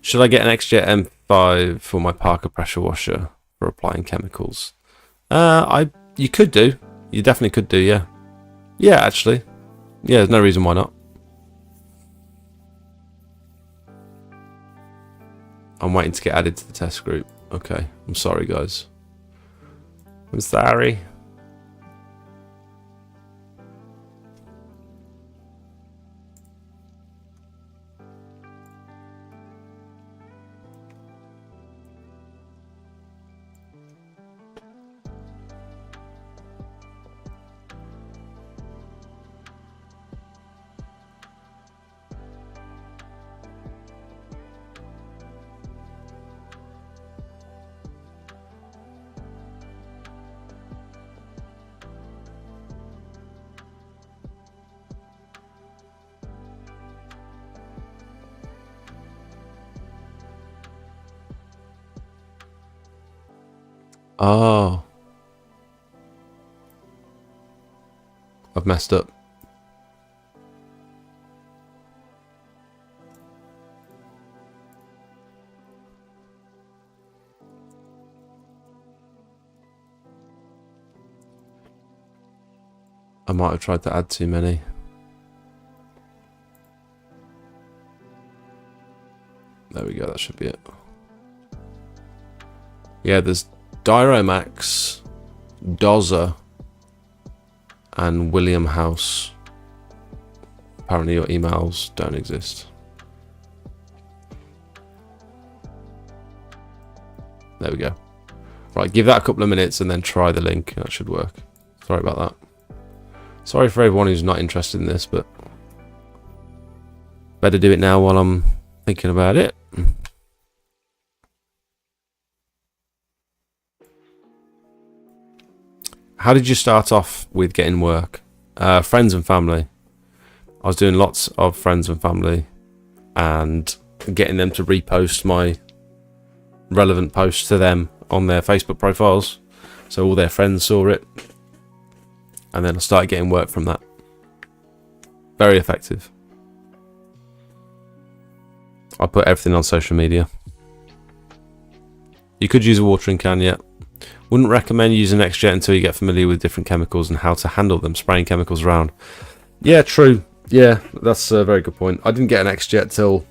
Should I get an XJet M5 for my Parker pressure washer for applying chemicals? You could do. You definitely could do, yeah. Yeah, actually. Yeah, there's no reason why not. I'm waiting to get added to the test group. Okay, I'm sorry, guys. I'm sorry. Oh. I've messed up. I might have tried to add too many. There we go, that should be it. Yeah, there's Dyromax, Dozer, and William House. Apparently your emails don't exist. There we go. Right, give that a couple of minutes and then try the link. That should work. Sorry about that. Sorry for everyone who's not interested in this, but better do it now while I'm thinking about it. How did you start off with getting work? Friends and family. I was doing lots of friends and family and getting them to repost my relevant posts to them on their Facebook profiles, so all their friends saw it, and then I started getting work from that. Very effective. I put everything on social media. You could use a watering can, yeah. Wouldn't recommend using XJet until you get familiar with different chemicals and how to handle them, spraying chemicals around. Yeah, true. Yeah, that's a very good point. I didn't get an XJet till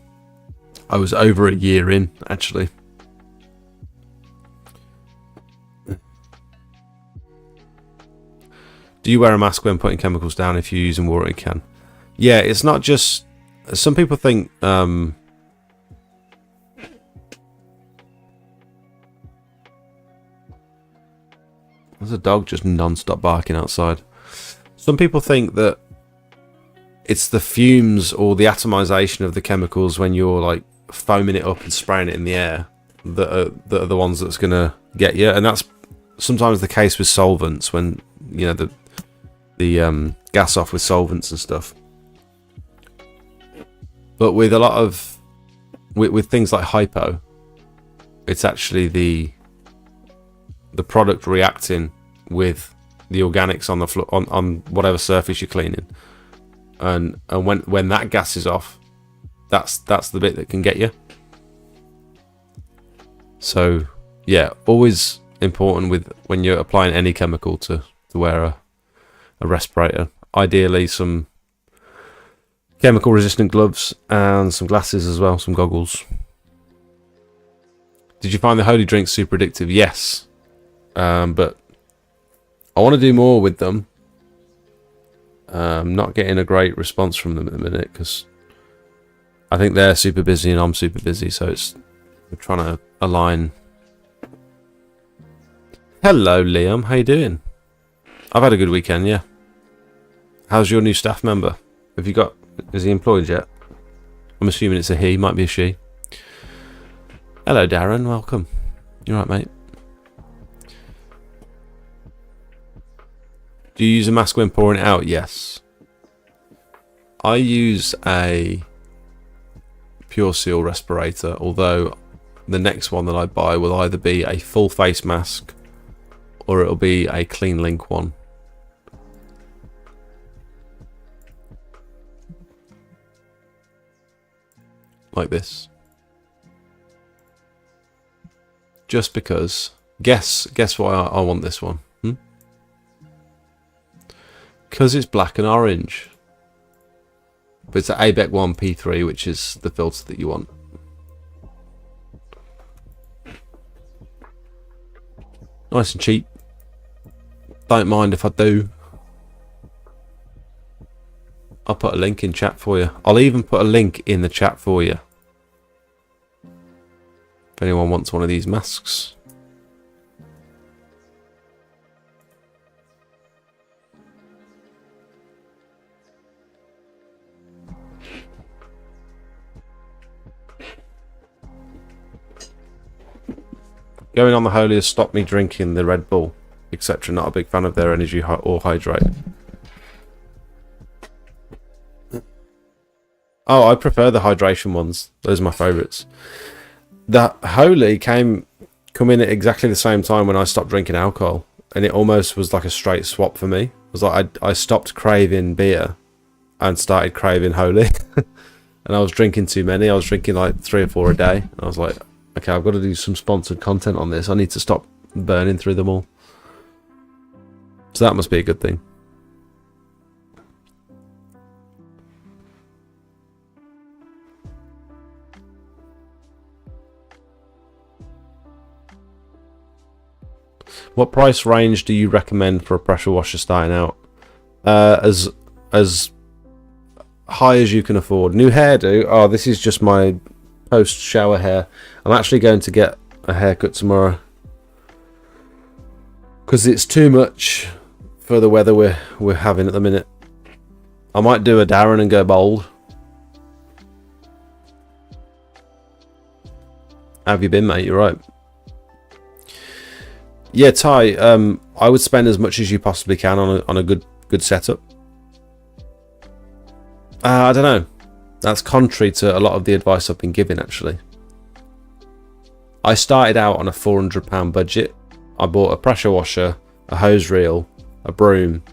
I was over a year in, actually. Do you wear a mask when putting chemicals down if you're using watering can? Yeah, it's not just... Some people think... There's a dog just non-stop barking outside. Some people think that it's the fumes or the atomization of the chemicals when you're like foaming it up and spraying it in the air that are the ones that's going to get you. And that's sometimes the case with solvents when, you know, the gas off with solvents and stuff. But with a lot of... With things like hypo, it's actually the product reacting with the organics on the on whatever surface you're cleaning, and when that gas is off, that's the bit that can get you. So yeah, always important with when you're applying any chemical to wear a respirator. Ideally some chemical resistant gloves and some glasses as well, some goggles. Did you find the holy drinks super addictive? Yes. But I want to do more with them. Not getting a great response from them at the minute because I think they're super busy and I'm super busy, so we're trying to align. Hello Liam, how you doing? I've had a good weekend, yeah. How's your new staff member? Is he employed yet? I'm assuming it's a he, might be a she. Hello Darren, welcome. You alright mate? Do you use a mask when pouring it out? Yes. I use a Pure Seal respirator, although the next one that I buy will either be a full face mask or it'll be a Clean Link one. Like this. Just because. Guess why I want this one. Because it's black and orange. But it's an ABEC 1 P3, which is the filter that you want. Nice and cheap. Don't mind if I do. I'll put a link in chat for you. I'll even put a link in the chat for you. If anyone wants one of these masks. Going on the holy has stopped me drinking the Red Bull, etc. Not a big fan of their energy or hydrate. Oh, I prefer the hydration ones. Those are my favourites. The holy come in at exactly the same time when I stopped drinking alcohol, and it almost was like a straight swap for me. It was like I stopped craving beer and started craving holy, and I was drinking too many. I was drinking like 3 or 4 a day, and I was like, okay, I've got to do some sponsored content on this. I need to stop burning through them all. So that must be a good thing. What price range do you recommend for a pressure washer starting out? As high as you can afford. New hairdo. Oh, this is just my post shower hair. I'm actually going to get a haircut tomorrow because it's too much for the weather we're having at the minute. I might do a Darren and go bald. How have you been, mate? You're right. Yeah, Ty, I would spend as much as you possibly can on a good setup. I don't know. That's contrary to a lot of the advice I've been giving, actually. I started out on a £400 budget. I bought a pressure washer, a hose reel, a broom.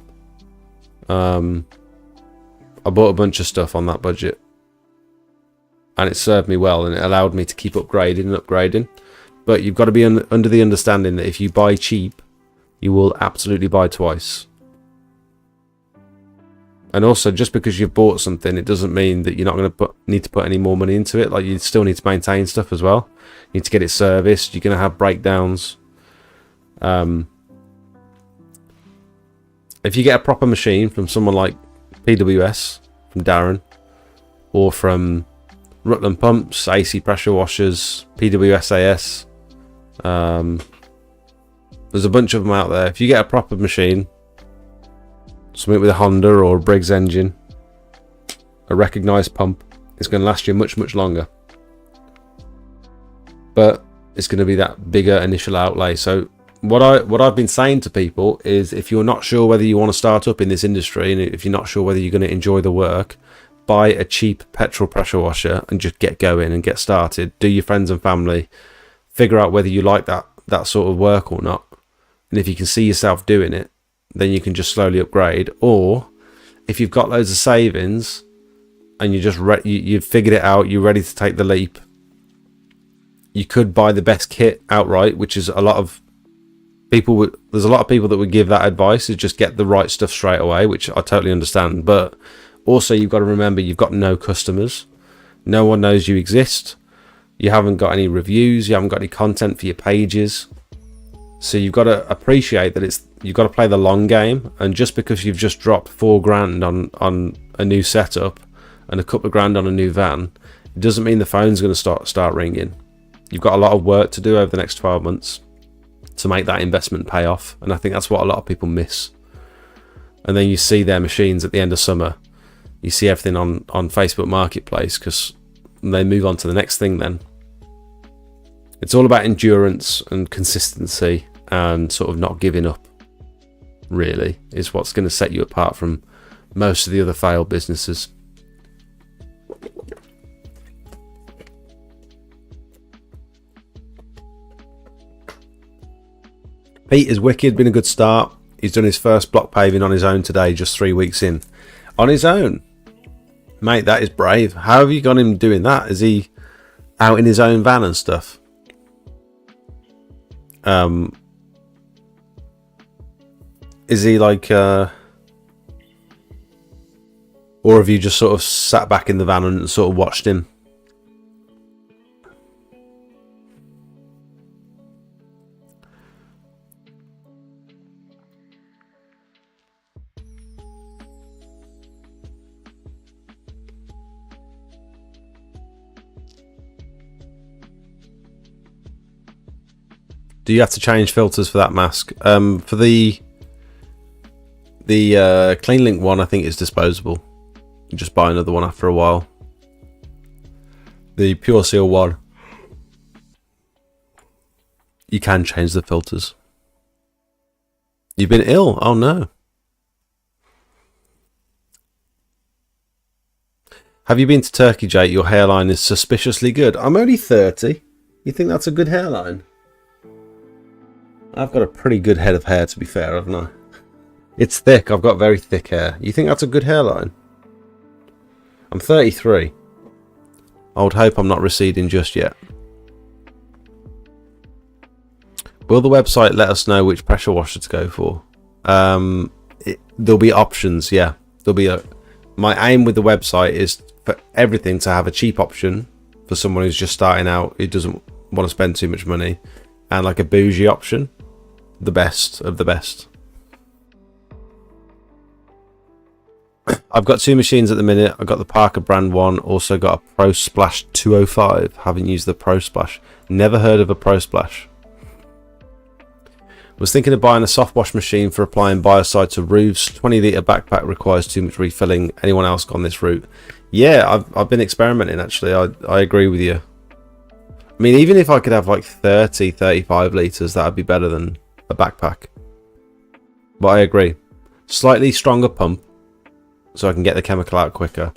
I bought a bunch of stuff on that budget. And it served me well, and it allowed me to keep upgrading and upgrading. But you've got to be under the understanding that if you buy cheap, you will absolutely buy twice. And also, just because you've bought something, it doesn't mean that you're not going to need to put any more money into it. Like, you still need to maintain stuff as well. You need to get it serviced. You're going to have breakdowns. if you get a proper machine from someone like PWS, from Darren, or from Rutland Pumps, AC Pressure Washers, PWSAS, there's a bunch of them out there. If you get a proper machine, something with a Honda or a Briggs engine, a recognised pump, it's going to last you much, much longer. But it's going to be that bigger initial outlay. So what I've been saying to people is, if you're not sure whether you want to start up in this industry, and if you're not sure whether you're going to enjoy the work, buy a cheap petrol pressure washer and just get going and get started. Do your friends and family, figure out whether you like that sort of work or not, and if you can see yourself doing it, then you can just slowly upgrade. Or if you've got loads of savings and you just you've figured it out, you're ready to take the leap, you could buy the best kit outright, which is a lot of people there's a lot of people that would give that advice, is just get the right stuff straight away, which I totally understand. But also, you've got to remember, you've got no customers, no one knows you exist, you haven't got any reviews, you haven't got any content for your pages. So you've got to appreciate that you've got to play the long game. And just because you've just dropped $4,000 on a new setup and a couple of grand on a new van, it doesn't mean the phone's going to start ringing. You've got a lot of work to do over the next 12 months to make that investment pay off. And I think that's what a lot of people miss. And then you see their machines at the end of summer. You see everything on Facebook Marketplace, because they move on to the next thing then. It's all about endurance and consistency and sort of not giving up, really, is what's going to set you apart from most of the other failed businesses. Pete is wicked, been a good start. He's done his first block paving on his own today, just 3 weeks in. On his own? Mate, that is brave. How have you got him doing that? Is he out in his own van and stuff? Is he like, or have you just sort of sat back in the van and sort of watched him? Do you have to change filters for that mask? For the CleanLink one, I think it's disposable. You just buy another one after a while. The Pure Seal one, you can change the filters. You've been ill? Oh no. Have you been to Turkey, Jake? Your hairline is suspiciously good. I'm only 30. You think that's a good hairline? I've got a pretty good head of hair, to be fair, haven't I? It's thick. I've got very thick hair. You think that's a good hairline? I'm 33. I would hope I'm not receding just yet. Will the website let us know which pressure washer to go for? There'll be options, yeah. My aim with the website is for everything to have a cheap option for someone who's just starting out, who doesn't want to spend too much money, and like a bougie option. The best of the best. I've got 2 machines at the minute. I've got the Parker brand one, also got a Pro Splash 205. Haven't used the Pro Splash. Never heard of a Pro Splash. Was thinking of buying a soft wash machine for applying biocide to roofs. 20 litre backpack requires too much refilling. Anyone else gone this route? Yeah, I've been experimenting actually. I agree with you. I mean, even if I could have like 30, 35 litres, that would be better than a backpack. But I agree. Slightly stronger pump, so I can get the chemical out quicker.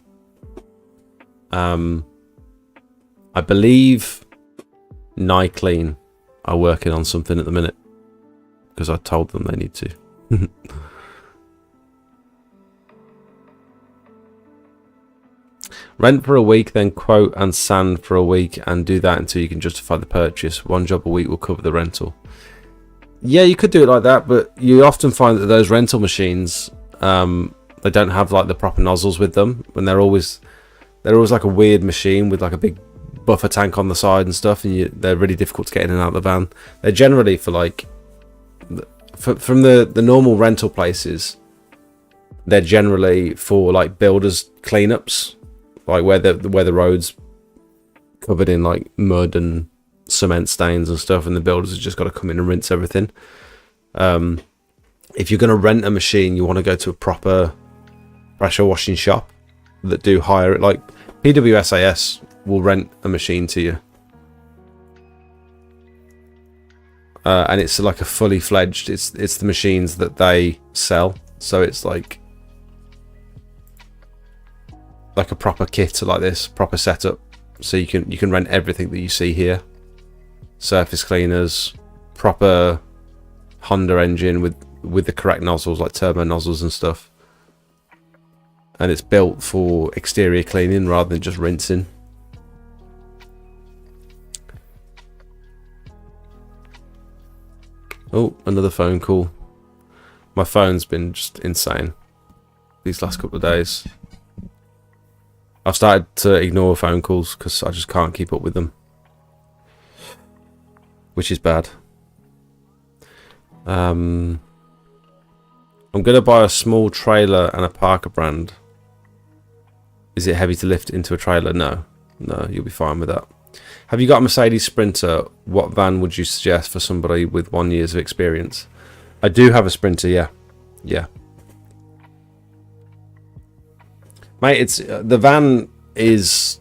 I believe Nyclean are working on something at the minute, because I told them they need to. Rent for a week, then quote and sand for a week, and do that until you can justify the purchase. One job a week will cover the rental. Yeah, you could do it like that, but you often find that those rental machines, they don't have like the proper nozzles with them, and they're always like a weird machine with like a big buffer tank on the side and stuff, and they're really difficult to get in and out of the van. They're generally for like from the normal rental places, they're generally for like builders cleanups, like where the roads covered in like mud and cement stains and stuff, and the builders have just got to come in and rinse everything. If you're going to rent a machine, you want to go to a proper pressure washing shop that do hire it. Like PWSAS will rent a machine to you, and it's like a fully fledged. It's the machines that they sell, so it's like a proper kit like this, proper setup. So you can rent everything that you see here: surface cleaners, proper Honda engine with the correct nozzles, like turbo nozzles and stuff. And it's built for exterior cleaning rather than just rinsing. Oh, another phone call. My phone's been just insane these last couple of days. I've started to ignore phone calls because I just can't keep up with them, which is bad. I'm going to buy a small trailer and a Parker brand. Is it heavy to lift into a trailer? No, you'll be fine with that. Have you got a Mercedes Sprinter? What van would you suggest for somebody with 1 year of experience? I do have a Sprinter, yeah. Mate, it's the van is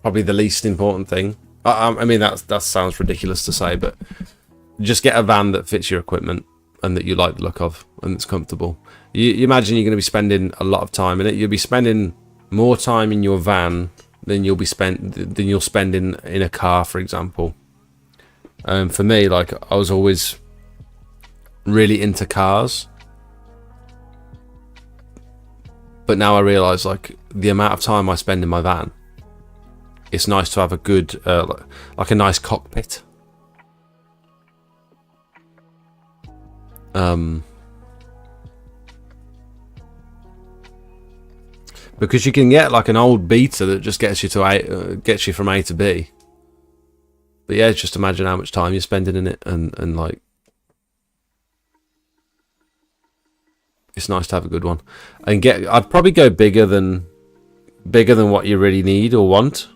probably the least important thing. I mean, that sounds ridiculous to say, but just get a van that fits your equipment and that you like the look of and it's comfortable. You imagine you're going to be spending a lot of time in it. You'll be spending more time in your van than you'll spend in a car, for example. For me, like, I was always really into cars, but now I realise, like, the amount of time I spend in my van, it's nice to have a good, like a nice cockpit. Because you can get like an old Beta that just gets you from A to B. But yeah, just imagine how much time you're spending in it, and like, it's nice to have a good one. And I'd probably go bigger than what you really need or want.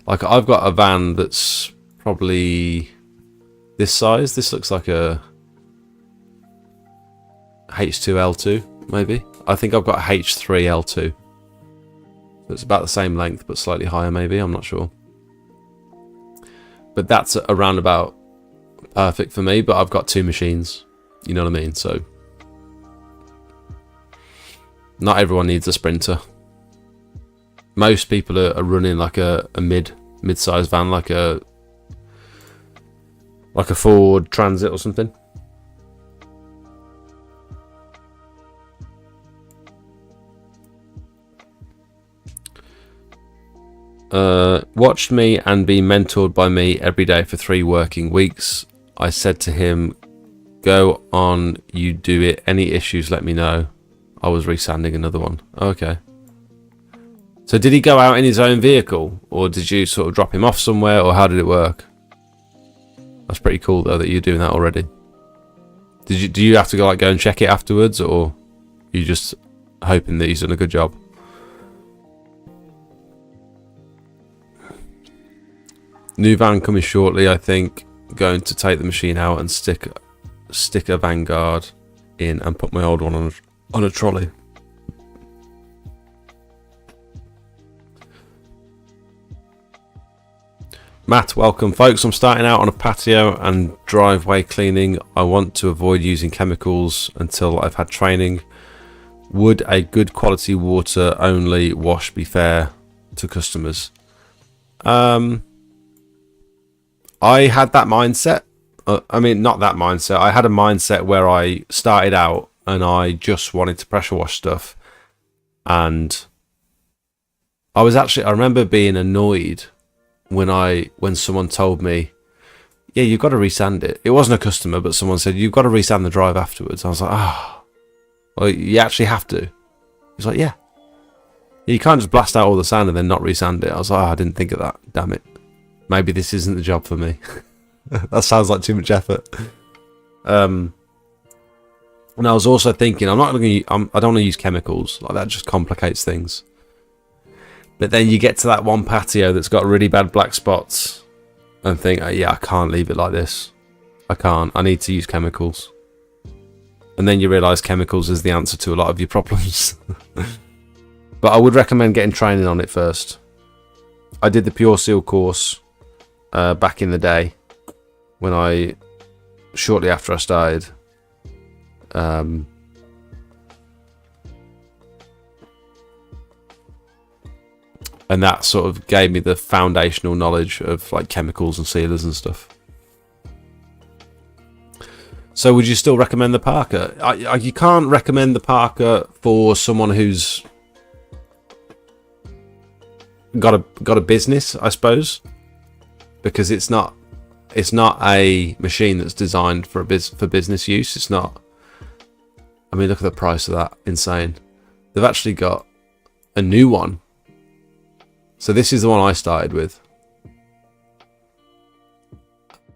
Like, I've got a van that's probably this size. This looks like a H2L2, maybe. I think I've got a H3L2. So it's about the same length, but slightly higher, maybe. I'm not sure. But that's around about perfect for me. But I've got two machines. You know what I mean? So not everyone needs a Sprinter. Most people are running like a mid-sized van, like a Ford Transit or something. Watched me and be mentored by me every day for 3 working weeks. I said to him, go on, you do it. Any issues, let me know. I was resanding another one. Okay. So did he go out in his own vehicle, or did you sort of drop him off somewhere, or how did it work? That's pretty cool though that you're doing that already. Do you have to go and check it afterwards, or are you just hoping that he's done a good job? New van coming shortly, I think. Going to take the machine out and stick a Vanguard in and put my old one on a trolley. Matt, welcome folks. I'm starting out on a patio and driveway cleaning. I want to avoid using chemicals until I've had training. Would a good quality water only wash be fair to customers? I had that mindset. I mean, not that mindset. I had a mindset where I started out and I just wanted to pressure wash stuff. And I remember being annoyed when someone told me, yeah, you've got to resand it. It wasn't a customer, but someone said, you've got to resand the drive afterwards. I was like, well, you actually have to. He's like, yeah. You can't just blast out all the sand and then not resand it. I was like, I didn't think of that. Damn it. Maybe this isn't the job for me. That sounds like too much effort. And I was also thinking, I don't want to use chemicals. Like, that just complicates things. But then you get to that one patio that's got really bad black spots and think, oh, yeah, I can't leave it like this. I can't. I need to use chemicals. And then you realise chemicals is the answer to a lot of your problems. But I would recommend getting training on it first. I did the Pure Seal course back in the day shortly after I started. And that sort of gave me the foundational knowledge of like chemicals and sealers and stuff. So would you still recommend the Parker? You can't recommend the Parker for someone who's got a business, I suppose, because it's not a machine that's designed for business use. It's not. I mean, look at the price of that. Insane. They've actually got a new one. So this is the one I started with.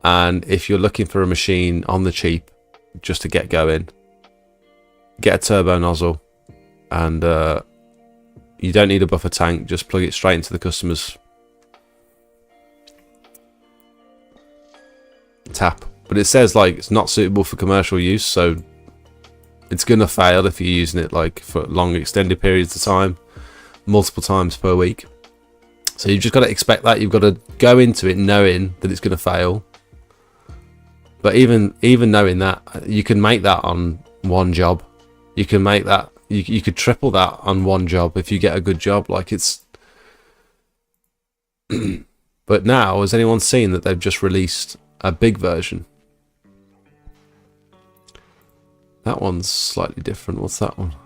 And if you're looking for a machine on the cheap, just to get going, get a turbo nozzle, and you don't need a buffer tank. Just plug it straight into the customer's tap. But it says like it's not suitable for commercial use, so it's gonna fail if you're using it like for long extended periods of time, multiple times per week. So you've just got to expect that. You've got to go into it knowing that it's going to fail. But even knowing that, you can make that on one job. You can make that. You could triple that on one job if you get a good job. Like it's. But now, has anyone seen that they've just released a big version? That one's slightly different. What's that one?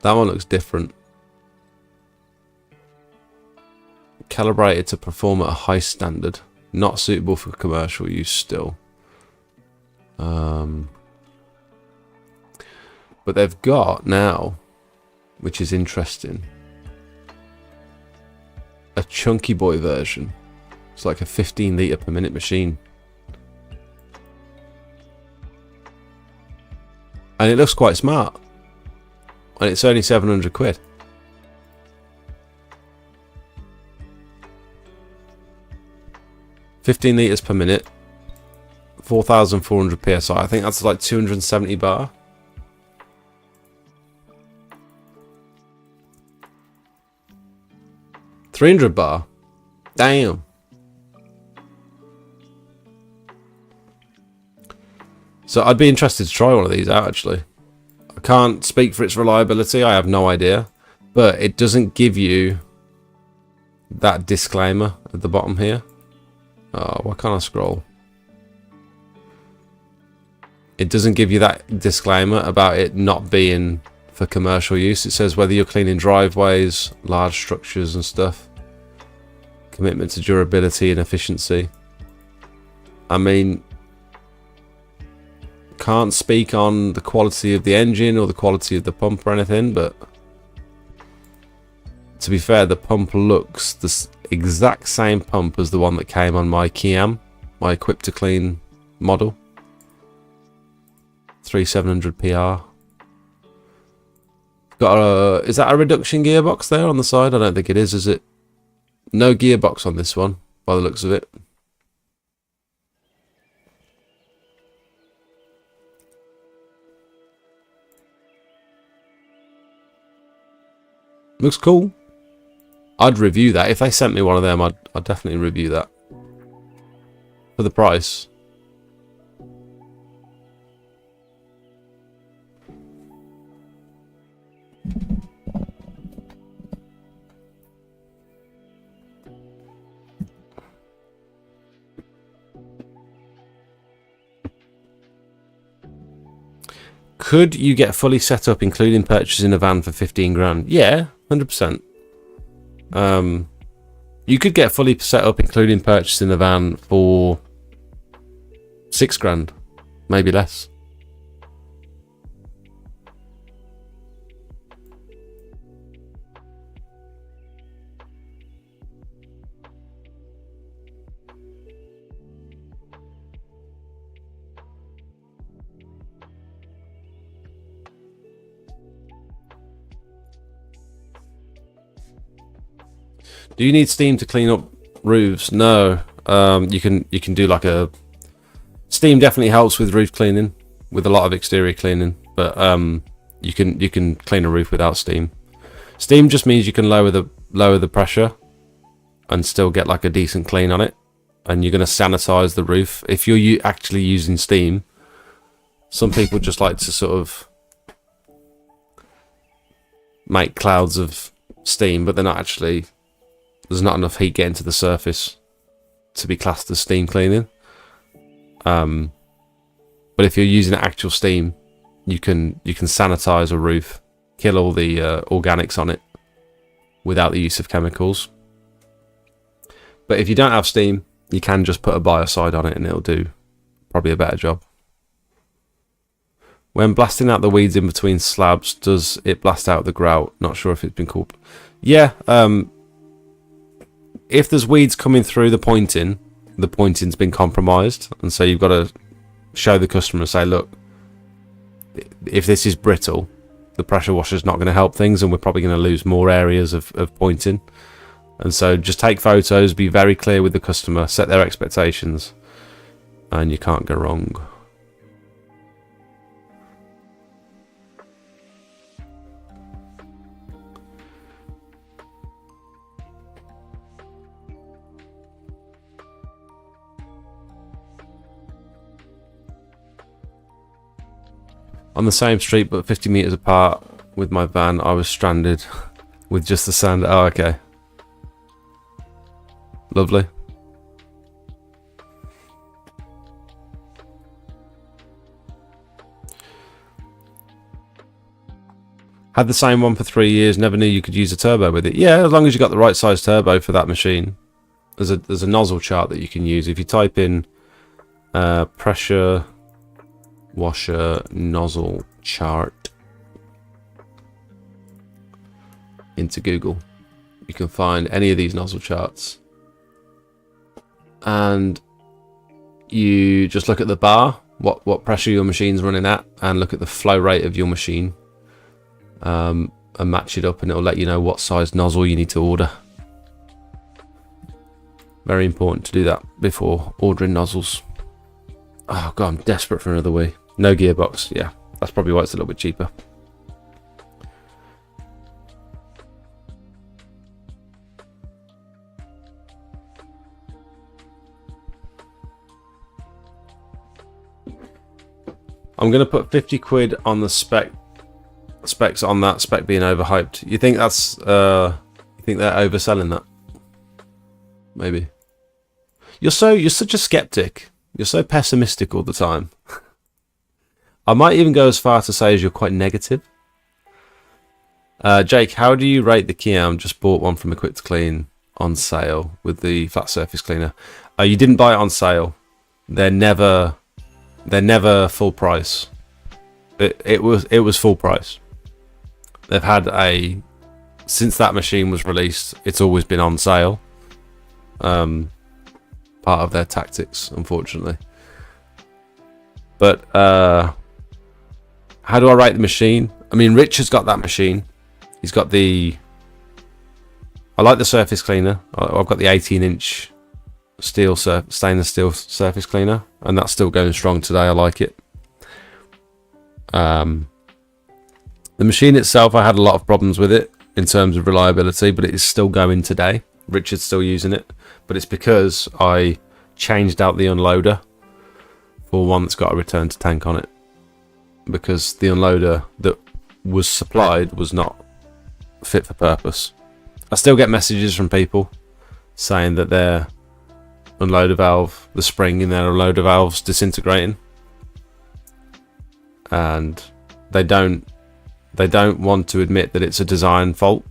That one looks different. Calibrated to perform at a high standard. Not suitable for commercial use still. But they've got now, which is interesting, a chunky boy version. It's like a 15 litre per minute machine. And it looks quite smart. And it's only 700 quid. $15 litres per minute, 4,400 psi. I think that's like 270 bar. $300 bar. Damn. So I'd be interested to try one of these out actually. I can't speak for its reliability, I have no idea. But it doesn't give you that disclaimer at the bottom here. Oh, why can't I scroll? It doesn't give you that disclaimer about it not being for commercial use. It says whether you're cleaning driveways, large structures and stuff. Commitment to durability and efficiency. I mean, can't speak on the quality of the engine or the quality of the pump or anything, but to be fair, the pump looks the exact same pump as the one that came on my Kiam, my Equip to Clean model. 3700 PR. Got a, is that a reduction gearbox there on the side? I don't think it is it? No gearbox on this one, by the looks of it. Looks cool. I'd review that. If they sent me one of them, I'd definitely review that. For the price. Could you get fully set up, including purchasing a van for 15 grand? Yeah, 100%. You could get fully set up, including purchasing a van for 6 grand, maybe less. Do you need steam to clean up roofs? No. You can do like a steam definitely helps with roof cleaning, with a lot of exterior cleaning, but you can clean a roof without steam. Steam just means you can lower the pressure and still get like a decent clean on it, and you're going to sanitize the roof. If you're actually using steam, some people just like to sort of make clouds of steam, but they're not actually, there's not enough heat getting to the surface to be classed as steam cleaning. But if you're using actual steam, you can sanitize a roof, kill all the organics on it without the use of chemicals. But if you don't have steam, you can just put a biocide on it and it'll do probably a better job. When blasting out the weeds in between slabs, does it blast out the grout? Not sure if it's been called. Yeah, if there's weeds coming through the pointing's been compromised, and so you've got to show the customer and say, look, if this is brittle, the pressure washer's not going to help things, and we're probably going to lose more areas of pointing. And so just take photos, be very clear with the customer, set their expectations, and you can't go wrong. On the same street but 50 meters apart with my van, I was stranded with just the sand. Oh, okay. Lovely. Had the same one for 3 years, never knew you could use a turbo with it. Yeah, as long as you got the right size turbo for that machine. There's a nozzle chart that you can use. If you type in pressure washer nozzle chart into Google, you can find any of these nozzle charts, and you just look at the bar, what pressure your machine's running at, and look at the flow rate of your machine, and match it up, and it'll let you know what size nozzle you need to order. Very important to do that before ordering nozzles. Oh god, I'm desperate for another wheel. No gearbox. Yeah, that's probably why it's a little bit cheaper. I'm going to put 50 quid on the specs on that spec being overhyped. You think that's you think they're overselling that? Maybe. You're such a skeptic. You're so pessimistic all the time. I might even go as far to say as you're quite negative. Jake, how do you rate the Kiam? Just bought one from Equip to Clean on sale with the flat surface cleaner. You didn't buy it on sale. They're never full price. It was full price. They've had since that machine was released, it's always been on sale. Part of their tactics, unfortunately. But how do I rate the machine? I mean, Richard's got that machine. He's got I like the surface cleaner. I've got the 18-inch stainless steel surface cleaner, and that's still going strong today. I like it. The machine itself, I had a lot of problems with it in terms of reliability, but it is still going today. Richard's still using it, but it's because I changed out the unloader for one that's got a return to tank on it, because the unloader that was supplied was not fit for purpose. I still get messages from people saying that their unloader valve, the spring in their unloader valve's disintegrating, and they don't want to admit that it's a design fault.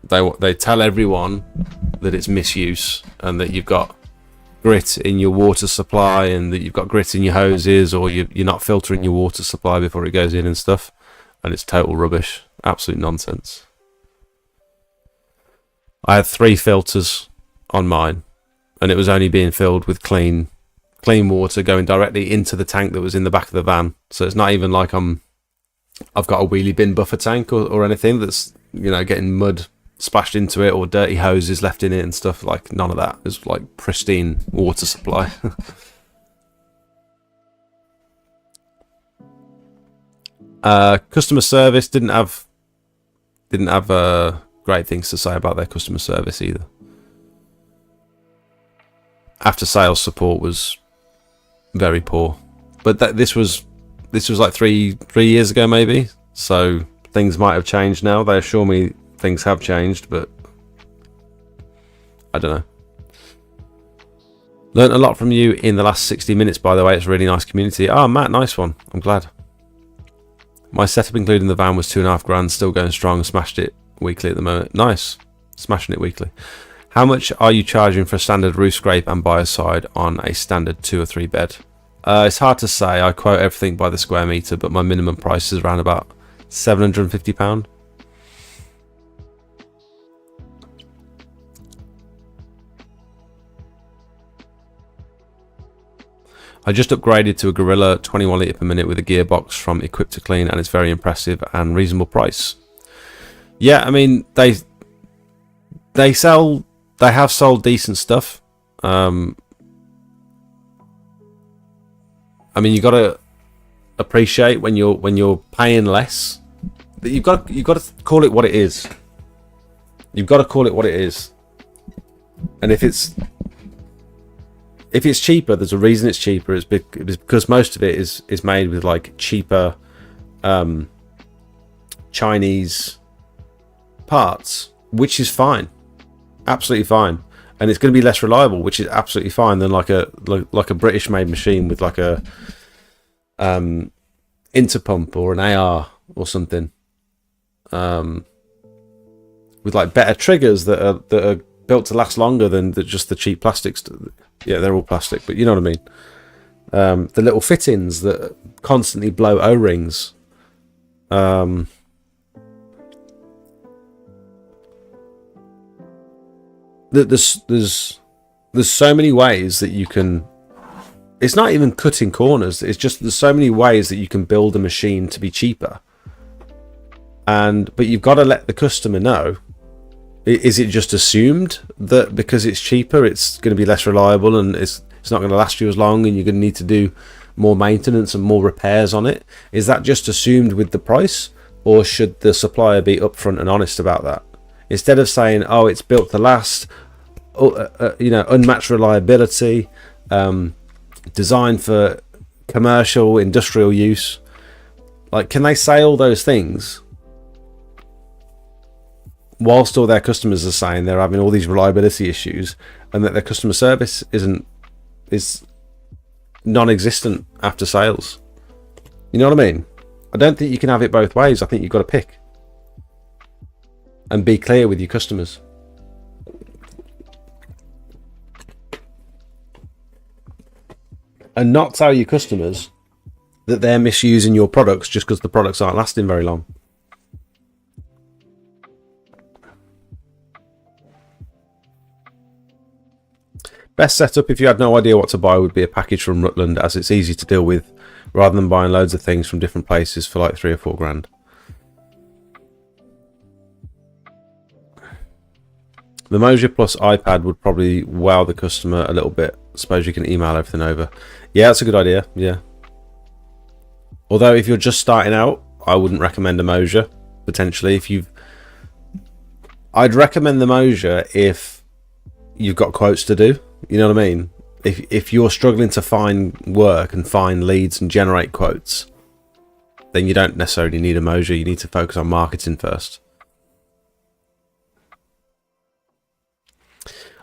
They tell everyone that it's misuse and that you've got grit in your water supply and that you've got grit in your hoses, or you're not filtering your water supply before it goes in and stuff, and it's total rubbish, absolute nonsense. I had 3 filters on mine, and it was only being filled with clean water going directly into the tank that was in the back of the van. So it's not even like I've got a wheelie bin buffer tank or anything that's, you know, getting mud splashed into it or dirty hoses left in it and stuff. Like none of that. It's like pristine water supply. Customer service didn't have great things to say about their customer service either. After sales support was very poor, but this was like three years ago maybe, so things might have changed now. They assure me things have changed, but I don't know. Learned a lot from you in the last 60 minutes, by the way. It's a really nice community. Oh, Matt, nice one. I'm glad. My setup, including the van, was $2.5 grand, still going strong. Smashed it weekly at the moment. Nice. Smashing it weekly. How much are you charging for a standard roof scrape and biocide on a standard 2 or 3 bed? It's hard to say. I quote everything by the square meter, but my minimum price is around about £750. I just upgraded to a Gorilla 21 litre per minute with a gearbox from Equip to Clean, and it's very impressive and reasonable price. Yeah, I mean they have sold decent stuff. I mean, you got to appreciate when you're paying less that you've got to call it what it is. You've got to call it what it is. And if it's cheaper, there's a reason it's cheaper. It's because most of it is made with like cheaper Chinese parts, which is fine, absolutely fine, and it's going to be less reliable, which is absolutely fine than like a British made machine with like a interpump or an AR or something, with like better triggers that are built to last longer than just the cheap plastics. Yeah, they're all plastic, but you know what I mean. The little fittings that constantly blow O-rings. There's so many ways that you can. It's not even cutting corners. It's just there's so many ways that you can build a machine to be cheaper. But you've got to let the customer know. Is it just assumed that because it's cheaper, it's going to be less reliable and it's not going to last you as long, and you're going to need to do more maintenance and more repairs on it? Is that just assumed with the price, or should the supplier be upfront and honest about that? Instead of saying, "Oh, it's built to last," unmatched reliability, designed for commercial, industrial use. Like, can they say all those things whilst all their customers are saying they're having all these reliability issues, and that their customer service is non-existent after sales? You know what I mean? I don't think you can have it both ways. I think you've got to pick and be clear with your customers. And not tell your customers that they're misusing your products just because the products aren't lasting very long. Best setup, if you had no idea what to buy, would be a package from Rutland, as it's easy to deal with rather than buying loads of things from different places for like 3 or 4 grand. The Moja Plus iPad would probably wow the customer a little bit. Suppose you can email everything over. Yeah, that's a good idea. Yeah. Although if you're just starting out, I wouldn't recommend a Moja. Potentially, I'd recommend the Moja if you've got quotes to do. You know what I mean? If you're struggling to find work and find leads and generate quotes, then you don't necessarily need a Moja. You need to focus on marketing first.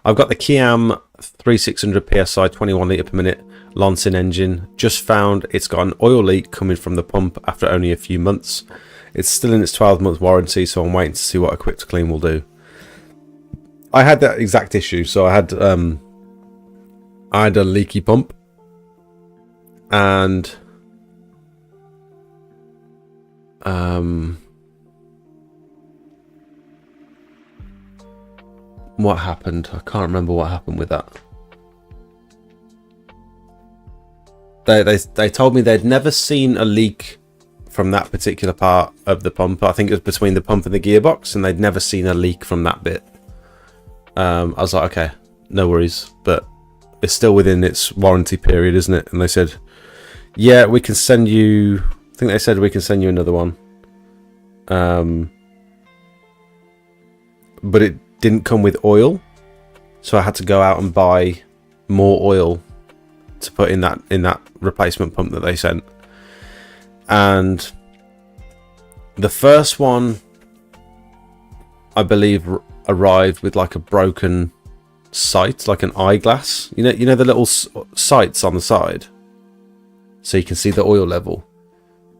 I've got the Kiam 3600 PSI 21 litre per minute Lonsin engine. Just found it's got an oil leak coming from the pump after only a few months. It's still in its 12-month warranty, so I'm waiting to see what Equip to Clean will do. I had that exact issue. So I had a leaky pump, and what happened? I can't remember what happened with that. They told me they'd never seen a leak from that particular part of the pump. I think it was between the pump and the gearbox, and they'd never seen a leak from that bit. I was like, okay, no worries, but it's still within its warranty period, isn't it? And they said, yeah, we can send you, I think they said we can send you another one. But it didn't come with oil, so I had to go out and buy more oil to put in that replacement pump that they sent. And the first one, I believe, arrived with like a broken sight, like an eyeglass. You know the little sights on the side, so you can see the oil level.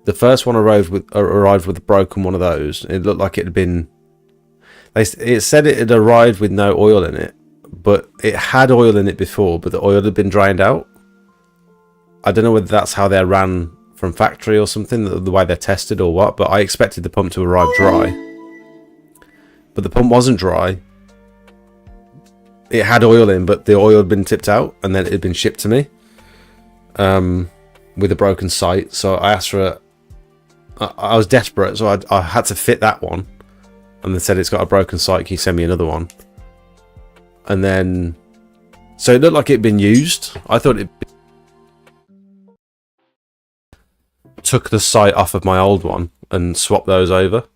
The first one arrived with a broken one of those. It looked like it had been. It said it had arrived with no oil in it, but it had oil in it before, but the oil had been drained out. I don't know whether that's how they're ran from factory or something, the way they're tested or what, but I expected the pump to arrive dry. But the pump wasn't dry. It had oil in, but the oil had been tipped out, and then it had been shipped to me with a broken sight. So I asked for I was desperate, so I had to fit that one. And they said, it's got a broken sight, can you send me another one? And then, so it looked like it had been used. I thought it took the sight off of my old one and swapped those over.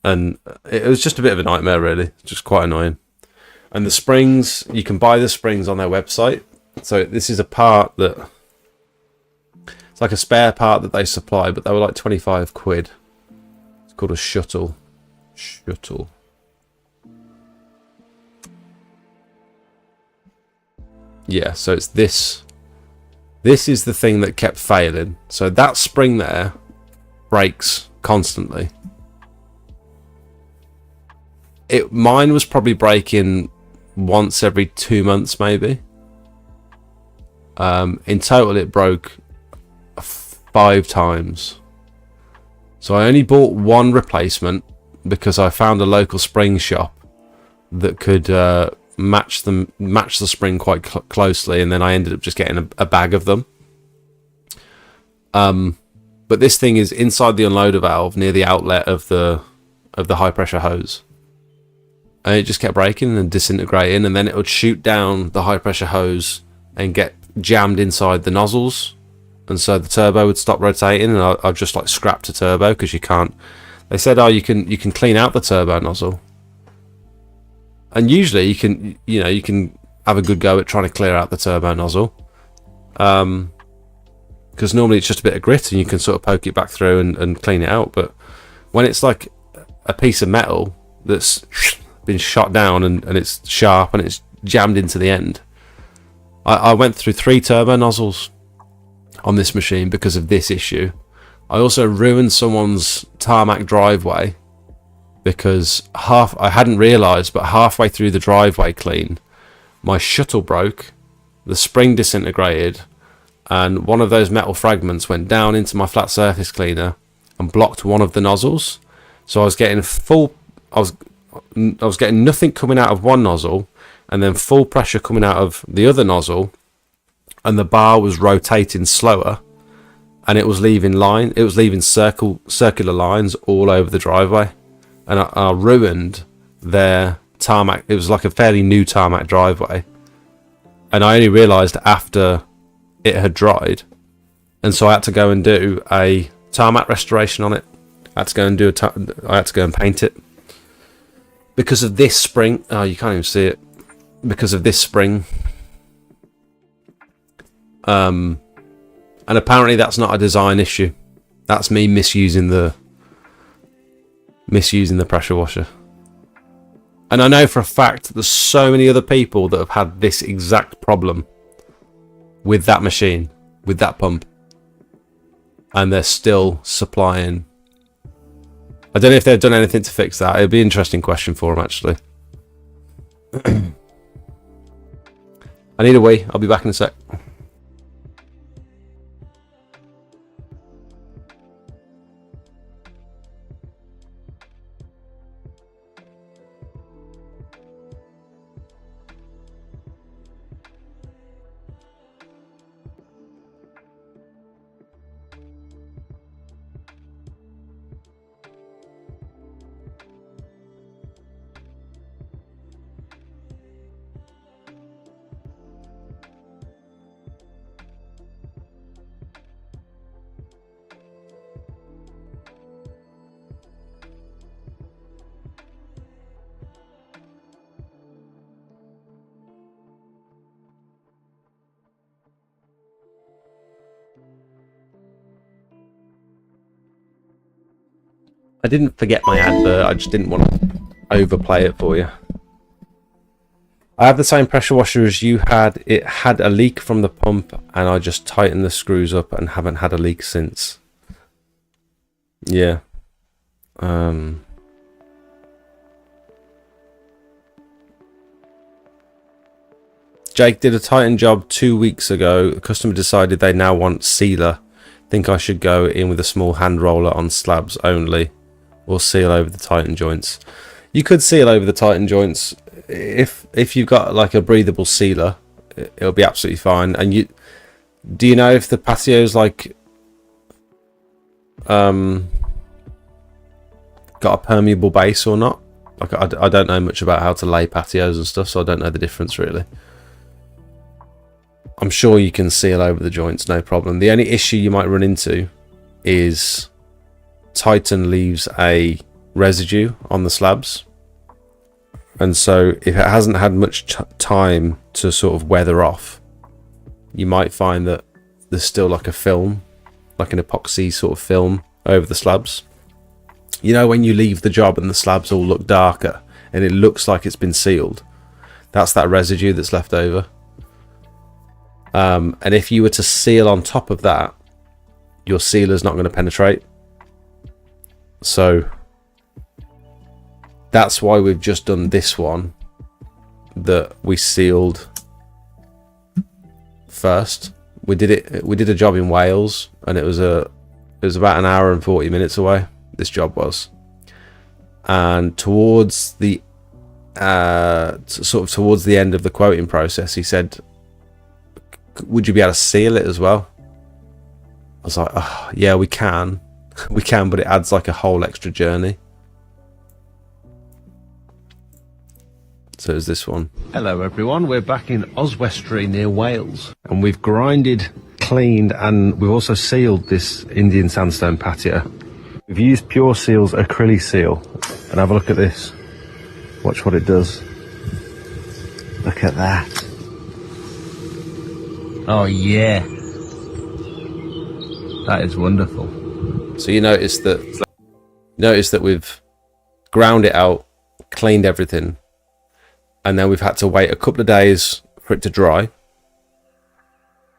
And it was just a bit of a nightmare, really. Just quite annoying. And the springs, you can buy the springs on their website. So this is a part that, it's like a spare part that they supply, but they were like 25 quid. It's called a shuttle. Yeah, so it's this. This is the thing that kept failing. So that spring there breaks constantly. Mine was probably breaking once every 2 months, maybe. In total, it broke 5 times. So I only bought one replacement because I found a local spring shop that could match the spring quite closely, and then I ended up just getting a bag of them. But this thing is inside the unloader valve near the outlet of the high pressure hose, and it just kept breaking and disintegrating, and then it would shoot down the high pressure hose and get jammed inside the nozzles, and so the turbo would stop rotating, and I've just like scrapped a turbo because you can't. They said, oh, you can clean out the turbo nozzle, and usually you can have a good go at trying to clear out the turbo nozzle, because normally it's just a bit of grit and you can sort of poke it back through and clean it out. But when it's like a piece of metal that's been shot down and it's sharp and it's jammed into the end, I went through 3 turbo nozzles on this machine because of this issue. I also ruined someone's tarmac driveway because I hadn't realised, but halfway through the driveway clean, my shuttle broke, the spring disintegrated, and one of those metal fragments went down into my flat surface cleaner and blocked one of the nozzles. So I was getting I was getting nothing coming out of one nozzle, and then full pressure coming out of the other nozzle, and the bar was rotating slower, and it was leaving circular lines all over the driveway, and I ruined their tarmac. It was like a fairly new tarmac driveway, and I only realised after it had dried, and so I had to go and do a tarmac restoration on it. I had to go and paint it because of this spring. Oh, you can't even see it because of this spring. And apparently that's not a design issue. That's me misusing the pressure washer. And I know for a fact that there's so many other people that have had this exact problem with that machine, with that pump, and they're still supplying. I don't know if they've done anything to fix that. It'd be an interesting question for them, actually. I need a wee. I'll be back in a sec. I didn't forget my advert, I just didn't want to overplay it for you. I have the same pressure washer as you had. It had a leak from the pump and I just tightened the screws up and haven't had a leak since. Yeah. Jake did a Titan job 2 weeks ago. The customer decided they now want sealer. Think I should go in with a small hand roller on slabs only, or seal over the Titan joints. You could seal over the Titan joints if you've got like a breathable sealer. It'll be absolutely fine. And do you know if the patio's like got a permeable base or not? Like I don't know much about how to lay patios and stuff, so I don't know the difference really. I'm sure you can seal over the joints, no problem. The only issue you might run into is Titan leaves a residue on the slabs. And so if it hasn't had much time to sort of weather off, you might find that there's still like a film, like an epoxy sort of film over the slabs. You know, when you leave the job and the slabs all look darker and it looks like it's been sealed, that's that residue that's left over. And if you were to seal on top of that, your sealer's not going to penetrate. So that's why we've just done this one that we sealed first. We did a job in Wales and it was about an hour and 40 minutes away. This job was, and towards the towards the end of the quoting process, he said, would you be able to seal it as well? I was like, oh, yeah, we can, but it adds like a whole extra journey. So is this one. Hello everyone, we're back in Oswestry near Wales, and we've grinded, cleaned, and we've also sealed this Indian sandstone patio. We've used Pure Seal's acrylic seal, and have a look at this. Watch what it does. Look at that. Oh yeah, that is wonderful. So you notice that we've ground it out, cleaned everything, and then we've had to wait a couple of days for it to dry.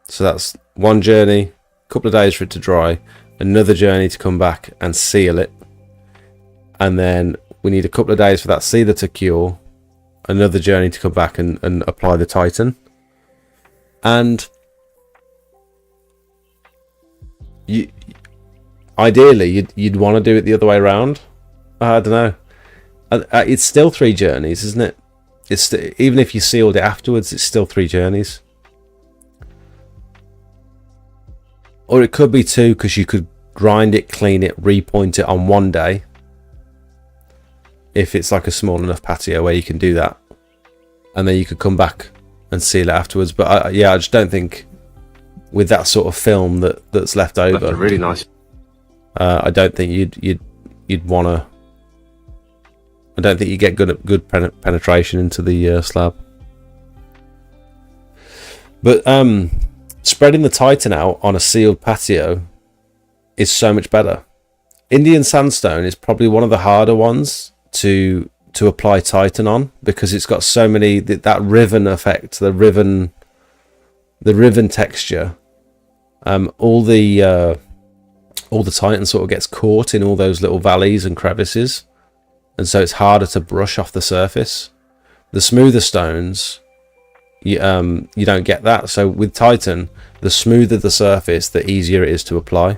So that's one journey, a couple of days for it to dry, another journey to come back and seal it, and then we need a couple of days for that sealer to cure, another journey to come back and apply the Titan. And ideally you'd want to do it the other way around. I don't know. It's still 3 journeys, isn't it? It's even if you sealed it afterwards, it's still 3 journeys. Or it could be 2, because you could grind it, clean it, repoint it on one day. If it's like a small enough patio where you can do that. And then you could come back and seal it afterwards. But I just don't think with that sort of film that's left over. That's really nice. I don't think you'd want to. I don't think you get good penetration into the slab. But spreading the Titan out on a sealed patio is so much better. Indian sandstone is probably one of the harder ones to apply Titan on, because it's got so many, that riven effect, the riven texture. All the Titan sort of gets caught in all those little valleys and crevices, and so it's harder to brush off the surface. The smoother stones, you don't get that. So with Titan, the smoother the surface, the easier it is to apply.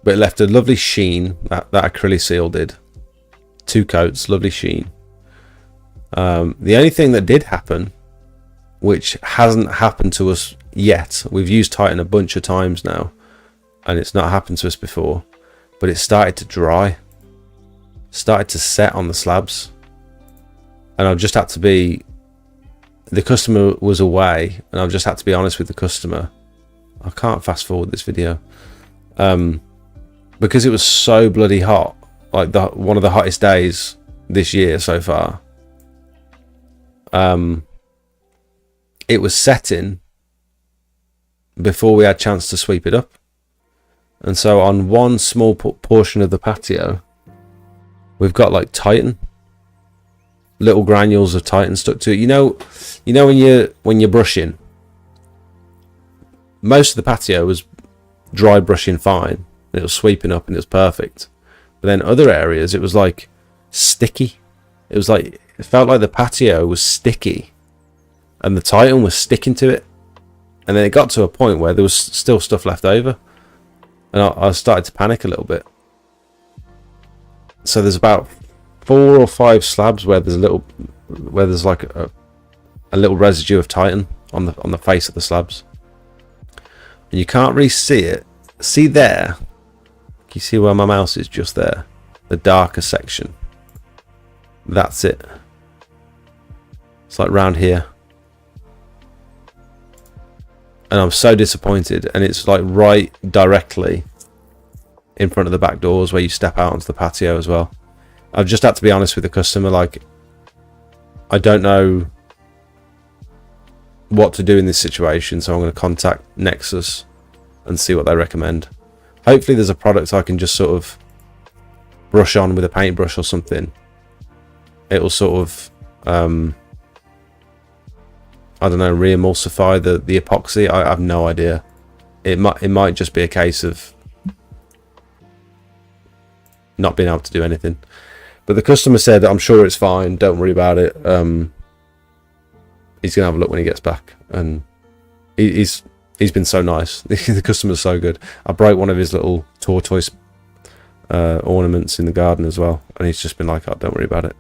But it left a lovely sheen, that acrylic seal did. 2 coats, lovely sheen. The only thing that did happen, which hasn't happened to us yet, we've used Titan a bunch of times now, and it's not happened to us before, but it started to dry. Started to set on the slabs. And I've just had to be... The customer was away, and I've just had to be honest with the customer. I can't fast forward this video. Because it was so bloody hot. Like one of the hottest days this year so far. It was setting before we had a chance to sweep it up. And so on one small portion of the patio, we've got like Titan, little granules of Titan stuck to it. You know when you're brushing, most of the patio was dry brushing fine. It was sweeping up and it was perfect. But then other areas, it was like sticky. It felt like the patio was sticky, and the Titan was sticking to it. And then it got to a point where there was still stuff left over, and I started to panic a little bit. So there's about 4 or 5 slabs where there's like a little residue of Titan on the face of the slabs, and you can't really see it. See there? Can you see where my mouse is? Just there, the darker section. That's it. It's like round here. And I'm so disappointed, and it's like right directly in front of the back doors where you step out onto the patio as well. I've just had to be honest with the customer, like, I don't know what to do in this situation, so I'm going to contact Nexus and see what they recommend. Hopefully there's a product I can just sort of brush on with a paintbrush or something. It'll sort of I don't know, re-emulsify the epoxy. I have no idea. It might just be a case of not being able to do anything. But the customer said, I'm sure it's fine, don't worry about it. He's gonna have a look when he gets back, and he's been so nice. The customer's so good. I broke one of his little tortoise ornaments in the garden as well, and he's just been like, oh, don't worry about it.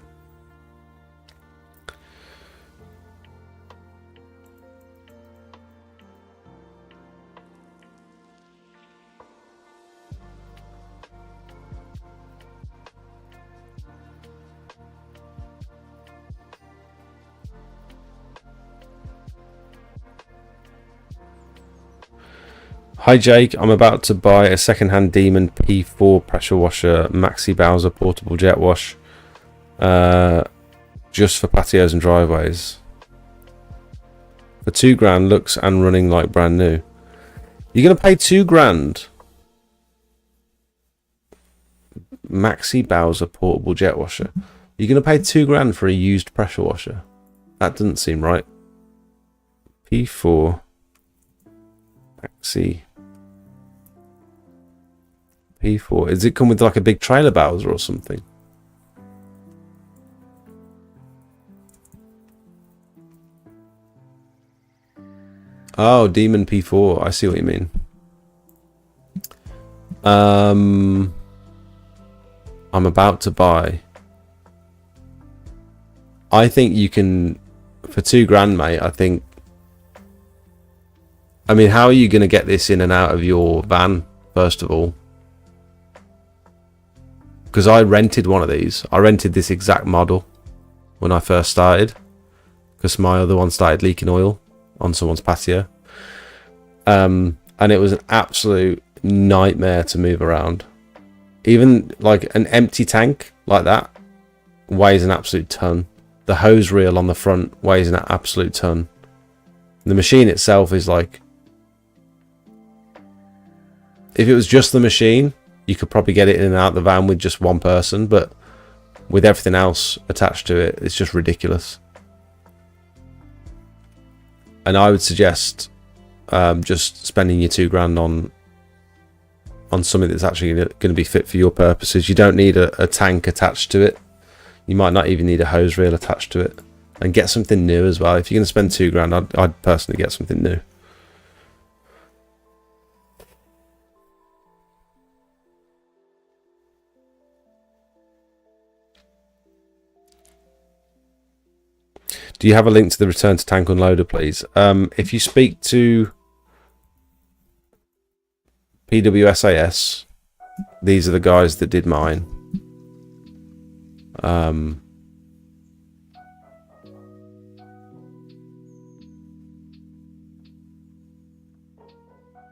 Hi Jake, I'm about to buy a second-hand Demon P4 pressure washer Maxi Bowser portable jet wash just for patios and driveways. For £2,000, looks and running like brand new. You're going to pay £2,000? Maxi Bowser portable jet washer. You're going to pay £2,000 for a used pressure washer? That doesn't seem right. P4 Maxi P4. Does it come with like a big trailer Bowser or something? Oh, Demon P4. I see what you mean. I'm about to buy. I think you can, for £2,000, mate. I mean, how are you going to get this in and out of your van, first of all? Because I rented one of these. I rented this exact model when I first started, because my other one started leaking oil on someone's patio. And it was an absolute nightmare to move around. Even like an empty tank like that weighs an absolute ton. The hose reel on the front weighs an absolute ton. The machine itself is like, if it was just the machine, you could probably get it in and out the van with just one person, but with everything else attached to it, it's just ridiculous. And I would suggest just spending your £2,000 on something that's actually going to be fit for your purposes. You don't need a tank attached to it. You might not even need a hose reel attached to it. And get something new as well. If you're going to spend £2,000, I'd personally get something new. Do you have a link to the return to tank unloader, please? If you speak to PWSAS, these are the guys that did mine.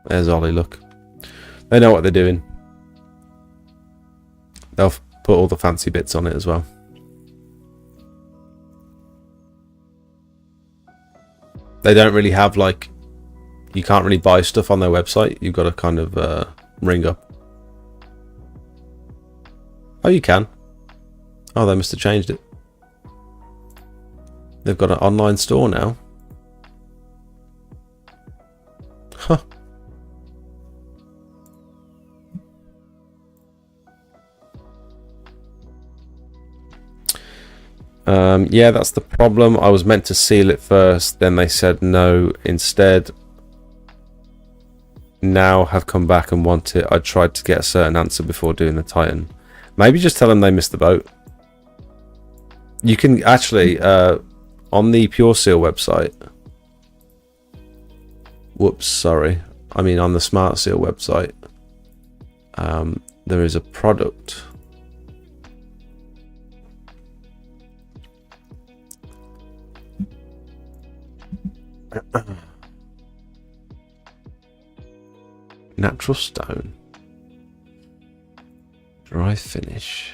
There's Ollie, look. They know what they're doing. They'll put all the fancy bits on it as well. They don't really have, like, you can't really buy stuff on their website. You've got to kind of ring up. Oh, you can. Oh, they must have changed it. They've got an online store now. Huh. Yeah, that's the problem. I was meant to seal it first, then they said no instead. Now have come back and want it. I tried to get a certain answer before doing the Titan. Maybe just tell them they missed the boat. You can actually, on the Pure Seal website, whoops, sorry. I mean on the Smart Seal website, there is a product. Natural stone. Dry finish.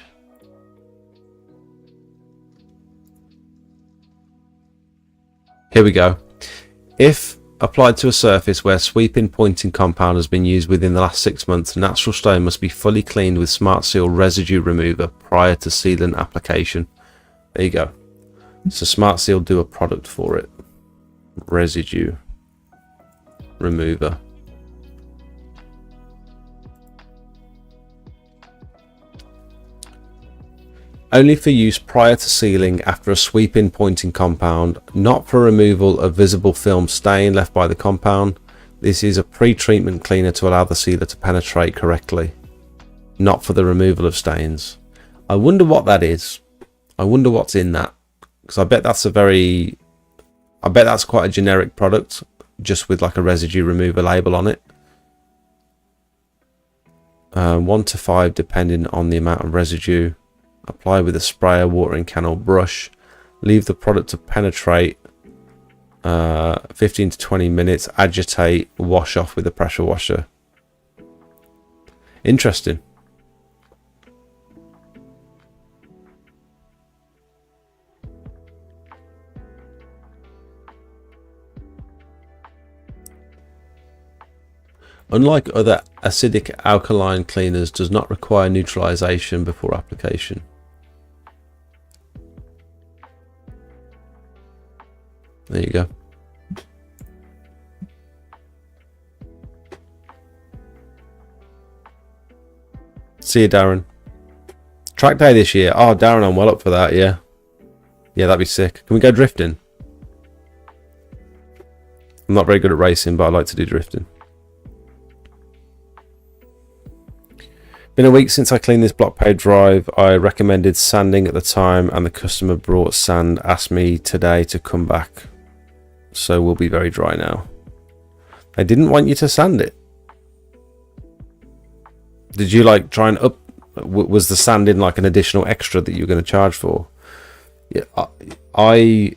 Here we go. If applied to a surface where sweeping pointing compound has been used within the last 6 months, natural stone must be fully cleaned with Smart Seal residue remover prior to sealant application. There you go. So Smart Seal do a product for it. Residue remover. Only for use prior to sealing after a sweeping pointing compound, not for removal of visible film stain left by the compound. This is a pre-treatment cleaner to allow the sealer to penetrate correctly, not for the removal of stains. I wonder what that is. I wonder what's in that, because I bet that's quite a generic product, just with like a residue remover label on it. 1 to 5 depending on the amount of residue. Apply with a sprayer, watering can or brush. Leave the product to penetrate 15 to 20 minutes. Agitate, wash off with a pressure washer. Interesting. Unlike other acidic alkaline cleaners, does not require neutralization before application. There you go. See you, Darren. Track day this year. Oh, Darren, I'm well up for that. Yeah. Yeah, that'd be sick. Can we go drifting? I'm not very good at racing, but I like to do drifting. Been a week since I cleaned this block pave drive. I recommended sanding at the time and the customer brought sand, asked me today to come back. So we'll be very dry now. They didn't want you to sand it. Did you like try and up? Was the sanding like an additional extra that you were going to charge for? Yeah, I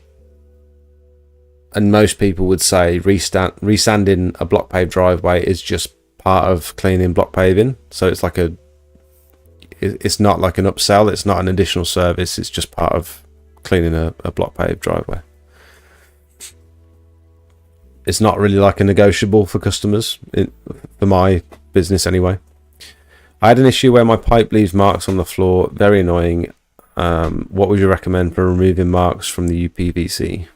and most people would say resanding a block pave driveway is just part of cleaning block paving. So it's like it's not like an upsell. It's not an additional service. It's just part of cleaning a block pave driveway. It's not really like a negotiable for customers, for my business anyway. I had an issue where my pipe leaves marks on the floor. Very annoying. What would you recommend for removing marks from the UPVC?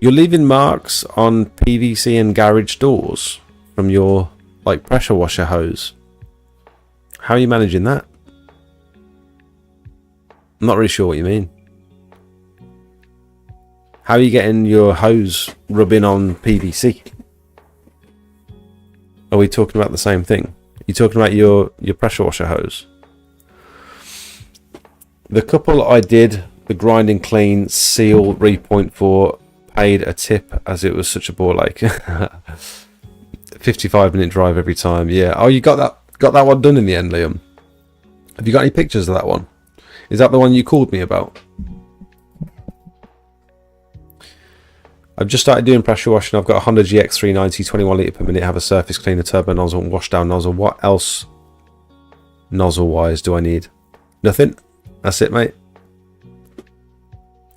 You're leaving marks on PVC and garage doors from your like pressure washer hose. How are you managing that? I'm not really sure what you mean. How are you getting your hose rubbing on PVC? Are we talking about the same thing? Are you talking about your pressure washer hose? The couple I did the grinding clean seal repoint for paid a tip as it was such a bore like 55-minute drive every time. Yeah. Oh, you got that one done in the end, Liam. Have you got any pictures of that one? Is that the one you called me about? I've just started doing pressure washing. I've got a Honda GX 390, 21 litre per minute, have a surface cleaner, turbo nozzle and wash down nozzle. What else nozzle wise do I need? Nothing? That's it, mate.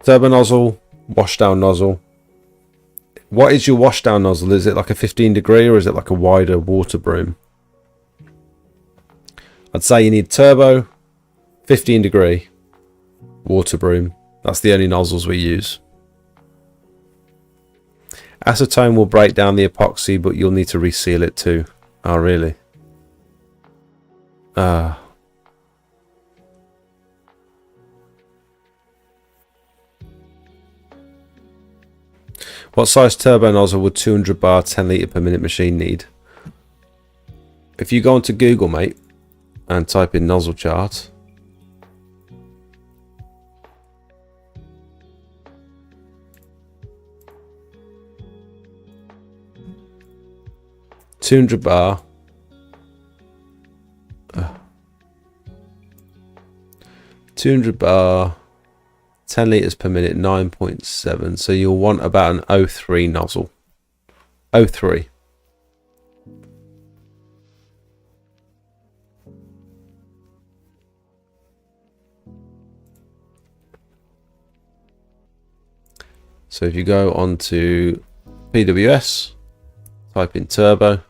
Turbo nozzle, washdown nozzle. What is your washdown nozzle? Is it like a 15 degree or is it like a wider water broom? I'd say you need turbo, 15 degree, water broom. That's the only nozzles we use. Acetone will break down the epoxy, but you'll need to reseal it too. Oh, really? What size turbo nozzle would 200 bar 10 litre per minute machine need? If you go onto Google, mate, and type in nozzle chart, (200 bar) 200 bar 10 litres per minute, 9.7. So you'll want about an 0.3 nozzle. 0.3. So if you go onto PWS, type in turbo,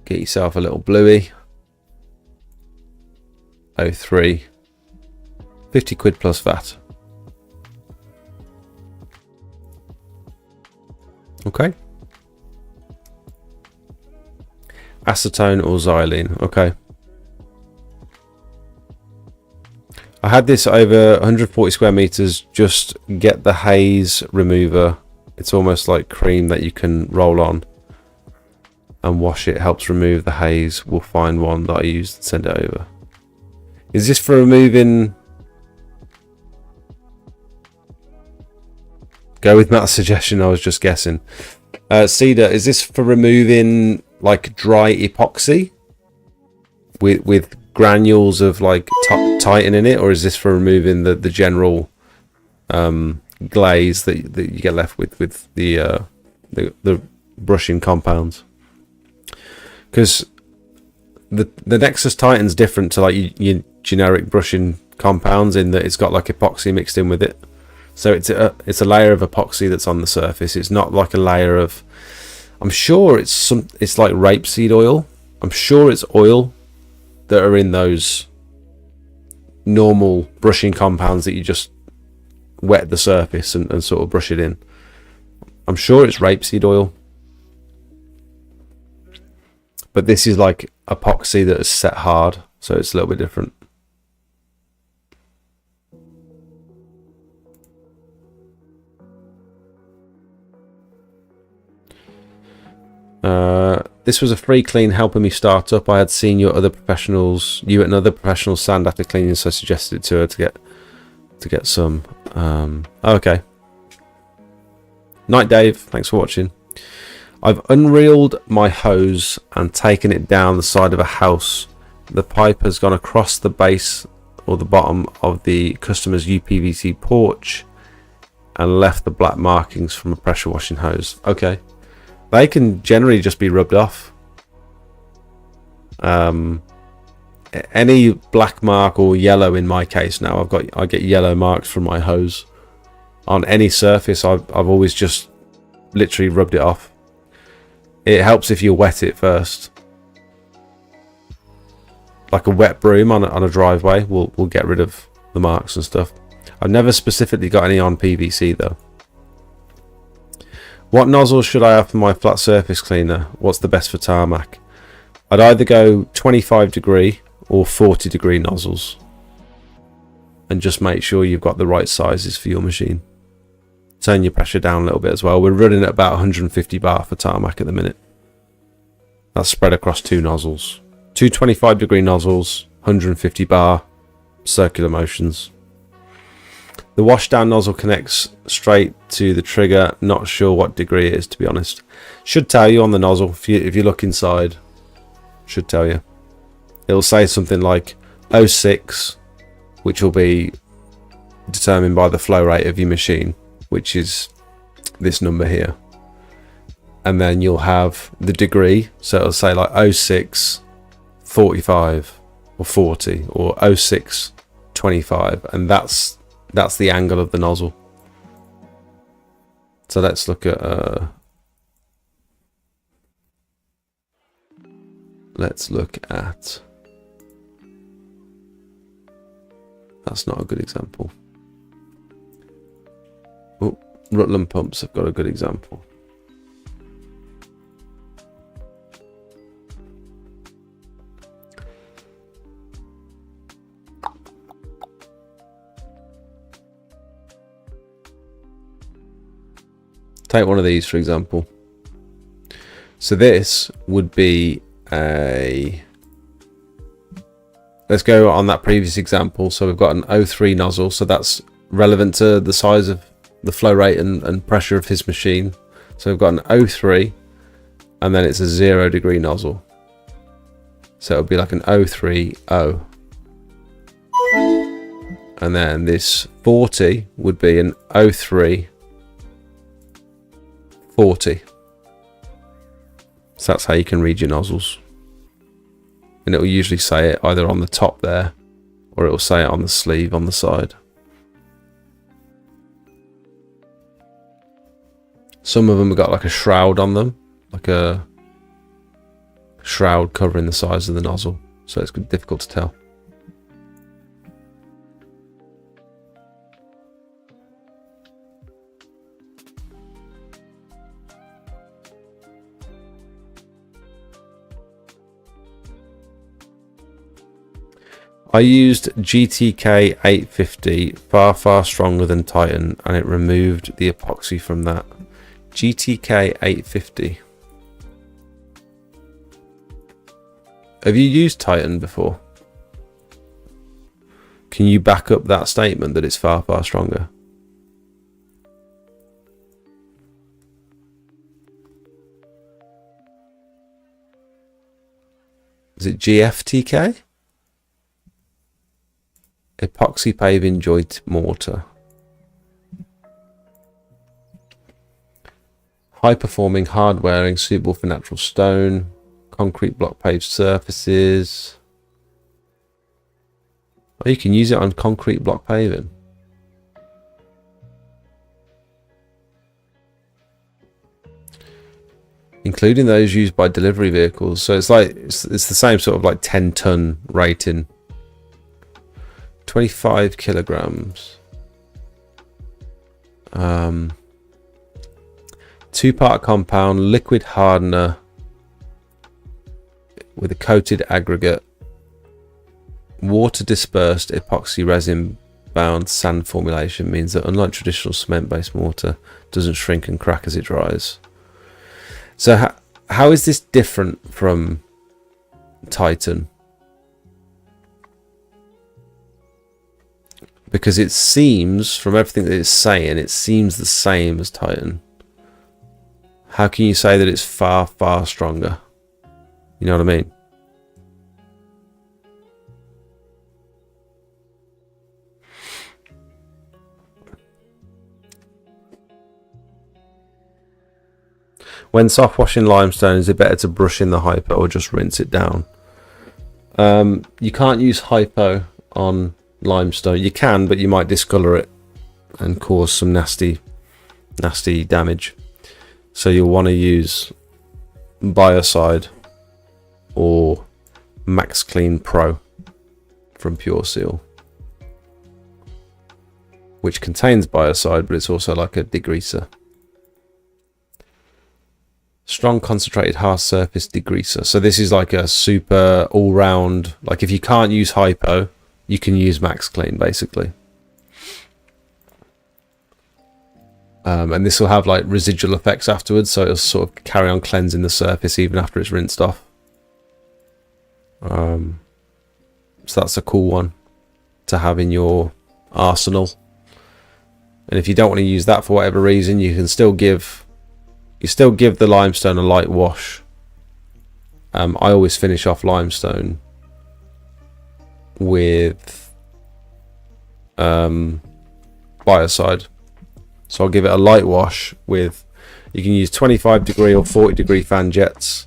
get yourself a little bluey. 0.3, 50 quid plus VAT. Okay. Acetone or xylene. Okay. I had this over 140 square meters. Just get the haze remover. It's almost like cream that you can roll on and wash it. Helps remove the haze. We'll find one that I used and send it over. Is this for removing? Go with Matt's suggestion. I was just guessing. Cedar, is this for removing like dry epoxy with granules of like Titan in it, or is this for removing the general glaze that you get left with the brushing compounds? Because the Nexus Titan's different to like your generic brushing compounds in that it's got like epoxy mixed in with it. So it's a layer of epoxy that's on the surface. It's not like a layer of. I'm sure it's like rapeseed oil. I'm sure it's oil that are in those normal brushing compounds that you just wet the surface and sort of brush it in. I'm sure it's rapeseed oil. But this is like epoxy that is set hard, so it's a little bit different. This was a free clean helping me start up. I had seen you and other professionals sand after cleaning, so I suggested it to her to get some. Okay. Night, Dave. Thanks for watching. I've unreeled my hose and taken it down the side of a house. The pipe has gone across the base or the bottom of the customer's UPVC porch and left the black markings from a pressure washing hose. Okay. They can generally just be rubbed off. Any black mark or yellow in my case now, I get yellow marks from my hose. On any surface, I've always just literally rubbed it off. It helps if you wet it first. Like a wet broom on a driveway will get rid of the marks and stuff. I've never specifically got any on PVC though. What nozzle should I have for my flat surface cleaner? What's the best for tarmac? I'd either go 25 degree or 40 degree nozzles. And just make sure you've got the right sizes for your machine. Turn your pressure down a little bit as well. We're running at about 150 bar for tarmac at the minute. That's spread across two nozzles. Two 25 degree nozzles, 150 bar, circular motions. The washdown nozzle connects straight to the trigger. Not sure what degree it is, to be honest. Should tell you on the nozzle. If you look inside, should tell you. It'll say something like 06, which will be determined by the flow rate of your machine, which is this number here. And then you'll have the degree. So it'll say like 06, 45, or 40 or 0625, and that's the angle of the nozzle. So let's look at that's not a good example. Oh, Rutland pumps have got a good example. Take one of these, for example. So this would be a... Let's go on that previous example. So we've got an 03 nozzle. So that's relevant to the size of the flow rate and pressure of his machine. So we've got an 03, and then it's a 0 degree nozzle. So it would be like an 030. And then this 40 would be an 03. 40. So that's how you can read your nozzles, and it will usually say it either on the top there, or it will say it on the sleeve on the side. Some of them have got like a shroud on them, like a shroud covering the size of the nozzle, so it's difficult to tell. I used GTK 850, far stronger than Titan, and it removed the epoxy from that. GTK 850. Have you used Titan before? Can you back up that statement that it's far stronger? Is it GFTK? Epoxy paving joint mortar. High performing, hard wearing, suitable for natural stone, concrete block paved surfaces. Oh, you can use it on concrete block paving. Including those used by delivery vehicles. So it's like it's the same sort of like 10-ton rating. 25 kilograms. 2-part compound, liquid hardener with a coated aggregate, water dispersed epoxy resin bound sand formulation means that unlike traditional cement based mortar, doesn't shrink and crack as it dries. So how is this different from Titan? Because it seems, from everything that it's saying, it seems the same as Titan. How can you say that it's far stronger? You know what I mean? When soft washing limestone, is it better to brush in the hypo or just rinse it down? You can't use hypo on limestone. You can, but you might discolor it and cause some nasty damage. So you'll want to use Biocide or Max Clean Pro from Pure Seal, which contains Biocide, but it's also like a degreaser. Strong concentrated hard surface degreaser. So this is like a super all-round, like if you can't use hypo, you can use Max Clean basically. And this will have like residual effects afterwards, so it'll sort of carry on cleansing the surface even after it's rinsed off. So that's a cool one to have in your arsenal. And if you don't want to use that for whatever reason, you can still give the limestone a light wash. I always finish off limestone with Biocide. So I'll give it a light wash with, you can use 25 degree or 40 degree fan jets,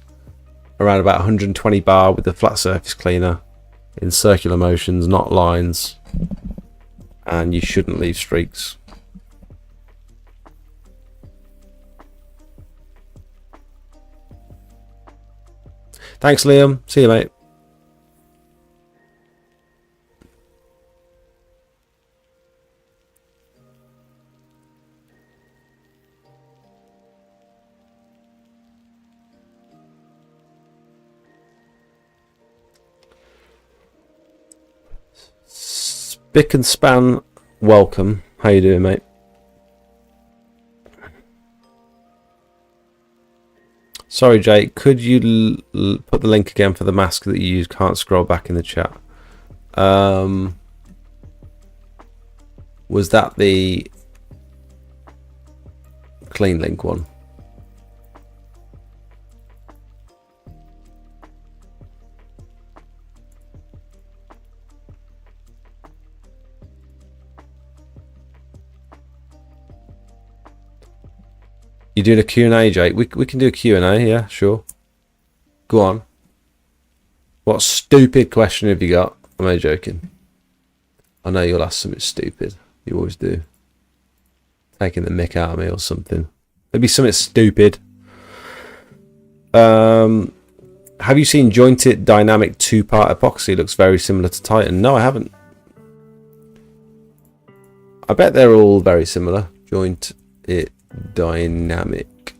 around about 120 bar with the flat surface cleaner in circular motions, not lines, and you shouldn't leave streaks. Thanks, Liam. See you, mate. Spick and Span, welcome. How you doing, mate? Sorry, Jake. Could you put the link again for the mask that you used? Can't scroll back in the chat. Was that the clean link one? You doing a Q&A, Jake? We can do a Q&A, yeah, sure. Go on. What stupid question have you got? Am I joking? I know you'll ask something stupid. You always do. Taking the mick out of me or something. Maybe something stupid. Have you seen Joint-It Dynamic 2-part epoxy? Looks very similar to Titan. No, I haven't. I bet they're all very similar. Joint-It Dynamic.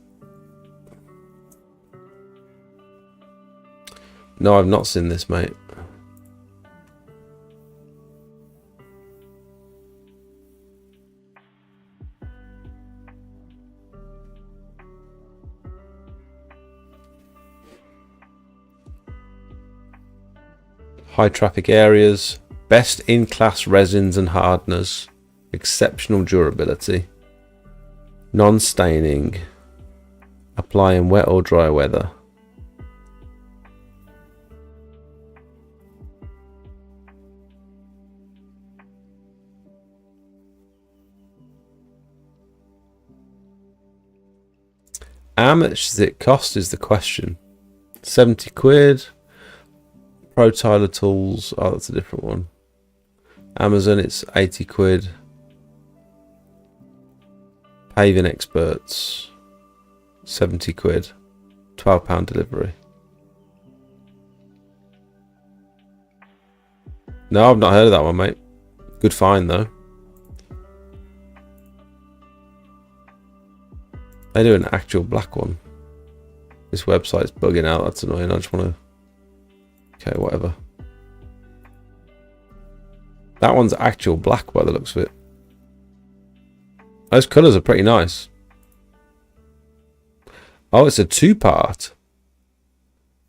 No, I've not seen this, mate. High traffic areas, best in class resins and hardeners, exceptional durability. Non-staining. Apply in wet or dry weather. How much does it cost is the question. 70 quid. Pro Tyler Tools. Oh, that's a different one. Amazon, it's 80 quid. Paving Experts, 70 quid, £12 delivery. No, I've not heard of that one, mate. Good find though. They do an actual black one. This website's bugging out, that's annoying. I just want to... Okay, whatever. That one's actual black by the looks of it. Those colours are pretty nice. Oh, it's a 2-part.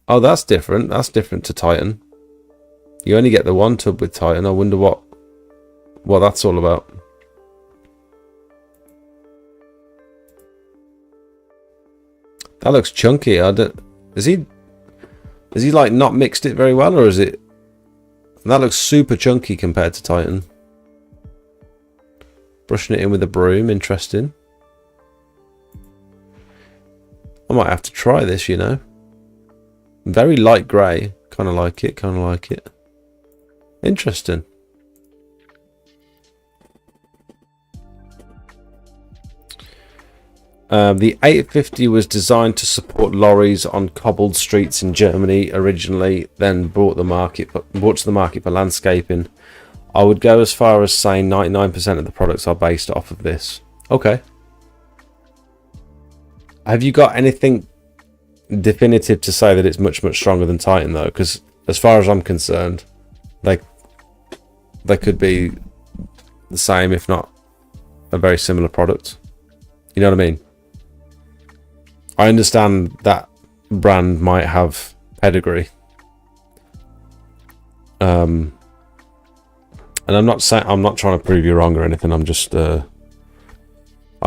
Oh, that's different. That's different to Titan. You only get the one tub with Titan. I wonder what that's all about. That looks chunky. Is he like not mixed it very well, or is it? That looks super chunky compared to Titan. Brushing it in with a broom, interesting. I might have to try this, you know. Very light grey. Kind of like it, kind of like it. Interesting. The 850 was designed to support lorries on cobbled streets in Germany originally, then brought to the market for landscaping. I would go as far as saying 99% of the products are based off of this. Okay. Have you got anything definitive to say that it's much stronger than Titan though? Because as far as I'm concerned, they could be the same, if not a very similar product. You know what I mean? I understand that brand might have pedigree. And I'm not trying to prove you wrong or anything. I'm just I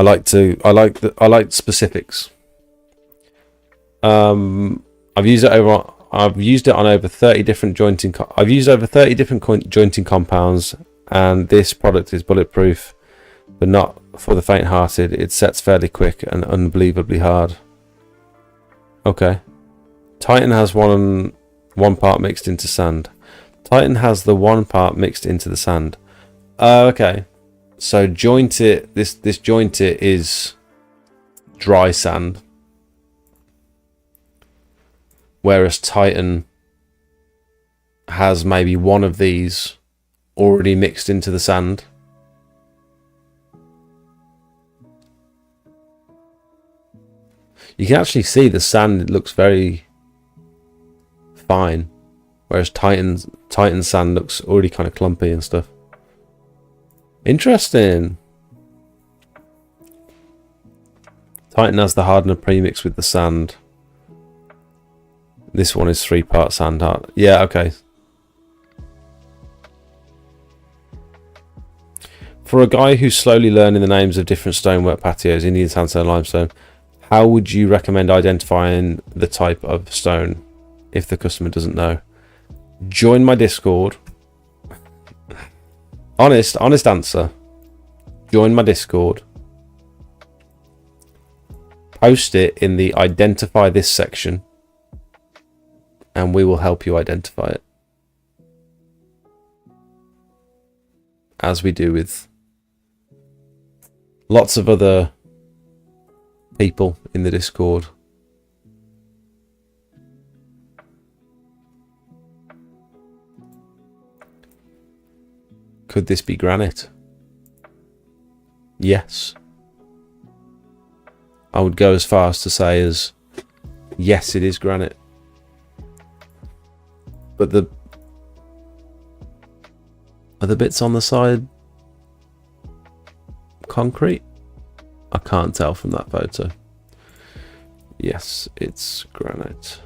like specifics. I've used it on over 30 different jointing. I've used over 30 different jointing compounds, and this product is bulletproof, but not for the faint-hearted. It sets fairly quick and unbelievably hard. Okay. Titan has one part mixed into sand. Titan has the one part mixed into the sand. Oh, okay. So joint it. This joint it is dry sand, whereas Titan has maybe one of these already mixed into the sand. You can actually see the sand, it looks very fine, whereas Titan sand looks already kind of clumpy and stuff. Interesting. Titan has the hardener premix with the sand. This one is 3-part sand hard. Yeah, okay. For a guy who's slowly learning the names of different stonework patios, Indian sandstone, limestone, how would you recommend identifying the type of stone if the customer doesn't know? Join my Discord. Honest answer. Join my Discord. Post it in the identify this section, and we will help you identify it, as we do with lots of other people in the Discord. Could this be granite? Yes. I would go as far as to say as yes, it is granite. But the other bits on the side concrete? I can't tell from that photo. Yes, it's granite,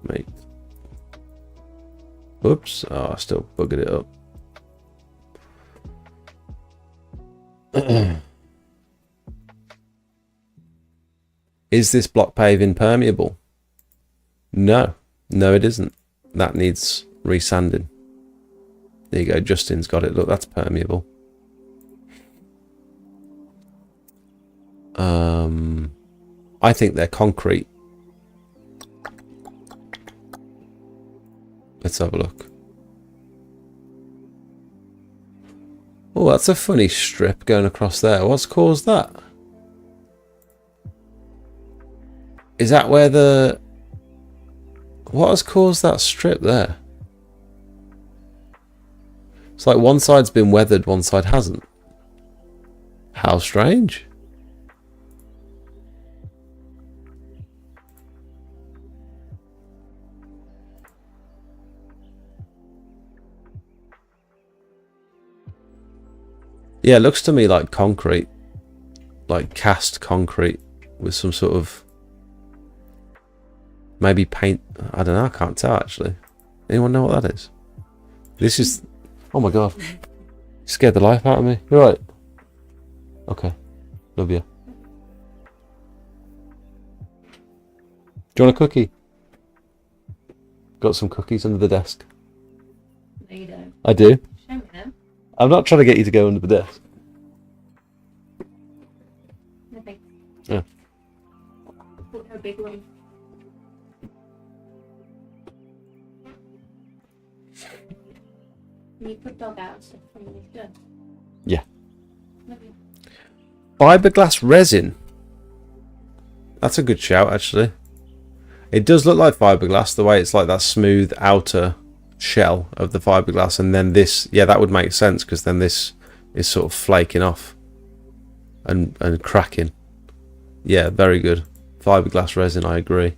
mate. Oops, oh, I still buggered it up. Is this block paving permeable? No, it isn't. That needs resanding. There you go, Justin's got it. Look, that's permeable. I think they're concrete. Let's have a look. Oh, that's a funny strip going across there. What's caused that? Is that where the... What has caused that strip there? It's like one side's been weathered, one side hasn't. How strange. Yeah, it looks to me like concrete. Like cast concrete with some sort of... Maybe paint... I don't know, I can't tell actually. Anyone know what that is? This is... Oh my god. You scared the life out of me. You're right. Okay. Love you. Do you want a cookie? Got some cookies under the desk. No, you don't. I do. Show me them. I'm not trying to get you to go under the desk. No thanks. Yeah. Put her big one. Can you put dog out stuff from when it's done? Yeah. Lovely. Fiberglass resin. That's a good shout, actually. It does look like fiberglass, the way it's like that smooth outer shell of the fiberglass, and then this, yeah, that would make sense because then this is sort of flaking off and cracking. Yeah, very good. Fiberglass resin, I agree.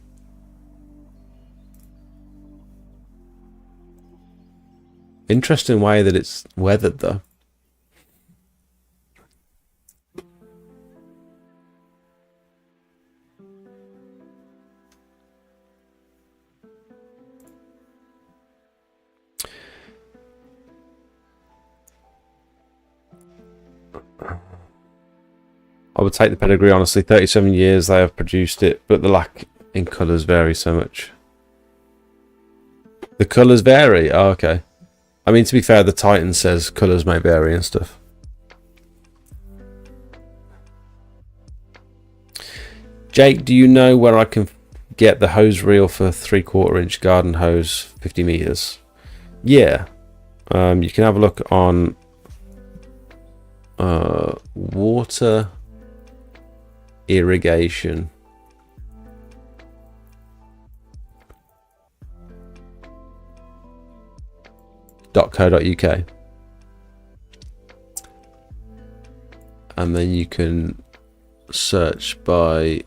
Interesting way that it's weathered though. I would take the pedigree, honestly. 37 years they have produced it, but the lack in colours vary so much. The colours vary? Oh, okay. I mean, to be fair, the Titan says colours may vary and stuff. Jake, do you know where I can get the hose reel for 3/4 inch garden hose 50 meters? yeah, you can have a look on water irrigation. .co.uk, and then you can search by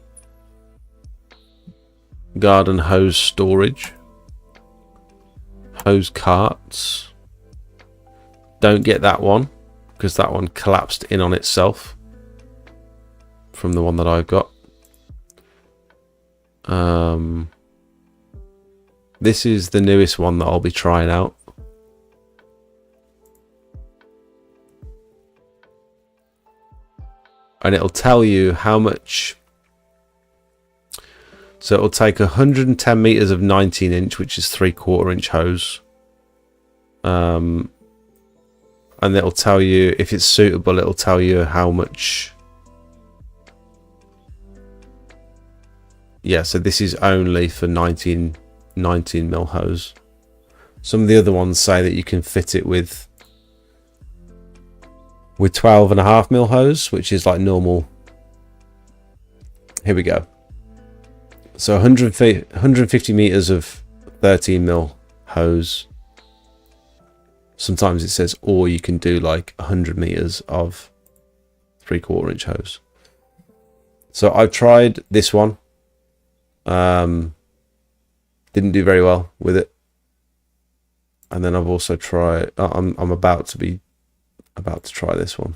garden hose storage, hose carts. Don't get that one because that one collapsed in on itself from the one that I've got. This is the newest one that I'll be trying out. And it'll tell you how much. So it'll take 110 meters of 19 inch, which is 3/4 inch hose. And it'll tell you if it's suitable. It'll tell you how much. Yeah, so this is only for 19 mil hose. Some of the other ones say that you can fit it with 12.5 mil hose, which is like normal. Here we go. So 150 meters of 13 mil hose. Sometimes it says, or you can do like 100 meters of 3/4 inch hose. So I've tried this one. Didn't do very well with it. And then I've also tried. I'm about to try this one.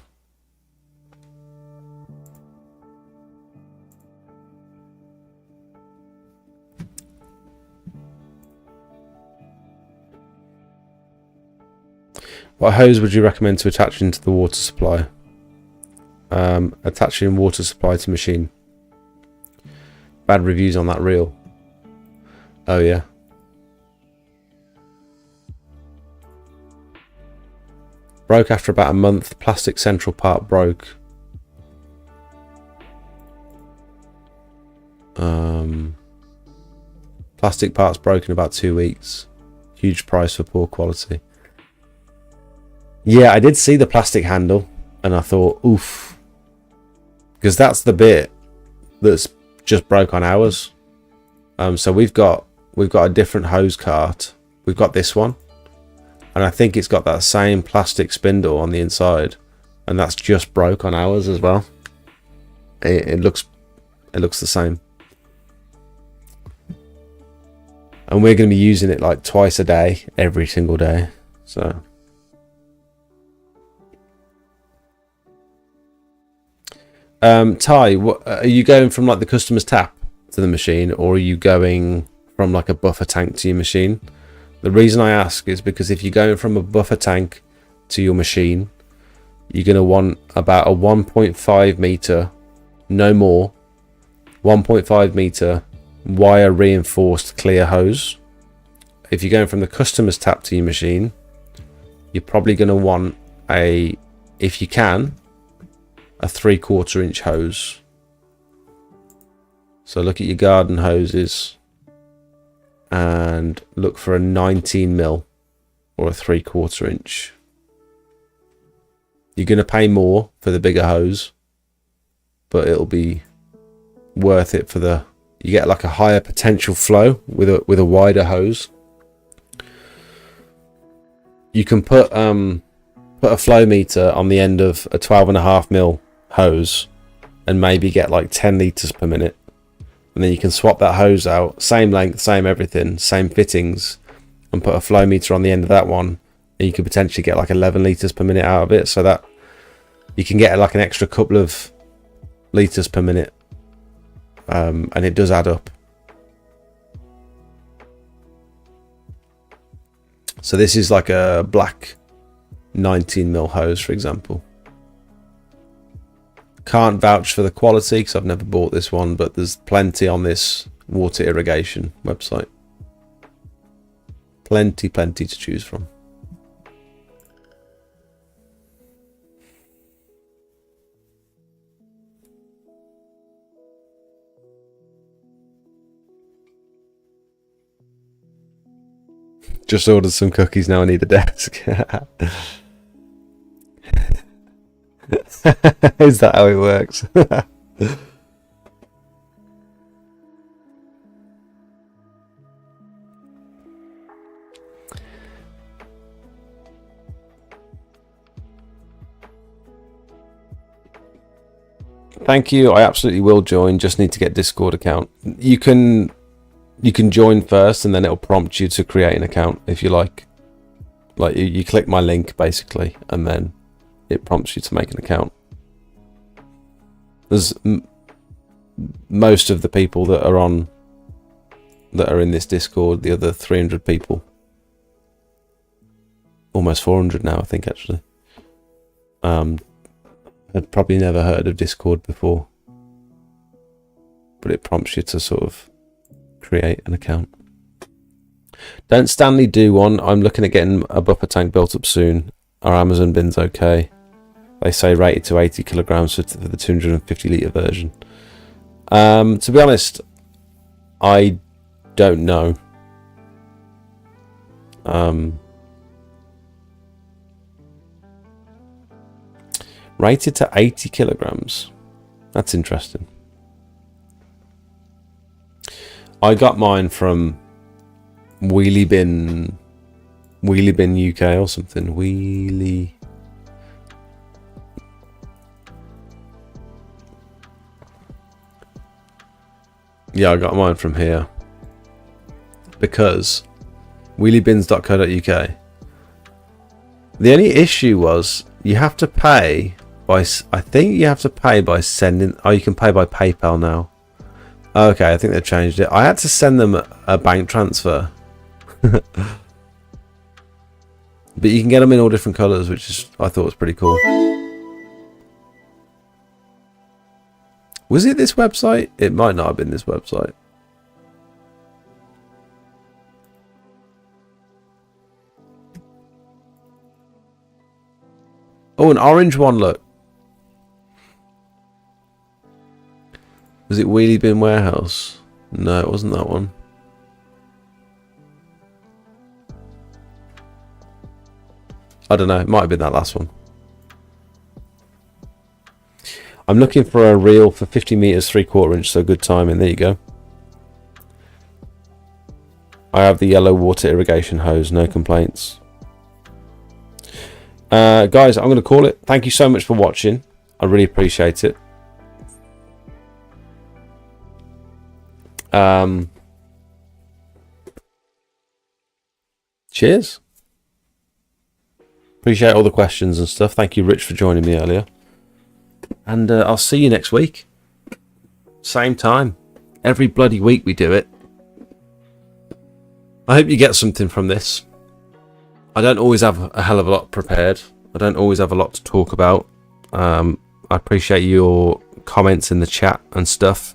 What hose would you recommend to attach into the water supply? Attaching water supply to machine. Bad reviews on that reel. Oh yeah. Broke after about a month. Plastic central part broke. Plastic parts broke in about 2 weeks. Huge price for poor quality. Yeah, I did see the plastic handle and I thought, oof. Because that's the bit that's just broke on ours. So we've got a different hose cart. We've got this one. And I think it's got that same plastic spindle on the inside. And that's just broke on ours as well. It looks the same. And we're going to be using it like twice a day, every single day. So Ty, what are you going from, like the customer's tap to the machine, or are you going from like a buffer tank to your machine? The reason I ask is because if you're going from a buffer tank to your machine, you're going to want about a 1.5 meter, no more, 1.5 meter wire reinforced clear hose. If you're going from the customer's tap to your machine, you're probably going to want if you can, a 3/4 inch hose. So look at your garden hoses and look for a 19 mil or a 3/4 inch. You're going to pay more for the bigger hose, but it'll be worth it for you get like a higher potential flow with a wider hose. You can put a flow meter on the end of a 12.5 mil hose and maybe get like 10 liters per minute, and then you can swap that hose out, same length, same everything, same fittings, and put a flow meter on the end of that one, and you could potentially get like 11 liters per minute out of it, so that you can get like an extra couple of liters per minute, and it does add up. So this is like a black 19 mil hose, for example. Can't vouch for the quality because I've never bought this one, but there's plenty on this water irrigation website. Plenty to choose from. Just ordered some cookies, now I need a desk. Is that how it works? Thank you. I absolutely will join. Just need to get Discord account. You can join first, and then it'll prompt you to create an account if you like. Like you click my link basically, and then it prompts you to make an account. There's most of the people that are in this Discord, the other 300 people, almost 400 now, I think actually. I'd probably never heard of Discord before, but it prompts you to sort of create an account. Don't Stanley do one? I'm looking at getting a buffer tank built up soon. Our Amazon bin's okay. They say rated to 80 kilograms for the 250 litre version. To be honest, I don't know. Rated to 80 kilograms. That's interesting. I got mine from Wheelie Bin UK or something. Wheelie. Yeah, I got mine from here. Because wheeliebins.co.uk. The only issue was you have to pay by, I think you have to pay by sending, oh, you can pay by PayPal now. Okay, I think they've changed it. I had to send them a bank transfer. But you can get them in all different colours, which is, I thought was pretty cool. Was it this website? It might not have been this website. Oh, an orange one, look. Was it Wheelie Bin Warehouse? No, it wasn't that one. I don't know, it might have been that last one. I'm looking for a reel for 50 meters 3/4 inch, so good timing. There you go. I have the yellow water irrigation hose, no complaints. Guys, I'm going to call it. Thank you so much for watching. I really appreciate it. Cheers. Appreciate all the questions and stuff. Thank you, Rich, for joining me earlier. And I'll see you next week. Same time. Every bloody week we do it. I hope you get something from this. I don't always have a hell of a lot prepared. I don't always have a lot to talk about. I appreciate your comments in the chat and stuff.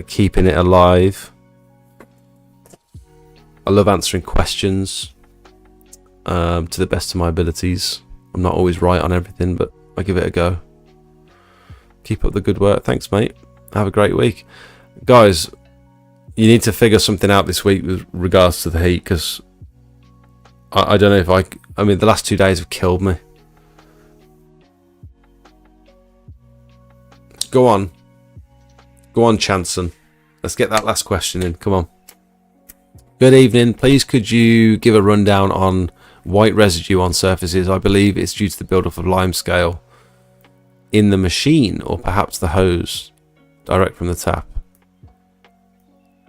Keeping it alive. I love answering questions to the best of my abilities. I'm not always right on everything, but I give it a go. Keep up the good work. Thanks, mate. Have a great week. Guys, you need to figure something out this week with regards to the heat, because I don't know if I mean, the last 2 days have killed me. Go on. Go on, Chanson. Let's get that last question in. Come on. Good evening. Please could you give a rundown on white residue on surfaces? I believe it's due to the buildup of limescale in the machine, or perhaps the hose direct from the tap.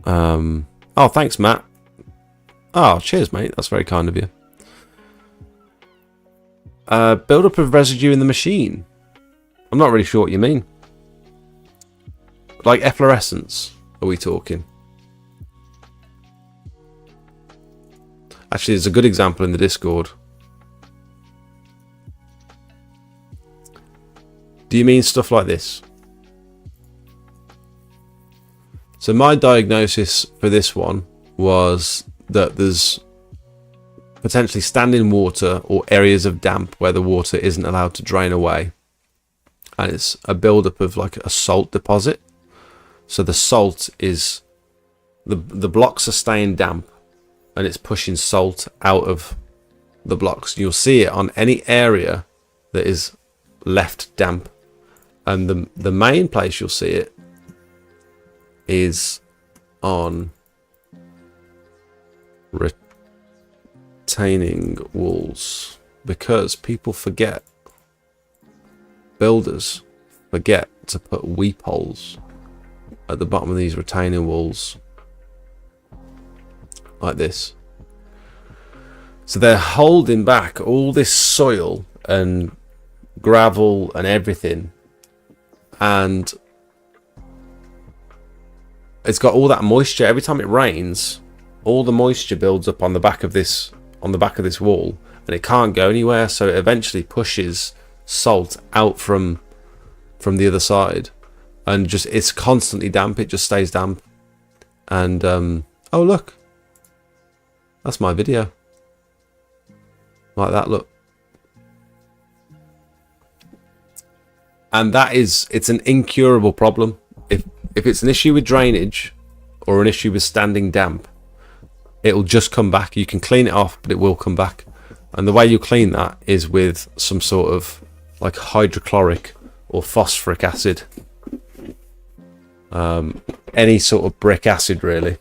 Oh, thanks, Matt. Oh, cheers, mate. That's very kind of you. Buildup of residue in the machine. I'm not really sure what you mean. Like efflorescence, are we talking? Actually, there's a good example in the Discord. Do you mean stuff like this? So my diagnosis for this one was that there's potentially standing water or areas of damp where the water isn't allowed to drain away. And it's a buildup of like a salt deposit. So the salt is, the blocks are staying damp and it's pushing salt out of the blocks. You'll see it on any area that is left damp, and the main place you'll see it is on retaining walls, because people forget, builders forget to put weep holes at the bottom of these retaining walls like this. So they're holding back all this soil and gravel and everything, and it's got all that moisture. Every time it rains, all the moisture builds up on the back of this wall, and it can't go anywhere, so it eventually pushes salt out from the other side, and just it's constantly damp. It just stays damp. And oh look, that's my video like that, look. And it's an incurable problem. If it's an issue with drainage or an issue with standing damp, it'll just come back. You can clean it off, but it will come back. And the way you clean that is with some sort of like hydrochloric or phosphoric acid. Any sort of brick acid, really.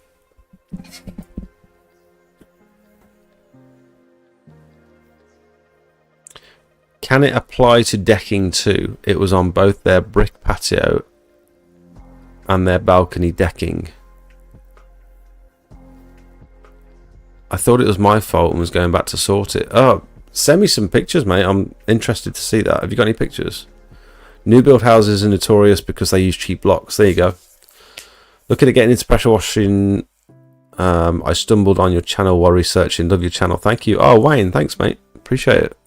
Can it apply to decking too? It was on both their brick patio and their balcony decking. I thought it was my fault and was going back to sort it. Oh, send me some pictures, mate. I'm interested to see that. Have you got any pictures? New build houses are notorious because they use cheap blocks. There you go. Looking at getting into pressure washing. I stumbled on your channel while researching. Love your channel. Thank you. Oh, Wayne, thanks, mate. Appreciate it.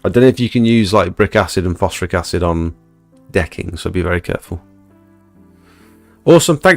I don't know if you can use like brick acid and phosphoric acid on decking, so be very careful. Awesome. Thanks.